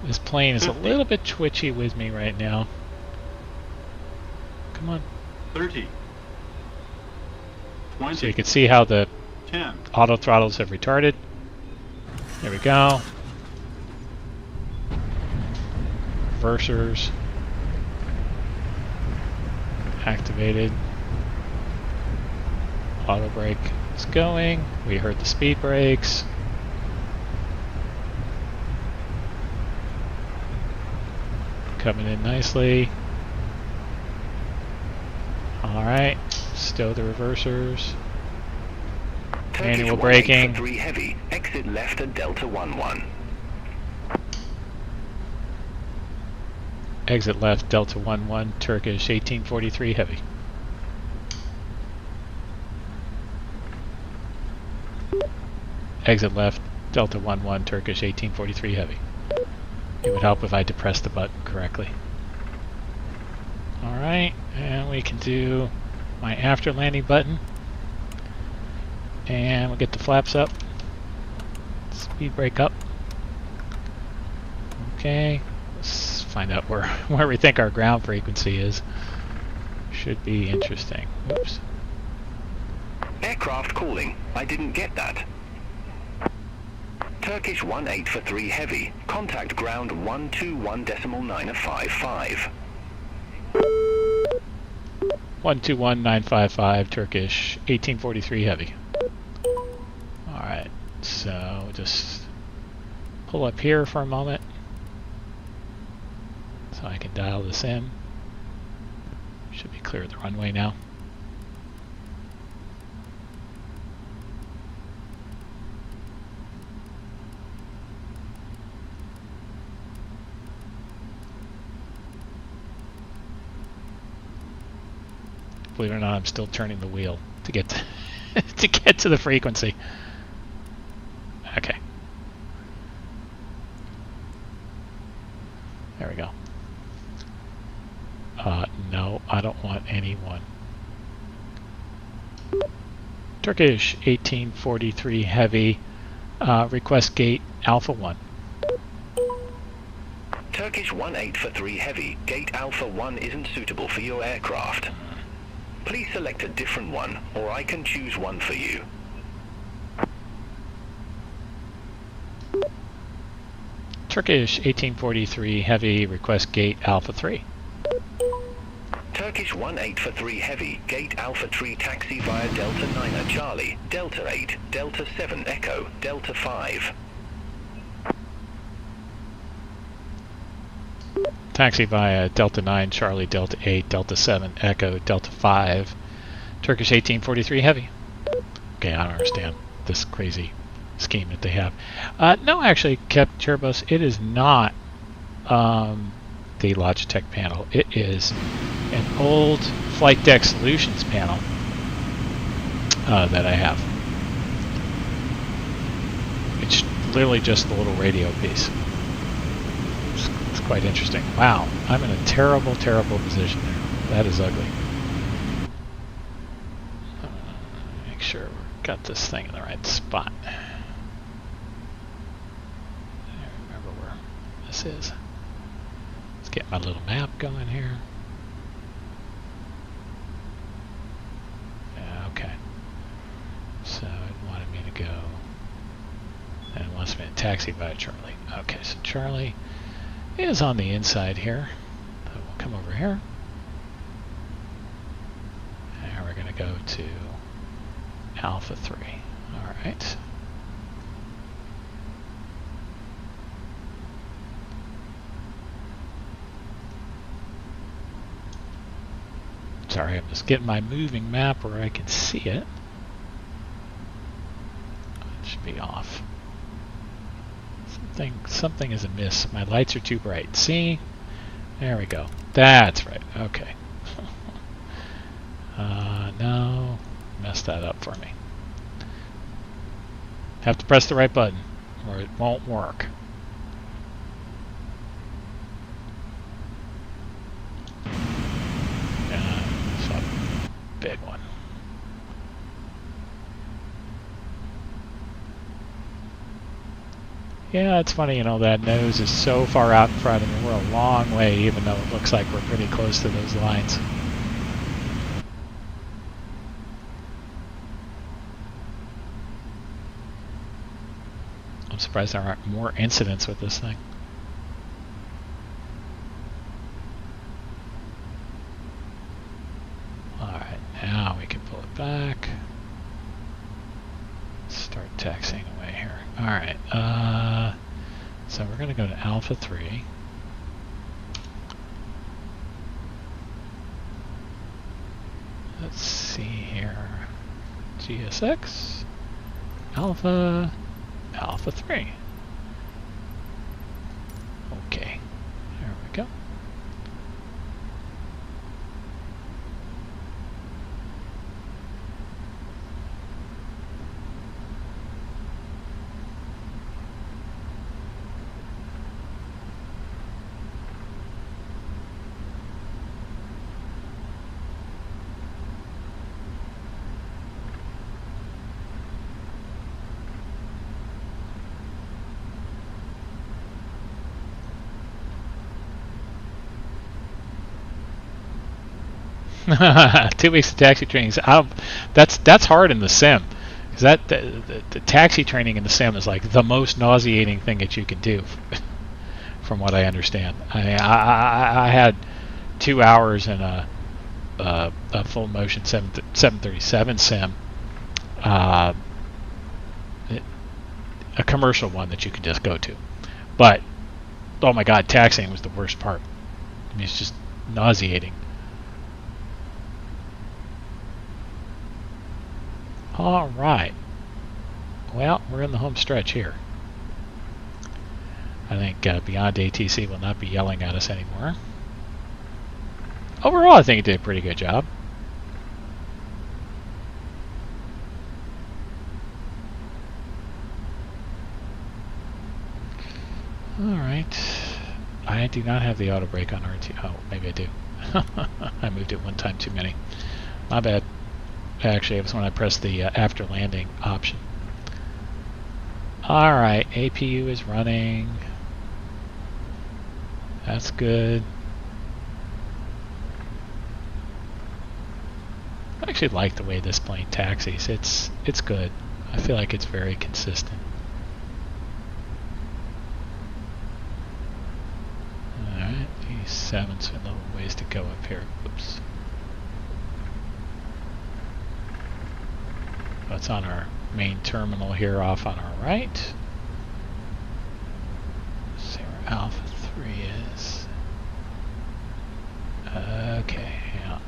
Speaker 1: This plane is 50. A little bit twitchy with me right now. Come on.
Speaker 9: 30. 20.
Speaker 1: So you can see how the
Speaker 9: 10.
Speaker 1: Auto throttles have retarded. There we go. reversers activated. Auto brake is going. We heard the speed brakes. Coming in nicely. Alright, stow the reversers. Manual braking.
Speaker 6: 3 heavy, exit left at Delta 11.
Speaker 1: Exit left, Delta 11, Turkish 1843 heavy. Exit left, Delta 11, Turkish 1843 heavy. It would help if I depressed the button correctly. Alright, and we can do my after landing button. And we'll get the flaps up. Speed brake up. Okay, let's find out where we think our ground frequency is. Should be interesting. Oops.
Speaker 6: Aircraft calling. I didn't get that. Turkish 1843 heavy. Contact ground 121.955.
Speaker 1: 121955 Turkish 1843 heavy. Alright, so just pull up here for a moment so I can dial this in. Should be clear of the runway now. Believe it or not, I'm still turning the wheel to get to, to get to the frequency. Okay. There we go. No, I don't want anyone. Turkish 1843 heavy. Request gate Alpha 1.
Speaker 6: Turkish 1843 heavy. Gate Alpha 1 isn't suitable for your aircraft. Please select a different one, or I can choose one for you.
Speaker 1: Turkish 1843 heavy. Request gate Alpha 3.
Speaker 6: Turkish 1843 heavy. Gate Alpha 3 taxi via Delta 9 Charlie, Delta 8, Delta 7 Echo, Delta 5.
Speaker 1: Taxi via Delta 9 Charlie, Delta 8, Delta 7 Echo, Delta 5. Turkish 1843 heavy. Okay, I don't understand this crazy scheme that they have. No, actually, Captain Turbos, it is not the Logitech panel. It is an old Flight Deck Solutions panel that I have. It's literally just the little radio piece. It's quite interesting. Wow, I'm in a terrible, terrible position there. That is ugly. Make sure we've got this thing in the right spot. I remember where this is. Let's get my little map going here. Yeah, okay. So it wanted me to go, and it wants me to taxi by Charlie. Okay, so Charlie is on the inside here. So we'll come over here. And we're going to go to Alpha 3. Alright. Sorry, I'm just getting my moving map where I can see it. It should be off. Something is amiss. My lights are too bright. See? There we go. That's right. Okay. No. Messed that up for me. Have to press the right button or it won't work. It's a big one. Yeah, it's funny, you know, that nose is so far out in front of me. We're a long way, even though it looks like we're pretty close to those lines. I'm surprised there aren't more incidents with this thing. we can pull it back. Start taxiing away here. Alright, so we're going to go to Alpha 3. Let's see here. GSX, Alpha, Alpha 3. Okay, there we go. Two weeks of taxi training. That's hard in the sim, because the taxi training in the sim is like the most nauseating thing that you can do, from what I understand. I had 2 hours in a full motion 737 sim, a commercial one that you can just go to. But oh my God, taxiing was the worst part. I mean, it's just nauseating. Alright, well, we're in the home stretch here. I think Beyond ATC will not be yelling at us anymore. Overall, I think it did a pretty good job. Alright, I do not have the auto brake on RT. Oh, maybe I do. I moved it one time too many. My bad. Actually, it was when I pressed the after landing option. Alright, APU is running. That's good. I actually like the way this plane taxis. It's good. I feel like it's very consistent. Alright, E7's a little ways to go up here. Whoops. That's on our main terminal here off on our right. Let's see where Alpha 3 is. Okay, yeah.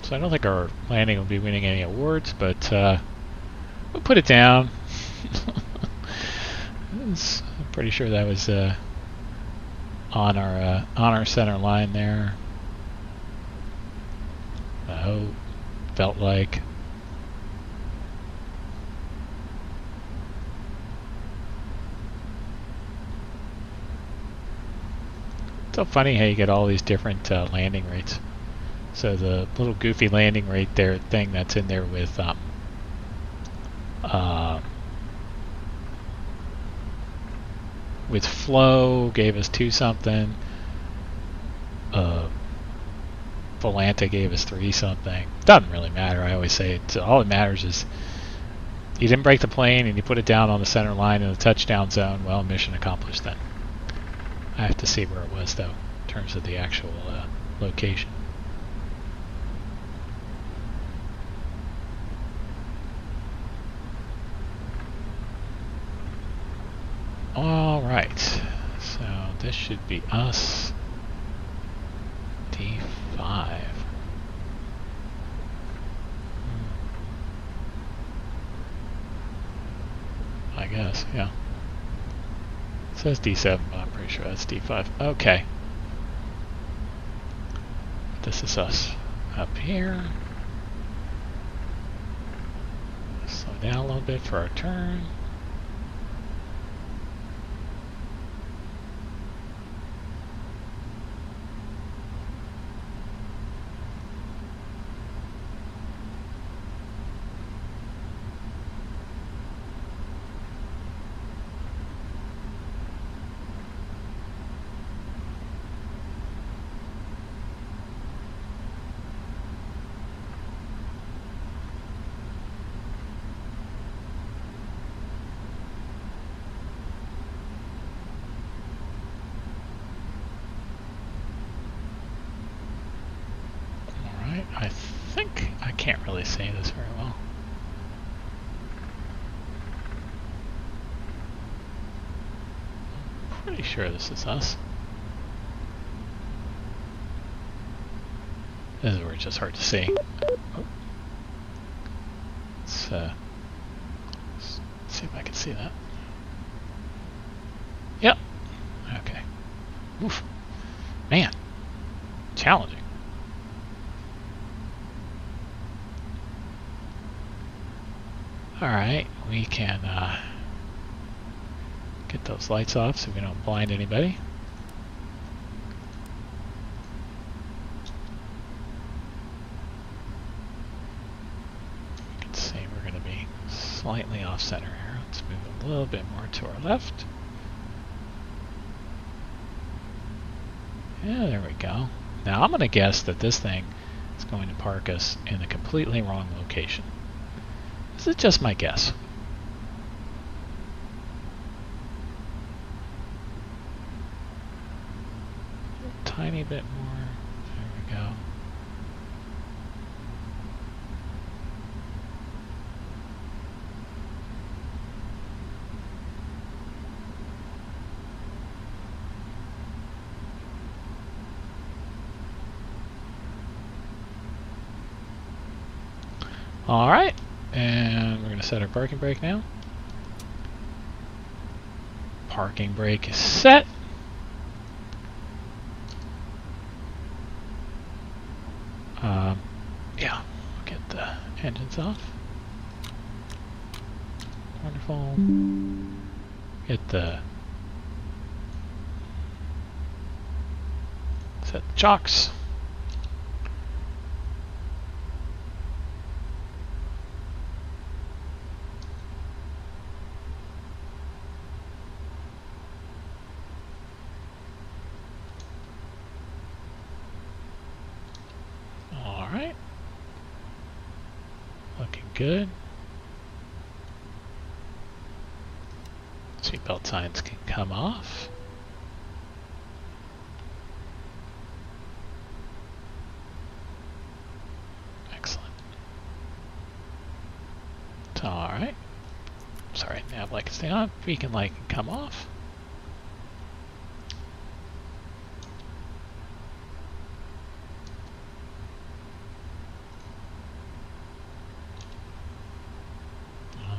Speaker 1: So I don't think our landing will be winning any awards, but we'll put it down. I'm pretty sure that was on our center line there. Oh, felt like. It's so funny how you get all these different landing rates. So the little goofy landing rate there thing that's in there with flow gave us 2 something. Volanta gave us 3 something. Doesn't really matter. I always say it. All that matters is you didn't break the plane and you put it down on the center line in the touchdown zone. Well, mission accomplished then. I have to see where it was though, in terms of the actual location. Alright, so this should be us. D5. I guess, yeah. It says D7, but I'm pretty sure that's D5. Okay. This is us up here. Slow down a little bit for our turn. really see this very well. Pretty sure this is us. This is where it's just hard to see. Oh. Let's see if I can see that. Yep. Okay. Oof. Man. Challenging. Alright, we can get those lights off so we don't blind anybody. You can see we're going to be slightly off center here. Let's move a little bit more to our left. Yeah, there we go. Now I'm going to guess that this thing is going to park us in a completely wrong location. This is just my guess. A tiny bit more. There we go. All right. And we're going to set our parking brake now. Parking brake is set. Yeah, we'll get the engines off. Wonderful. Get the set the chocks. Alright. Looking good. Seatbelt signs can come off. Excellent. Alright. Sorry, nav light can stay on. Beacon light can come off.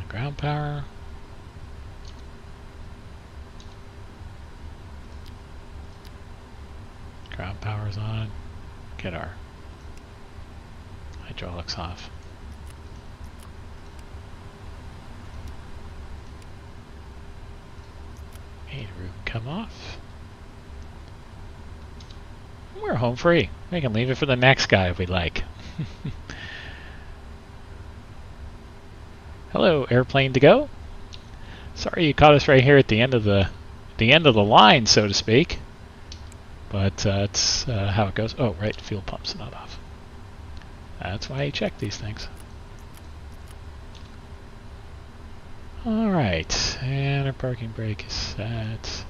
Speaker 1: Ground power. Ground power's on. Get our hydraulics off. Main roof come off. We're home free. We can leave it for the next guy if we like. Hello, airplane to go. Sorry you caught us right here at the end of the line, so to speak. But that's how it goes. Oh, right, fuel pump's not off. That's why you check these things. All right, and our parking brake is set.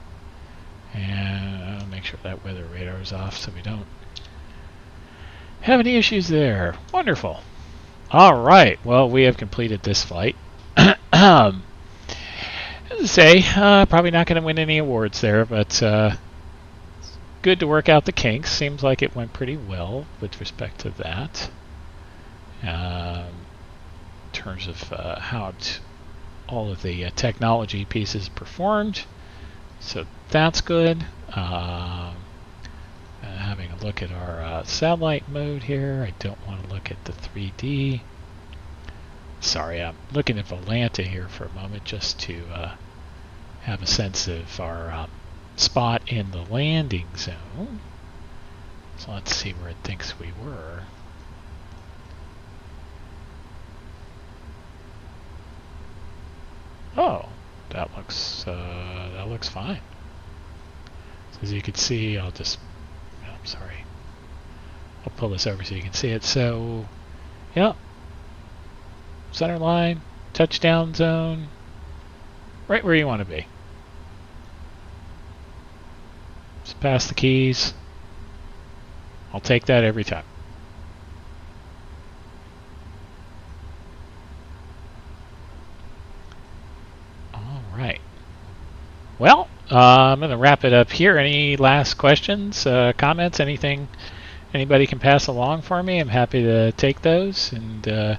Speaker 1: And I'll make sure that weather radar is off so we don't have any issues there. Wonderful. All right, well, we have completed this flight. As I say, probably not going to win any awards there, but good to work out the kinks. Seems like it went pretty well with respect to that. In terms of how all of the technology pieces performed. So that's good. Having a look at our satellite mode here. I don't want to look at the 3D. Sorry, I'm looking at Volanta here for a moment just to have a sense of our spot in the landing zone. So let's see where it thinks we were. Oh, that looks fine. So as you can see, I'm sorry. I'll pull this over so you can see it. So, yeah, center line, touchdown zone, right where you want to be. Just pass the keys. I'll take that every time. I'm going to wrap it up here. Any last questions, comments, anything anybody can pass along for me? I'm happy to take those and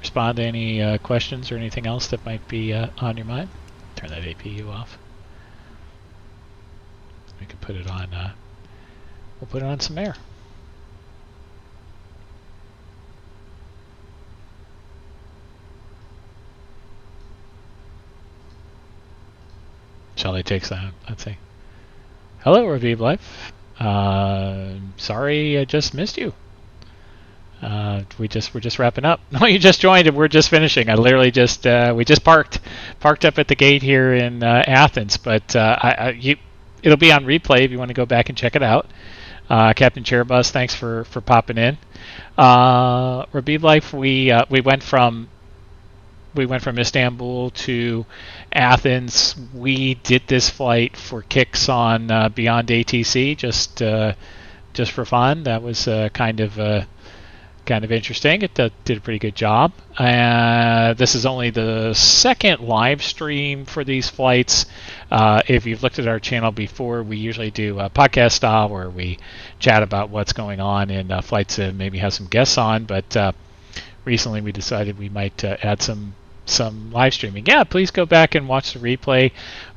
Speaker 1: respond to any questions or anything else that might be on your mind. Turn that APU off. We can put it on. We'll put it on some air. Shall I take that? Let's see. Hello, Raviv Life. Sorry, I just missed you. We're just wrapping up. No, you just joined and we're just finishing. I literally just we just parked up at the gate here in Athens, but it'll be on replay if you want to go back and check it out. Captain Chairbus, thanks for popping in. Rabieb Life, we went from Istanbul to Athens. We did this flight for kicks on Beyond ATC, just for fun. That was kind of interesting. It did a pretty good job. This is only the second live stream for these flights. If you've looked at our channel before, we usually do a podcast style where we chat about what's going on in flights and maybe have some guests on. But recently we decided we might add some live streaming. Yeah, please go back and watch the replay.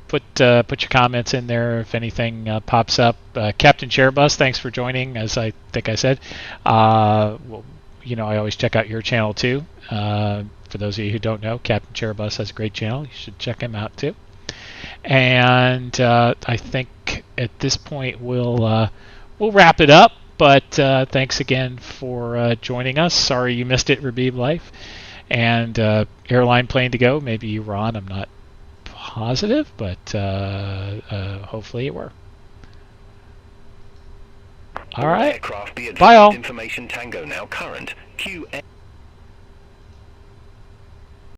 Speaker 1: Put your comments in there if anything pops up. Captain Chairbus, thanks for joining. As I think I said, well, I always check out your channel too. For those of you who don't know, Captain Chairbus has a great channel. You should check him out too. And I think at this point we'll wrap it up. But thanks again for joining us. Sorry you missed it, Rabieb Life. And airline plane to go. Maybe you were on. I'm not positive, but hopefully you were. All right.
Speaker 7: Aircraft be
Speaker 1: Bye all.
Speaker 7: Information Tango now current. QN